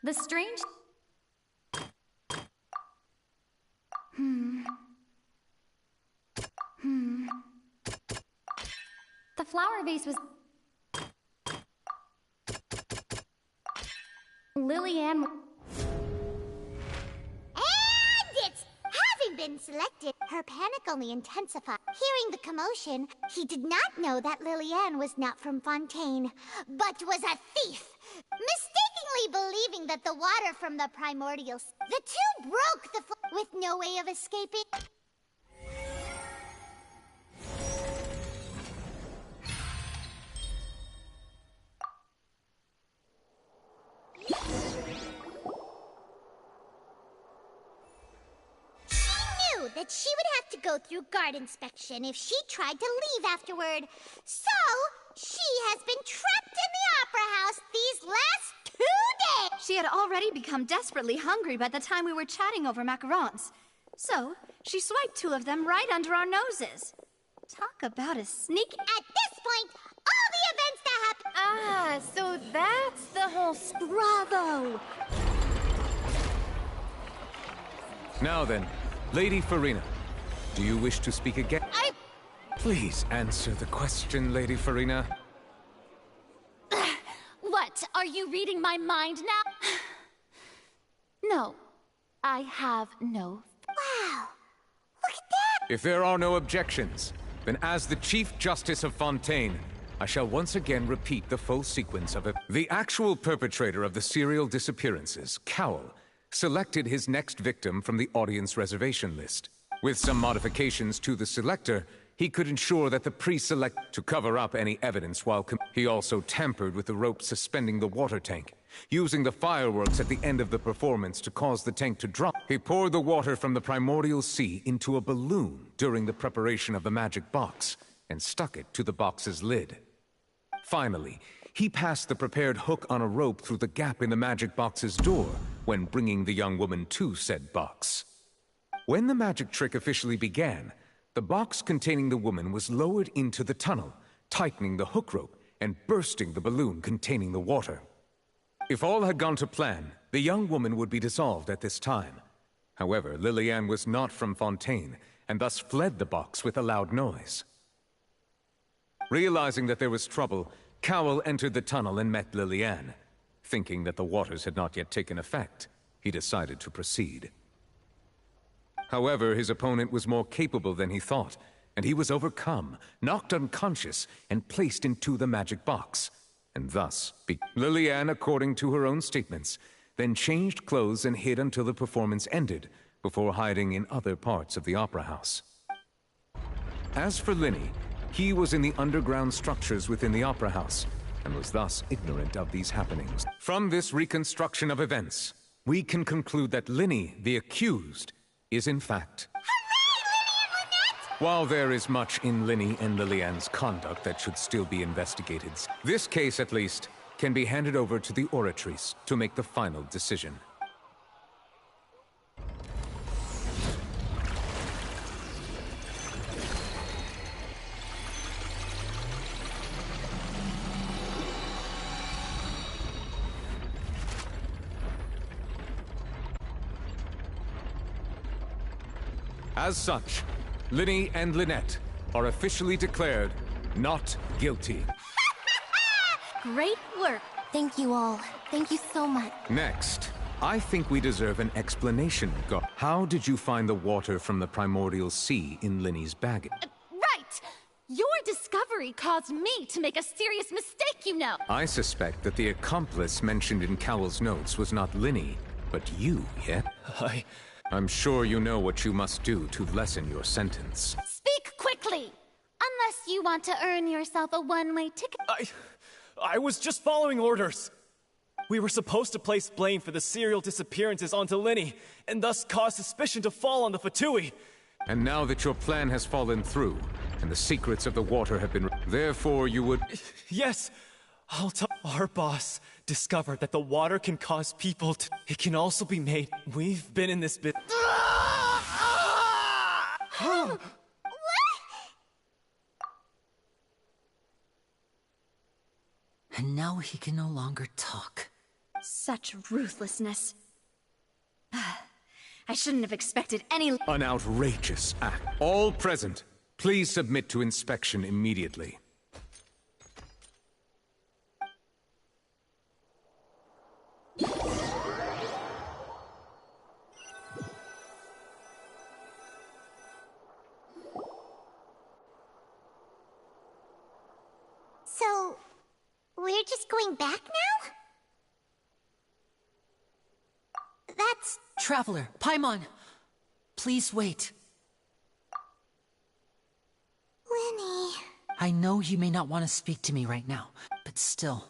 The strange... The flower vase was... Lillian... And it's... Having been selected, her panic only intensified. Hearing the commotion, he did not know that Lillian was not from Fontaine, but was a thief. Mistakenly believing that the water from the primordial... The two broke the with no way of escaping. That she would have to go through guard inspection if she tried to leave afterward. So, she has been trapped in the Opera House these last 2 days! She had already become desperately hungry by the time we were chatting over macarons. So, she swiped 2 of them right under our noses. Talk about a sneak... At this point, all the events that happened... Ah, so that's the whole... Bravo! Now then, Lady Furina, do you wish to speak again? Please answer the question, Lady Furina. What? Are you reading my mind now? No. I have no... Wow! Look at that! If there are no objections, then as the Chief Justice of Fontaine, I shall once again repeat the full sequence of it. The actual perpetrator of the serial disappearances, Cowell, selected his next victim from the audience reservation list. With some modifications to the selector, he could ensure that the pre-select to cover up any evidence while he also tampered with the rope suspending the water tank, using the fireworks at the end of the performance to cause the tank to drop. He poured the water from the primordial sea into a balloon during the preparation of the magic box and stuck it to the box's lid. Finally, he passed the prepared hook on a rope through the gap in the magic box's door when bringing the young woman to said box. When the magic trick officially began, the box containing the woman was lowered into the tunnel, tightening the hook rope and bursting the balloon containing the water. If all had gone to plan, the young woman would be dissolved at this time. However, Lillian was not from Fontaine, and thus fled the box with a loud noise. Realizing that there was trouble, Cowell entered the tunnel and met Lillian. Thinking that the waters had not yet taken effect, he decided to proceed. However, his opponent was more capable than he thought, and he was overcome, knocked unconscious, and placed into the magic box. And thus, Lillian, according to her own statements, then changed clothes and hid until the performance ended, before hiding in other parts of the opera house. As for Linny, he was in the underground structures within the opera house, and was thus ignorant of these happenings. From this reconstruction of events, we can conclude that Linny, the accused, is in fact... While there is much in Linny and Lillian's conduct that should still be investigated, this case, at least, can be handed over to the Oratrice to make the final decision. As such, Linny and Lynette are officially declared not guilty. Great work. Thank you all. Thank you so much. Next, I think we deserve an explanation. How did you find the water from the primordial sea in Linny's bag? Right! Your discovery caused me to make a serious mistake, you know. I suspect that the accomplice mentioned in Cowell's notes was not Linny, but you, yeah? I'm sure you know what you must do to lessen your sentence. Speak quickly! Unless you want to earn yourself a one-way ticket. I was just following orders. We were supposed to place blame for the serial disappearances onto Linny, and thus cause suspicion to fall on the Fatui. And now that your plan has fallen through, and the secrets of the water have been... Therefore you would... Yes! I'll tell... Our boss discovered that the water can cause people to... It can also be made... We've been in this bit... What? And now he can no longer talk. Such ruthlessness. I shouldn't have expected any... An outrageous act. All present, please submit to inspection immediately. So, we're just going back now? That's... Traveler, Paimon! Please wait. Linny... I know you may not want to speak to me right now, but still,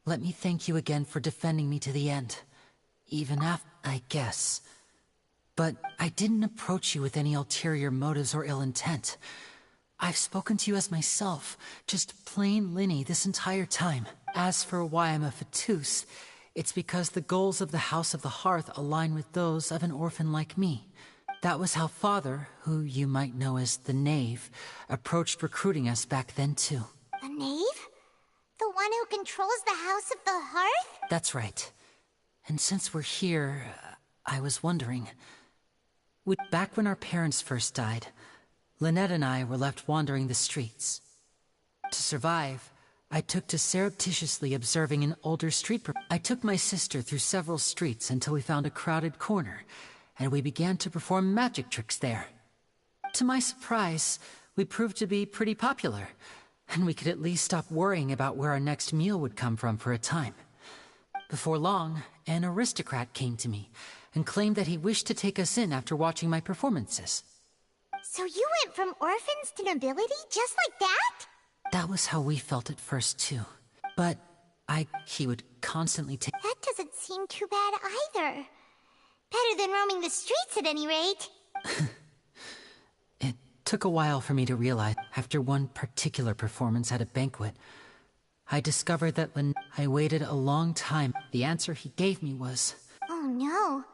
let me thank you again for defending me to the end. Even after, I guess. But I didn't approach you with any ulterior motives or ill intent. I've spoken to you as myself, just plain Linny this entire time. As for why I'm a Fatus, it's because the goals of the House of the Hearth align with those of an orphan like me. That was how Father, who you might know as the Knave, approached recruiting us back then too. The Knave? The one who controls the House of the Hearth? That's right. And since we're here, I was wondering... Back when our parents first died, Lynette and I were left wandering the streets. To survive, I took to surreptitiously observing an older street. I took my sister through several streets until we found a crowded corner, and we began to perform magic tricks there. To my surprise, we proved to be pretty popular, and we could at least stop worrying about where our next meal would come from for a time. Before long, an aristocrat came to me and claimed that he wished to take us in after watching my performances. So you went from orphans to nobility just like that? That was how we felt at first too. But he would constantly take... That doesn't seem too bad either. Better than roaming the streets at any rate. It took a while for me to realize. After one particular performance at a banquet, I discovered that I waited a long time. The answer he gave me was... Oh no.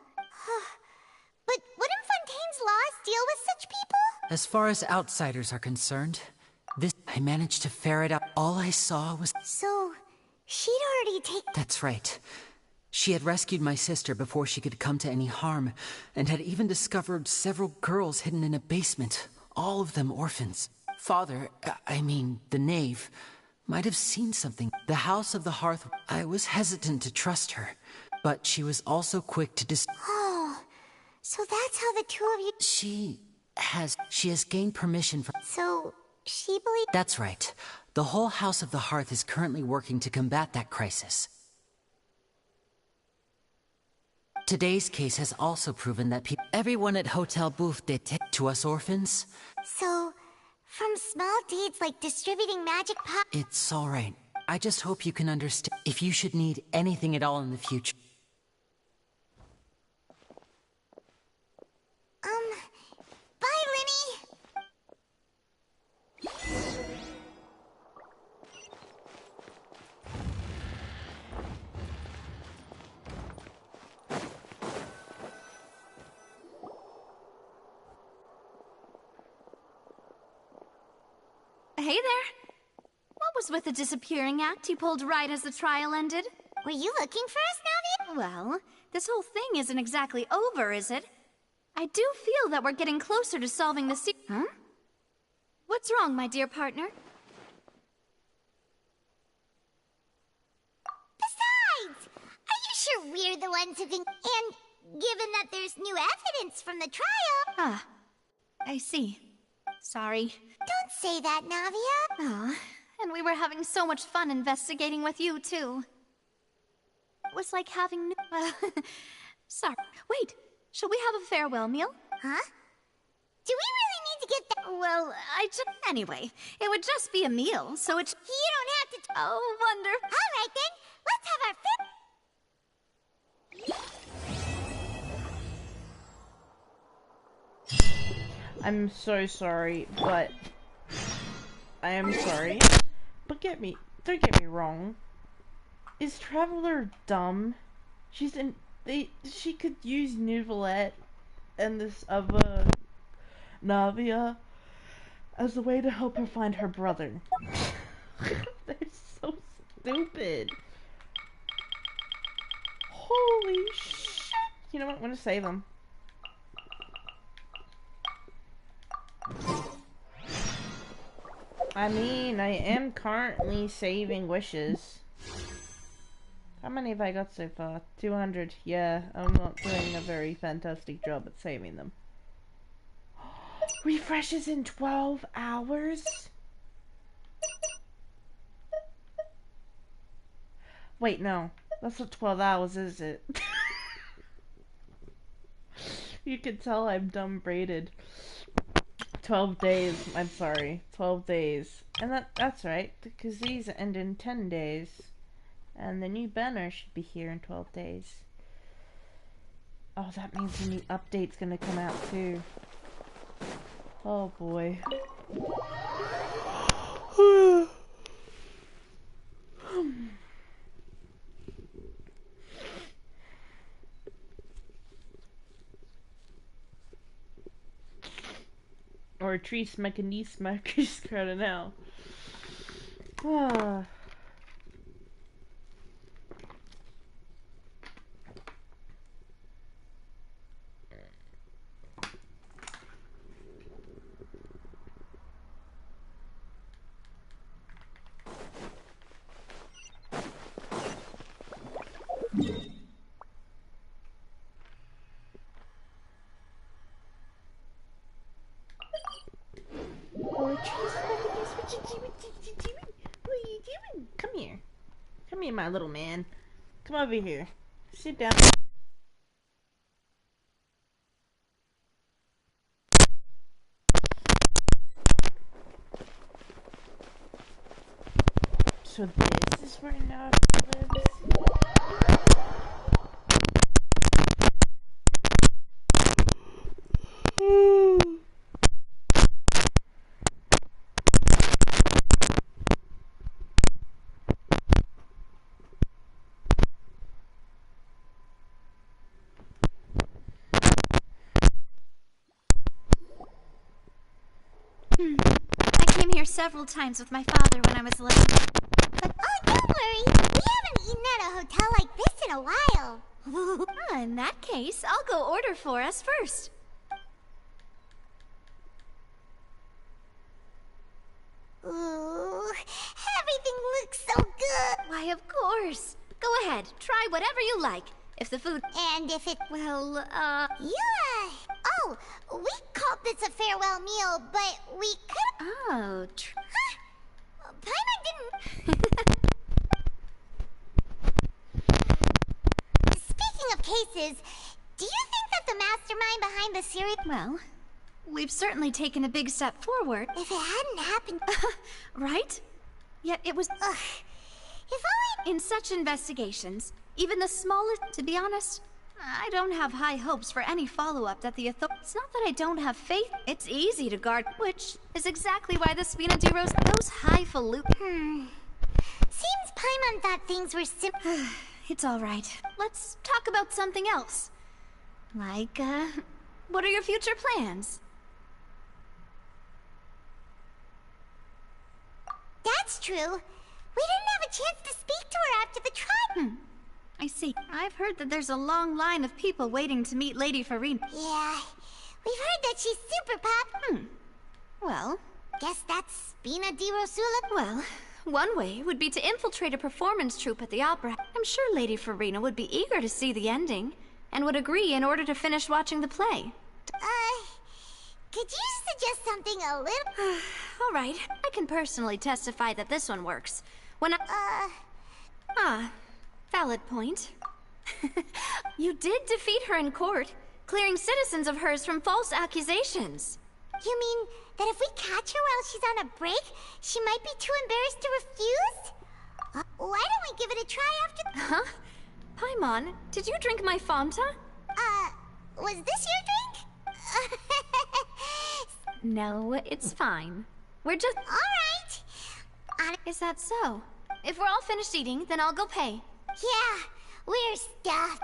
But wouldn't Fontaine's laws deal with such people? As far as outsiders are concerned, I managed to ferret out. All I saw was... So, She'd already taken... That's right. She had rescued my sister before she could come to any harm, and had even discovered several girls hidden in a basement, all of them orphans. Father, I mean, the knave, might have seen something. The House of the Hearth, I was hesitant to trust her, but she was also quick to Oh, so that's how the two of you... She has gained permission from... So, she believes... That's right. The whole House of the Hearth is currently working to combat that crisis. Today's case has also proven that everyone at Hotel Bouffe d'été to us orphans... So, from small deeds like distributing magic pot... It's alright. I just hope you can understand if you should need anything at all in the future. Bye, Linny! Hey there. What was with the disappearing act you pulled right as the trial ended? Were you looking for us, Navia? Well, this whole thing isn't exactly over, is it? I do feel that we're getting closer to solving the Huh? What's wrong, my dear partner? Besides, are you sure we're the ones who can... And given that there's new evidence from the trial... Ah, I see. Sorry. Don't say that, Navia. Ah, and we were having so much fun investigating with you, too. It was like having... Sorry. Wait, shall we have a farewell meal? Huh? Do we really need to get that? Well, Anyway, it would just be a meal, so it's... You don't have to... Oh, wonderful. All right, then. Let's have our I'm so sorry, but... I am sorry. But don't get me wrong. Is Traveler dumb? She could use Neuvillette and this other Navia as a way to help her find her brother. They're so stupid. Holy shit. You know what? I'm gonna save them. I mean, I am currently saving wishes. How many have I got so far? 200. Yeah, I'm not doing a very fantastic job at saving them. Refreshes in 12 hours? Wait, no. That's not 12 hours, is it? You can tell I'm dumb braided. 12 days. I'm sorry. 12 days. And that's right, because these end in 10 days. And the new banner should be here in 12 days. Oh, that means the new update's gonna come out too. Oh boy. Or Tris Mechanisma now. Ah. Come here, my little man. Come over here. Sit down. So this is where Navi lives? I came here several times with my father when I was little. But, oh no, worry, we haven't eaten at a hotel like this in a while. In that case, I'll go order for us first. Ooh, everything looks so good. Why, of course. Go ahead, try whatever you like. If the food... And if it... Well, Yeah. Oh, we called this a farewell meal, but we could... Oh, Huh? Paimon didn't... Speaking of cases, do you think that the mastermind behind the series... Well, we've certainly taken a big step forward. If it hadn't happened... Right? Yet it was... Ugh. If only... In such investigations, even the smallest... To be honest, I don't have high hopes for any follow-up that the authorities... It's not that I don't have faith. It's easy to guard, which is exactly why the Spina di Rose... Those highfalutin... Seems Paimon thought things were It's all right. Let's talk about something else. Like, what are your future plans? That's true. We didn't have a chance to speak to her after the trial. I see. I've heard that there's a long line of people waiting to meet Lady Furina. Yeah, we've heard that she's super pop. Well... Guess that's Spina di Rosula. Well, one way would be to infiltrate a performance troupe at the opera. I'm sure Lady Furina would be eager to see the ending, and would agree in order to finish watching the play. Could you suggest something a little... All right. I can personally testify that this one works. When I... valid point. You did defeat her in court, clearing citizens of hers from false accusations. You mean that if we catch her while she's on a break, she might be too embarrassed to refuse? Why don't we give it a try after... Huh? Paimon, did you drink my Fanta? Was this your drink? No, it's fine. We're just... Alright. Is that so? If we're all finished eating, then I'll go pay. Yeah, we're stuffed.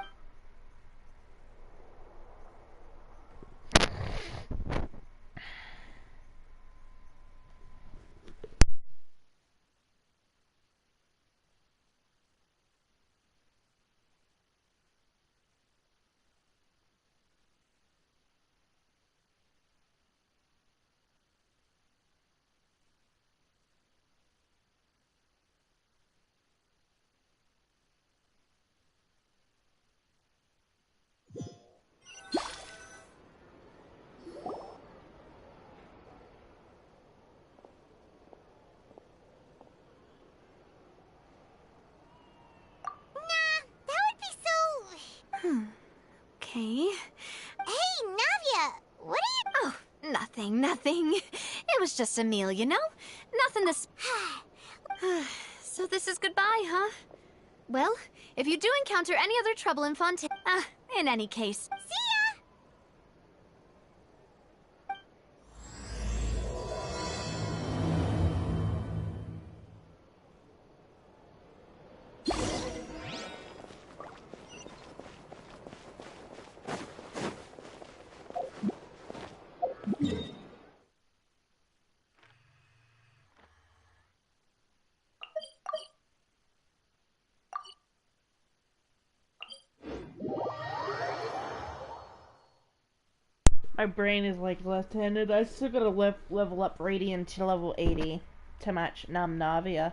Okay. Hey, Navia! What are you... Oh, nothing. It was just a meal, you know? Nothing this... So this is goodbye, huh? Well, if you do encounter any other trouble in Fontaine... in any case... See ya! My brain is like left-handed. I still gotta level up Radiant to level 80 to match Navia.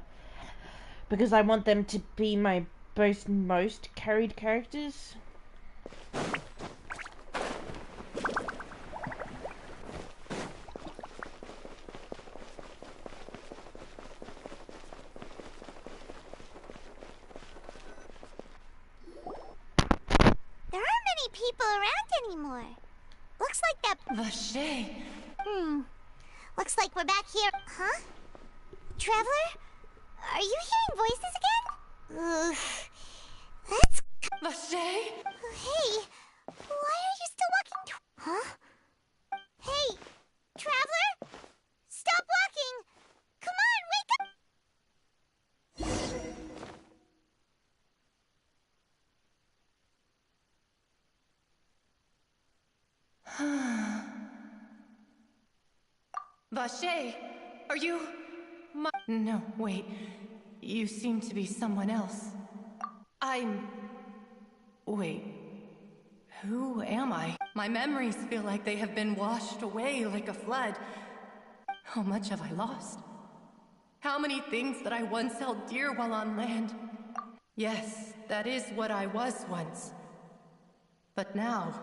Because I want them to be my both most carried characters. There aren't many people around anymore. Looks like that... Vacher. Looks like we're back here. Huh? Traveler? Are you hearing voices again? That's... Vacher? Hey, why are you still walking Huh? Hey, Traveler? Stop walking! Come on, wake up! Vacher, are you... No, wait. You seem to be someone else. Wait. Who am I? My memories feel like they have been washed away like a flood. How much have I lost? How many things that I once held dear while on land? Yes, that is what I was once. But now,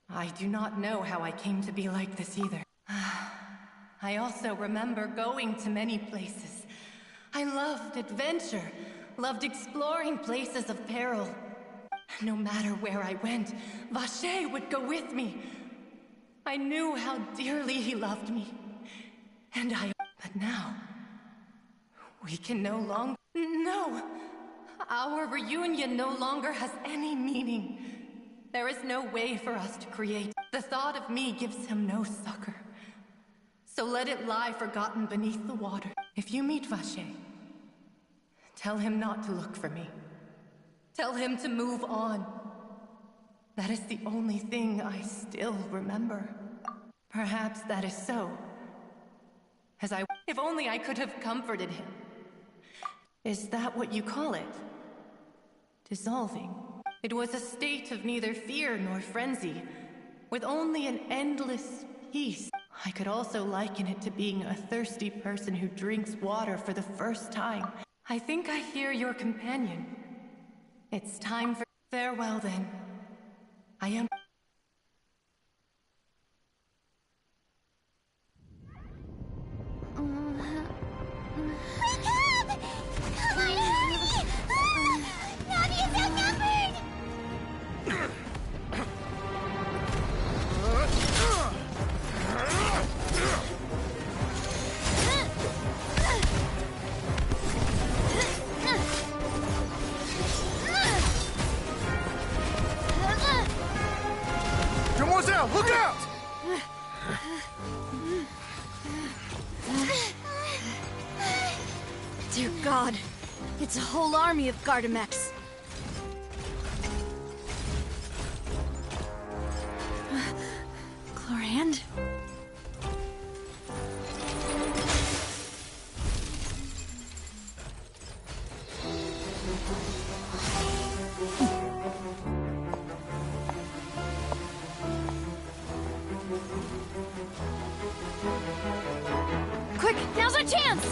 I do not know how I came to be like this either. I also remember going to many places. I loved adventure, loved exploring places of peril. No matter where I went, Vacher would go with me. I knew how dearly he loved me. But now, we can no longer... No! Our reunion no longer has any meaning. There is no way for us to create. The thought of me gives him no succor. So let it lie forgotten beneath the water. If you meet Vacher, tell him not to look for me. Tell him to move on. That is the only thing I still remember. Perhaps that is so. If only I could have comforted him. Is that what you call it? Dissolving. It was a state of neither fear nor frenzy, with only an endless peace. I could also liken it to being a thirsty person who drinks water for the first time. I think I hear your companion. It's time for... Farewell, then. I am... Demoiselle, look out! Dear God, it's a whole army of Gardamex. Clorinde? Quick, now's our chance!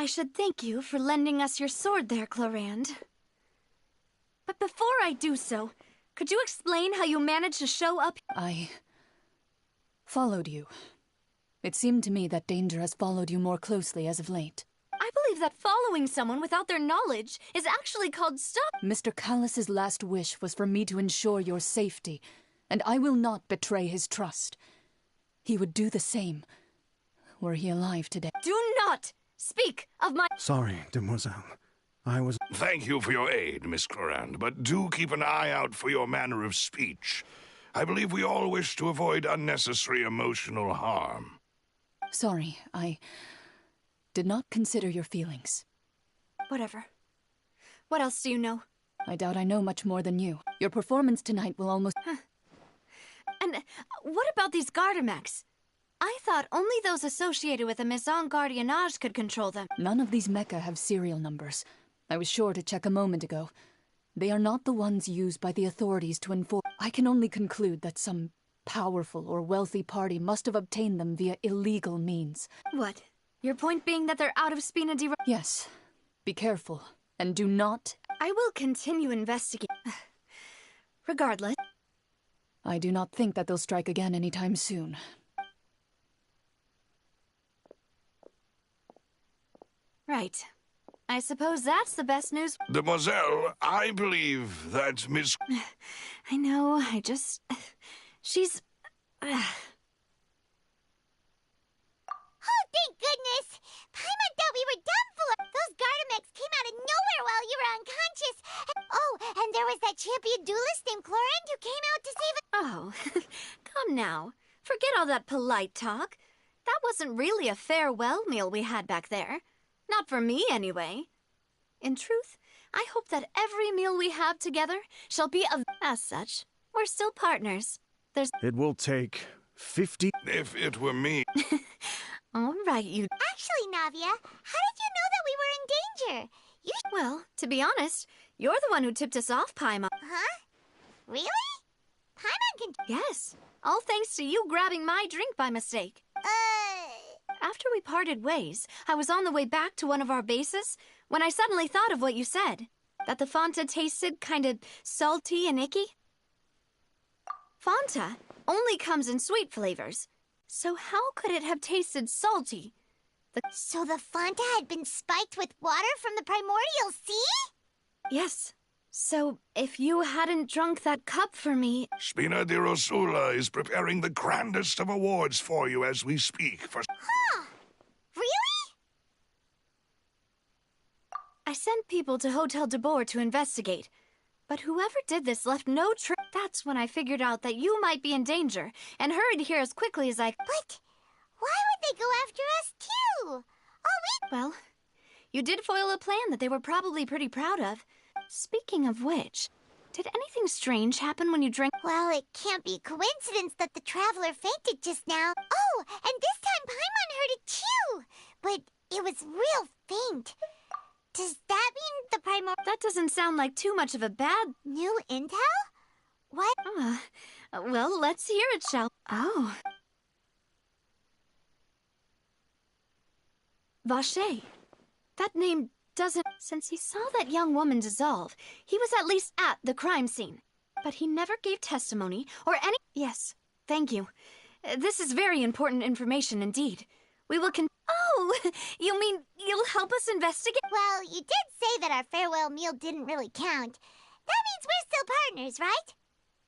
I should thank you for lending us your sword there, Clorinde. But before I do so, could you explain how you managed to show up? I followed you. It seemed to me that danger has followed you more closely as of late. I believe that following someone without their knowledge is actually called Mr. Callus's last wish was for me to ensure your safety, and I will not betray his trust. He would do the same, were he alive today. Do not speak of my... Sorry, Demoiselle. I was... Thank you for your aid, Miss Clorinde, but do keep an eye out for your manner of speech. I believe we all wish to avoid unnecessary emotional harm. Sorry, I did not consider your feelings. Whatever. What else do you know? I doubt I know much more than you. Your performance tonight will almost... And what about these Gardamex? I thought only those associated with the Maison Gardiennage could control them. None of these mecha have serial numbers. I was sure to check a moment ago. They are not the ones used by the authorities to enforce. I can only conclude that some powerful or wealthy party must have obtained them via illegal means. What? Your point being that they're out of Spina di... Yes. Be careful, and do not... I will continue investigating. Regardless... I do not think that they'll strike again anytime soon. Right. I suppose that's the best news. Demoiselle, I believe that Miss... I know, she's... Oh, thank goodness! Paimon thought we were done for! Those Gardamex came out of nowhere while you were unconscious! Oh, and there was that champion duelist named Chlorine who came out to save us! Oh, come now. Forget all that polite talk. That wasn't really a farewell meal we had back there. Not for me, anyway. In truth, I hope that every meal we have together shall be of... As such, we're still partners. There's... It will take 50... If it were me... All right, you... Actually, Navia, how did you know that we were in danger? You... Well, to be honest, you're the one who tipped us off, Paimon. Huh? Really? Paimon can... Yes, all thanks to you grabbing my drink by mistake. After we parted ways, I was on the way back to one of our bases when I suddenly thought of what you said. That the Fanta tasted kind of salty and icky. Fanta only comes in sweet flavors. So how could it have tasted salty? So the Fanta had been spiked with water from the primordial sea? Yes. So if you hadn't drunk that cup for me... Spina di Rosula is preparing the grandest of awards for you as we speak for... Huh! Really? I sent people to Hotel de Boer to investigate. But whoever did this left no trace. That's when I figured out that you might be in danger, and hurried here as quickly as I... But why would they go after us, too? Well, you did foil a plan that they were probably pretty proud of. Speaking of which, did anything strange happen when you drank? Well, it can't be coincidence that the traveler fainted just now. Oh, and this time Paimon heard it too! But it was real faint. Does that mean the primor... That doesn't sound like too much of a bad... New intel? What? Well, let's hear it, shall... Oh. Vacher. That name doesn't... Since he saw that young woman dissolve, he was at least at the crime scene. But he never gave testimony or any... Yes, thank you. This is very important information indeed. We will Oh, you mean you'll help us investigate? Well, you did say that our farewell meal didn't really count. That means we're still partners, right?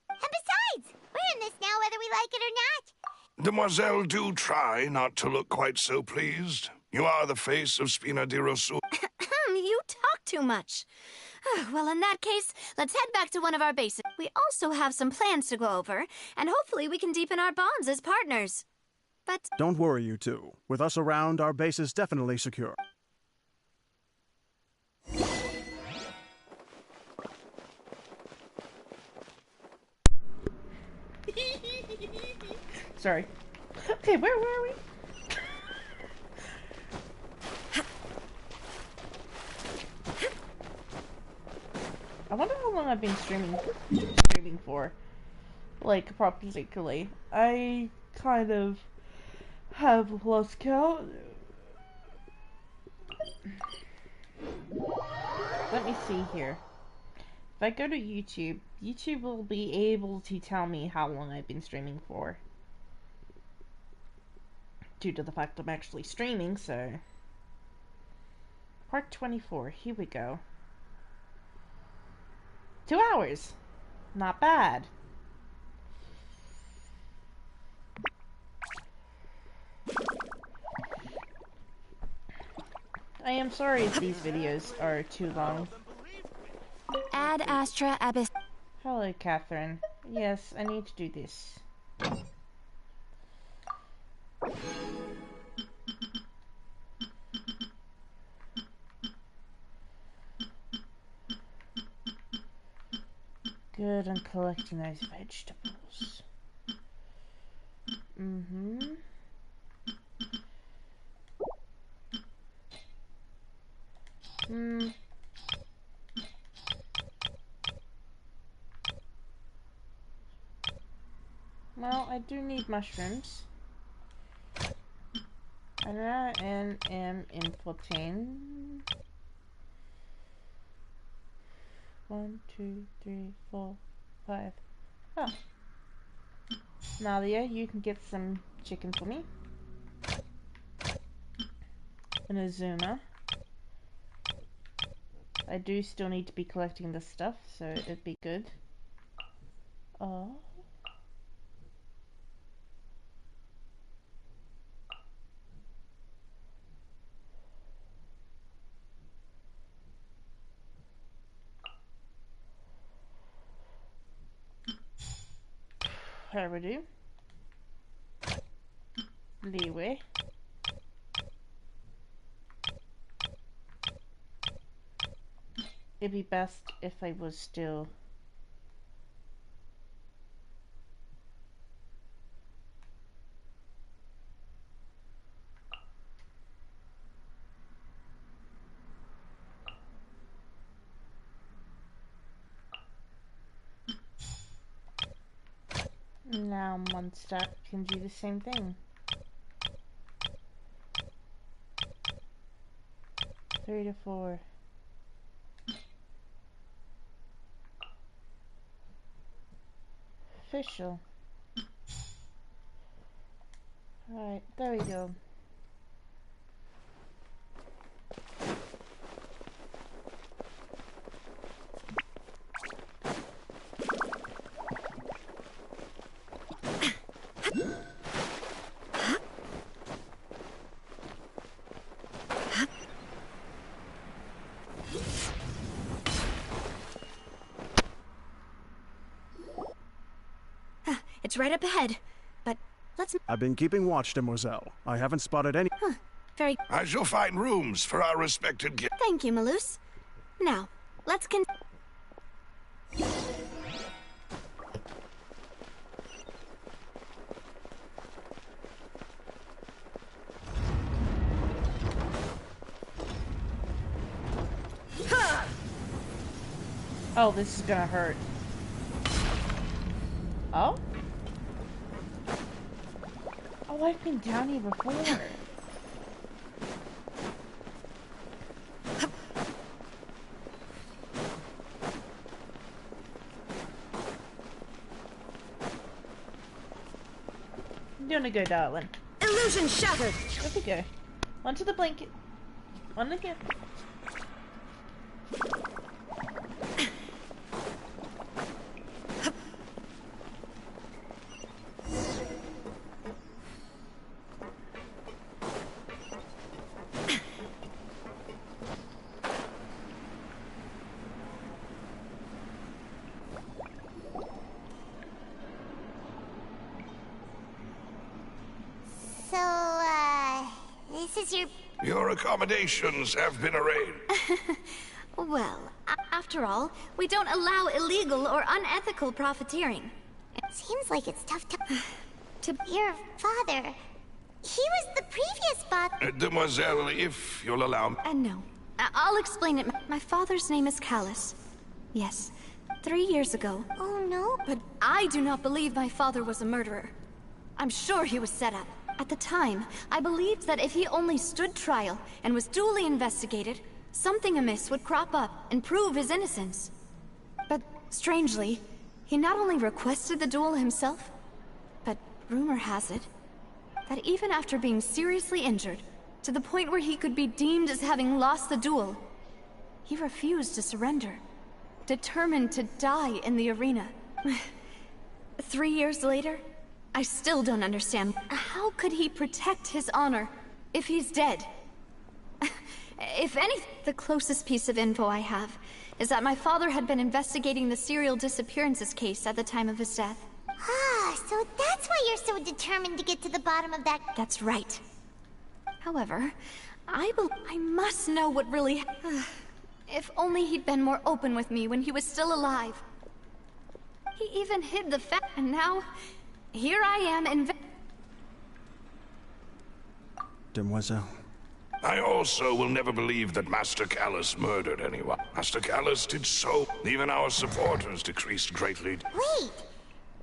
And besides, we're in this now whether we like it or not. Demoiselle, do try not to look quite so pleased. You are the face of Spina di Rosula. You talk too much. Well, in that case, let's head back to one of our bases. We also have some plans to go over, and hopefully we can deepen our bonds as partners. But... Don't worry, you two. With us around, our base is definitely secure. Sorry. Okay, where were we? I wonder how long I've been streaming for. Like, particularly. I kind of have lost count. Let me see here. If I go to YouTube, YouTube will be able to tell me how long I've been streaming for. Due to the fact I'm actually streaming, so... Part 24, here we go. 2 hours! Not bad. I am sorry if these videos are too long. Ad Astra Abyss. Hello, Catherine. Yes, I need to do this. Good, I'm collecting those vegetables. Well, I do need mushrooms. And I am infiltrating. 1, 2, 3, 4, 5. Oh. Nadia, you can get some chicken for me. And Azuma. I do still need to be collecting this stuff, so it'd be good. Oh. There we do. Leeway. It'd be best if I was still... Now Mondstadt can do the same thing. 3 to 4. Official. Alright, there we go. It's right up ahead, but let's... I've been keeping watch, Demoiselle. I haven't spotted any... Huh, very... I shall find rooms for our respected guests. Thank you, Malus. Now, let's Oh, this is gonna hurt. Oh? Oh, I've been down here before. Doing a go, darling. Illusion shattered. There we go. Onto the blanket. On again. Your accommodations have been arranged. Well, after all, we don't allow illegal or unethical profiteering. It seems like it's tough to... Your father... He was the previous father... Demoiselle, if you'll allow me... No. I'll explain it. My father's name is Callus. Yes. 3 years ago. Oh, no? But I do not believe my father was a murderer. I'm sure he was set up. At the time, I believed that if he only stood trial and was duly investigated, something amiss would crop up and prove his innocence. But strangely, he not only requested the duel himself, but rumor has it that even after being seriously injured, to the point where he could be deemed as having lost the duel, he refused to surrender, determined to die in the arena. 3 years later, I still don't understand. How could he protect his honor if he's dead? If anything, the closest piece of info I have is that my father had been investigating the serial disappearances case at the time of his death. Ah, so that's why you're so determined to get to the bottom of that... That's right. However, I must know what really... If only he'd been more open with me when he was still alive. He even hid the fact, and now... Here I am Demoiselle. I also will never believe that Master Callus murdered anyone. Master Callus did so. Even our supporters decreased greatly. Wait!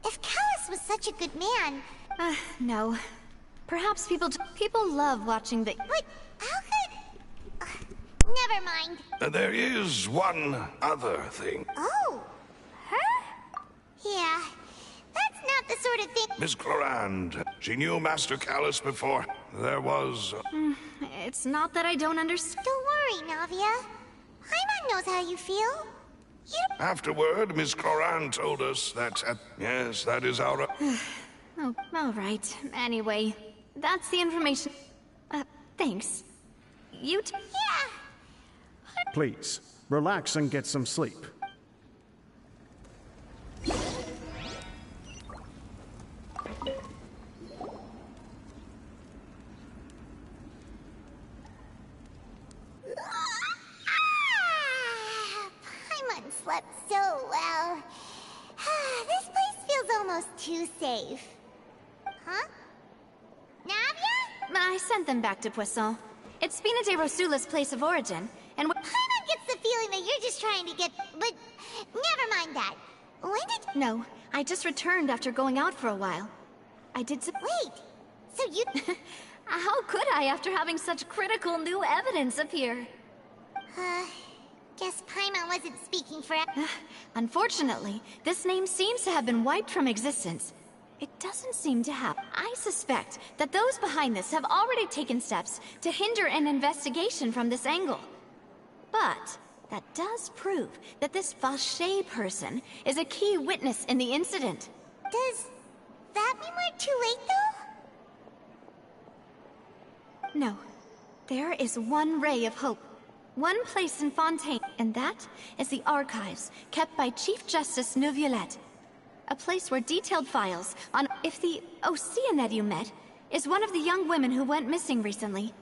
If Callus was such a good man... no. Perhaps people love watching the... But how could... never mind. There is one other thing. Oh! Her? Yeah. That's not the sort of thing... Miss Clorinde, she knew Master Callus before. There was... It's not that I don't understand. Don't worry, Navia. Paimon knows how you feel. Afterward, Miss Cloran told us that, yes, that is our... Oh, all right. Anyway, that's the information. Thanks. You Yeah! Please, relax and get some sleep. Paimon slept so well. This place feels almost too safe. Huh? Navia? I sent them back to Poisson. It's Spina de Rosula's place of origin, and Paimon gets the feeling that you're just trying to get... But never mind that. When did... No, I just returned after going out for a while. I did Wait, so you... How could I after having such critical new evidence appear? Guess Paimon wasn't speaking for... Unfortunately, this name seems to have been wiped from existence. It doesn't seem to have. I suspect that those behind this have already taken steps to hinder an investigation from this angle. But that does prove that this Vacher person is a key witness in the incident. Does that mean we're too late, though? No. There is one ray of hope. One place in Fontaine, and that is the archives kept by Chief Justice Neuvillette. A place where detailed files on if the Oceanid you met is one of the young women who went missing recently.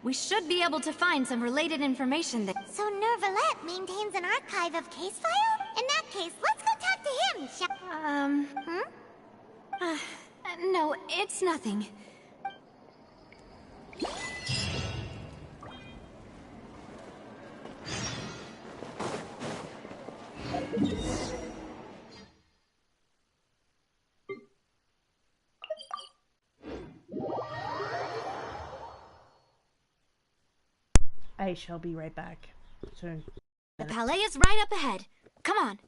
We should be able to find some related information that... So Neuvillette maintains an archive of case file? In that case, let's go talk to him, No, it's nothing. I shall be right back soon. The Palais is right up ahead. Come on.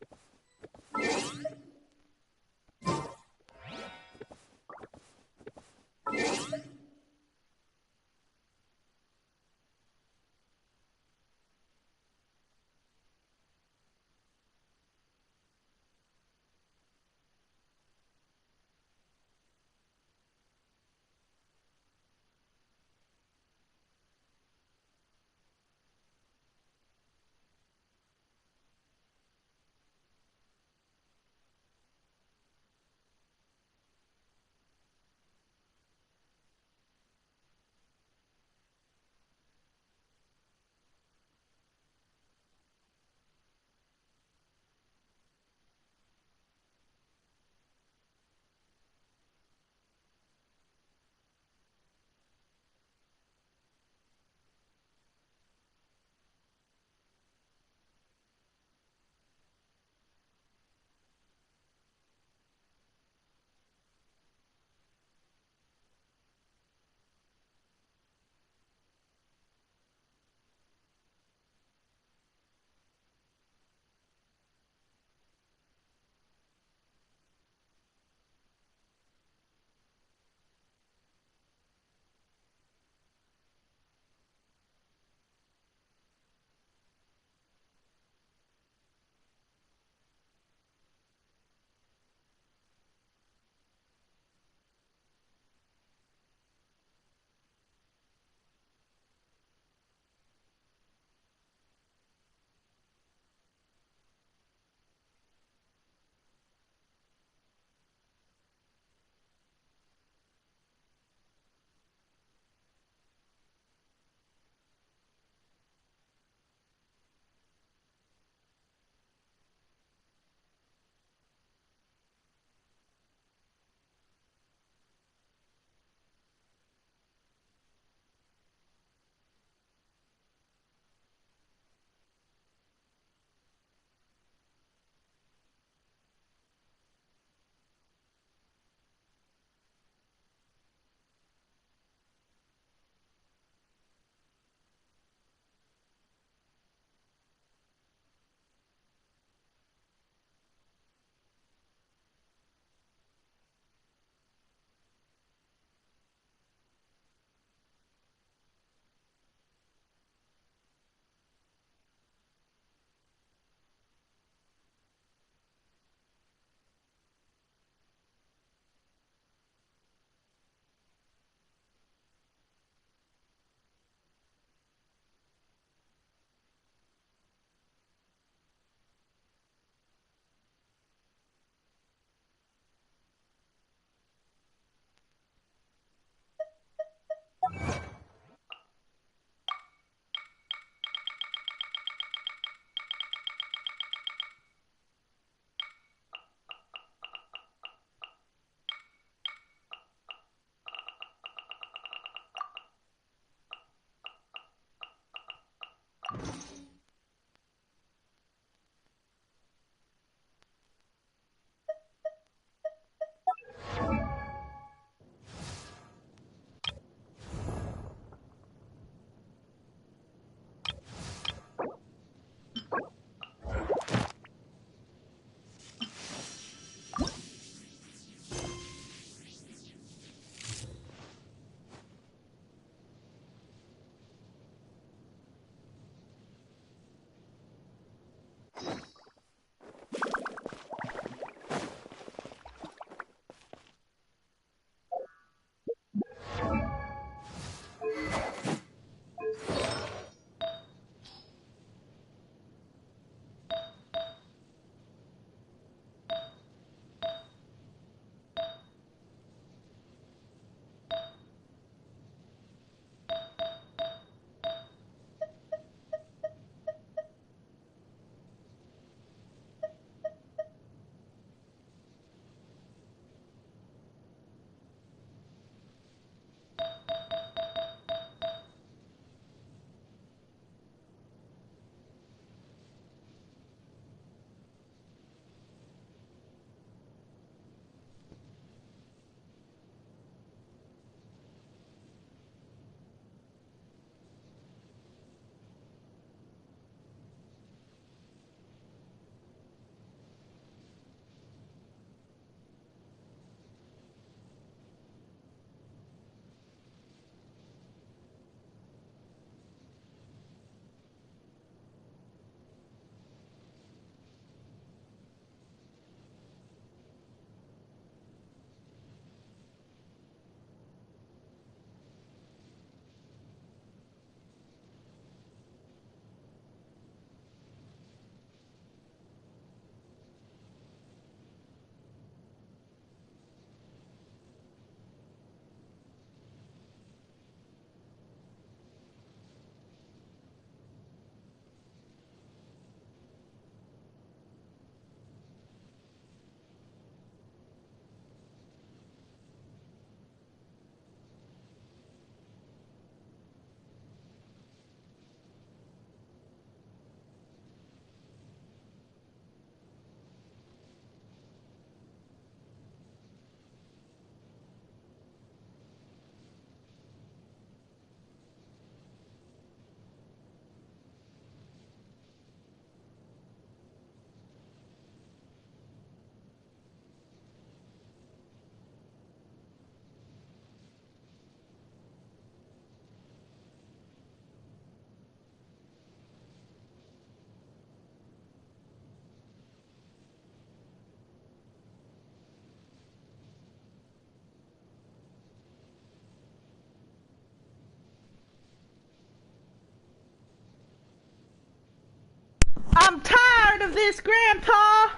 this, Grandpa!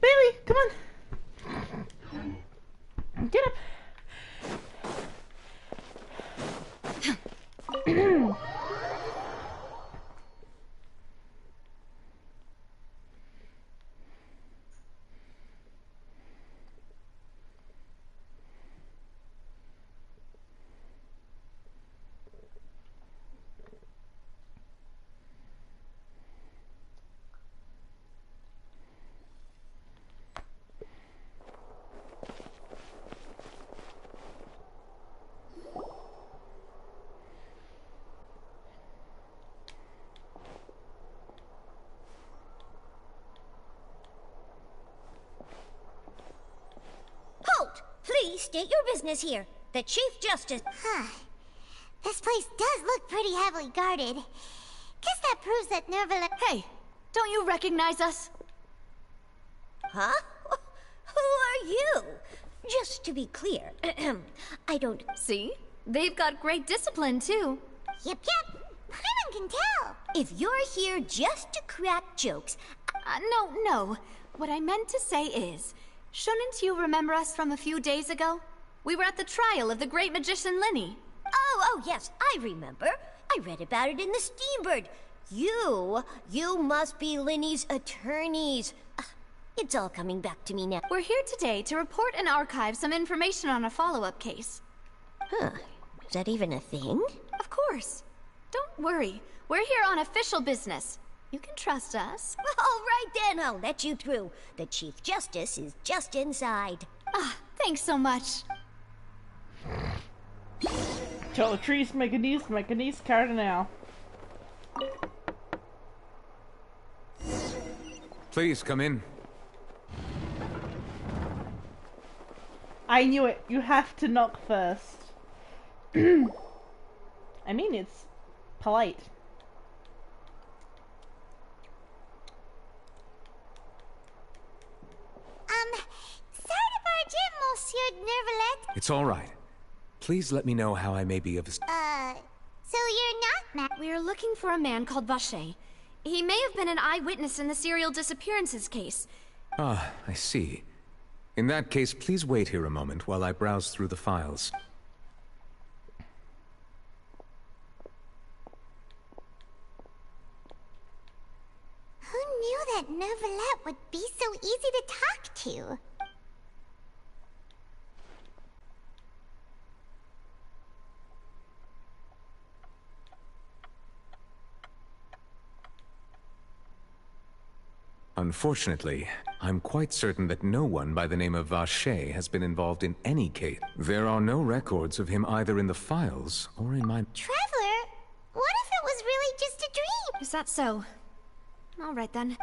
Bailey, come on. Get up. Please state your business here. The Chief Justice. This place does look pretty heavily guarded. Guess that proves that Nervala— Hey, don't you recognize us? Huh? Who are you? Just to be clear, I don't— See? They've got great discipline, too. Yep. Paimon can tell. If you're here just to crack jokes— No. What I meant to say is, shouldn't you remember us from a few days ago? We were at the trial of the great magician Lyney. Oh, yes, I remember. I read about it in the Steambird. You must be Lyney's attorneys. It's all coming back to me now. We're here today to report and archive some information on a follow-up case. Huh. Is that even a thing? Of course. Don't worry. We're here on official business. You can trust us. All right then, I'll let you through. The Chief Justice is just inside. Thanks so much. Toiletries, Mechanis, Cardinal. Please, come in. I knew it. You have to knock first. I mean, it's polite. Sorry to barge in, Monsieur Nervalet. It's all right. Please let me know how I may be of... So you're not mad? We are looking for a man called Vacher. He may have been an eyewitness in the serial disappearances case. Ah, I see. In that case, please wait here a moment while I browse through the files. Who knew that Nervalet would be so easy to talk to? Unfortunately, I'm quite certain that no one by the name of Vacher has been involved in any case. There are no records of him either in the files or in my... Traveler, what if it was really just a dream? Is that so? All right then.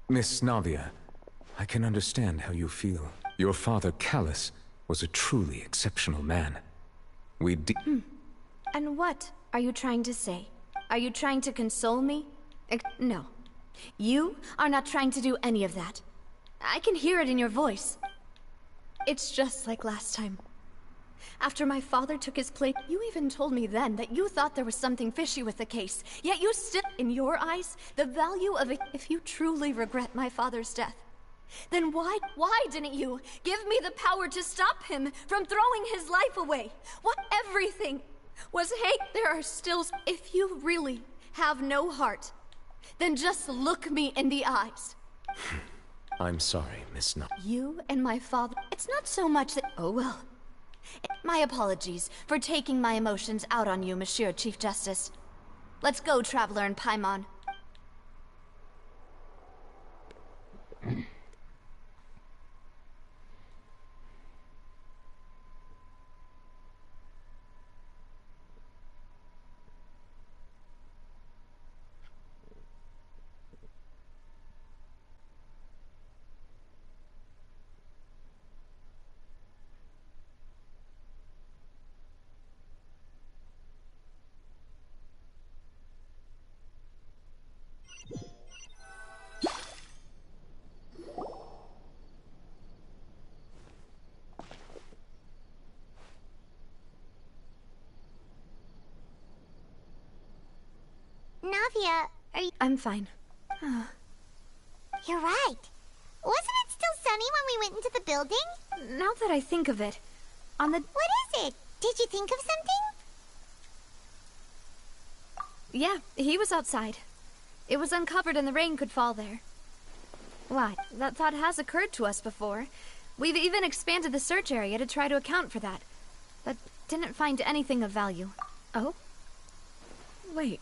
Miss Navia, I can understand how you feel. Your father, Callus, was a truly exceptional man. And what are you trying to say? Are you trying to console me? No. You are not trying to do any of that. I can hear it in your voice. It's just like last time. After my father took his place, you even told me then that you thought there was something fishy with the case. Yet you still, in your eyes, the value of it. If you truly regret my father's death, then why didn't you give me the power to stop him from throwing his life away? What everything was hate. There are still... If you really have no heart, then just look me in the eyes. I'm sorry, Miss Navia. You and my father... It's not so much that... Oh well. My apologies for taking my emotions out on you, Monsieur Chief Justice. Let's go, Traveler and Paimon. I'm fine. You're right. Wasn't it still sunny when we went into the building? Now that I think of it, on the... What is it? Did you think of something? Yeah, he was outside. It was uncovered and the rain could fall there. Why, that thought has occurred to us before. We've even expanded the search area to try to account for that. But didn't find anything of value. Oh? Wait.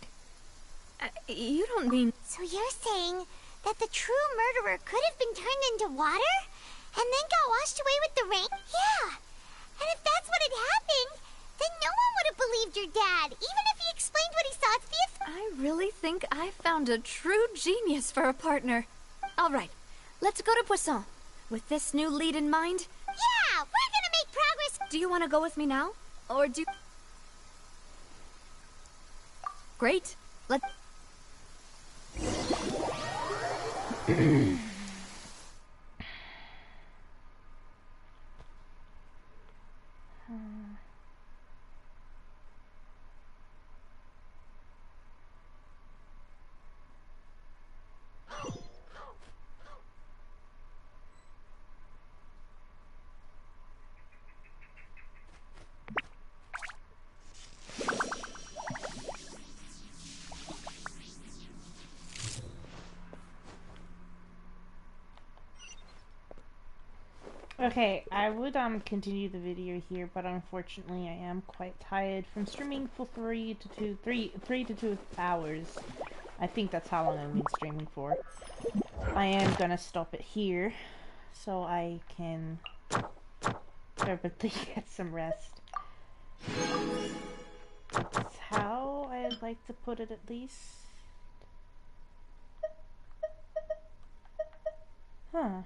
You don't mean... So you're saying that the true murderer could have been turned into water? And then got washed away with the rain? Yeah! And if that's what had happened, then no one would have believed your dad, even if he explained what he saw to the... I really think I found a true genius for a partner. All right, let's go to Poisson. With this new lead in mind... Yeah, we're gonna make progress! Do you want to go with me now? Or do... Great. Let's... Okay, I would continue the video here, but unfortunately I am quite tired from streaming for 3 to 2 hours. I think that's how long I've been streaming for. I am gonna stop it here so I can probably get some rest. That's how I'd like to put it, at least. Huh.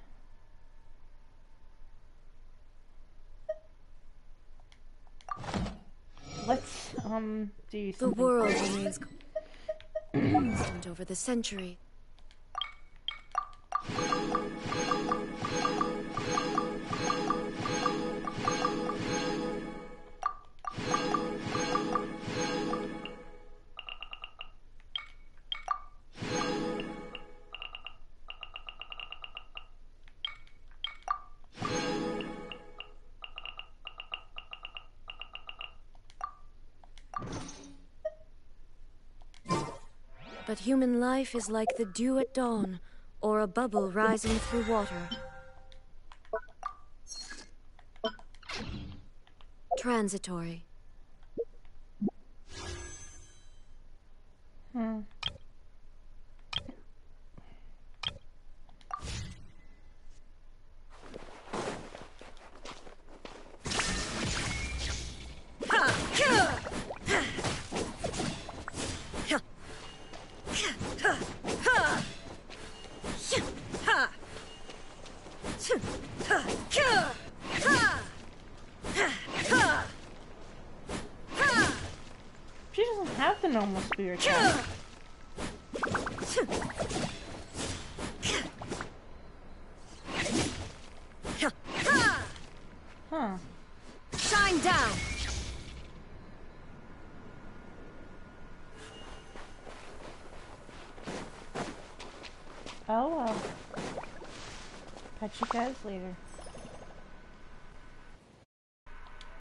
Let's do something. The world remains constant over the century. But human life is like the dew at dawn, or a bubble rising through water. Transitory. She doesn't have the normal spirit type. Huh. Shine down! Oh well. Catch you guys later.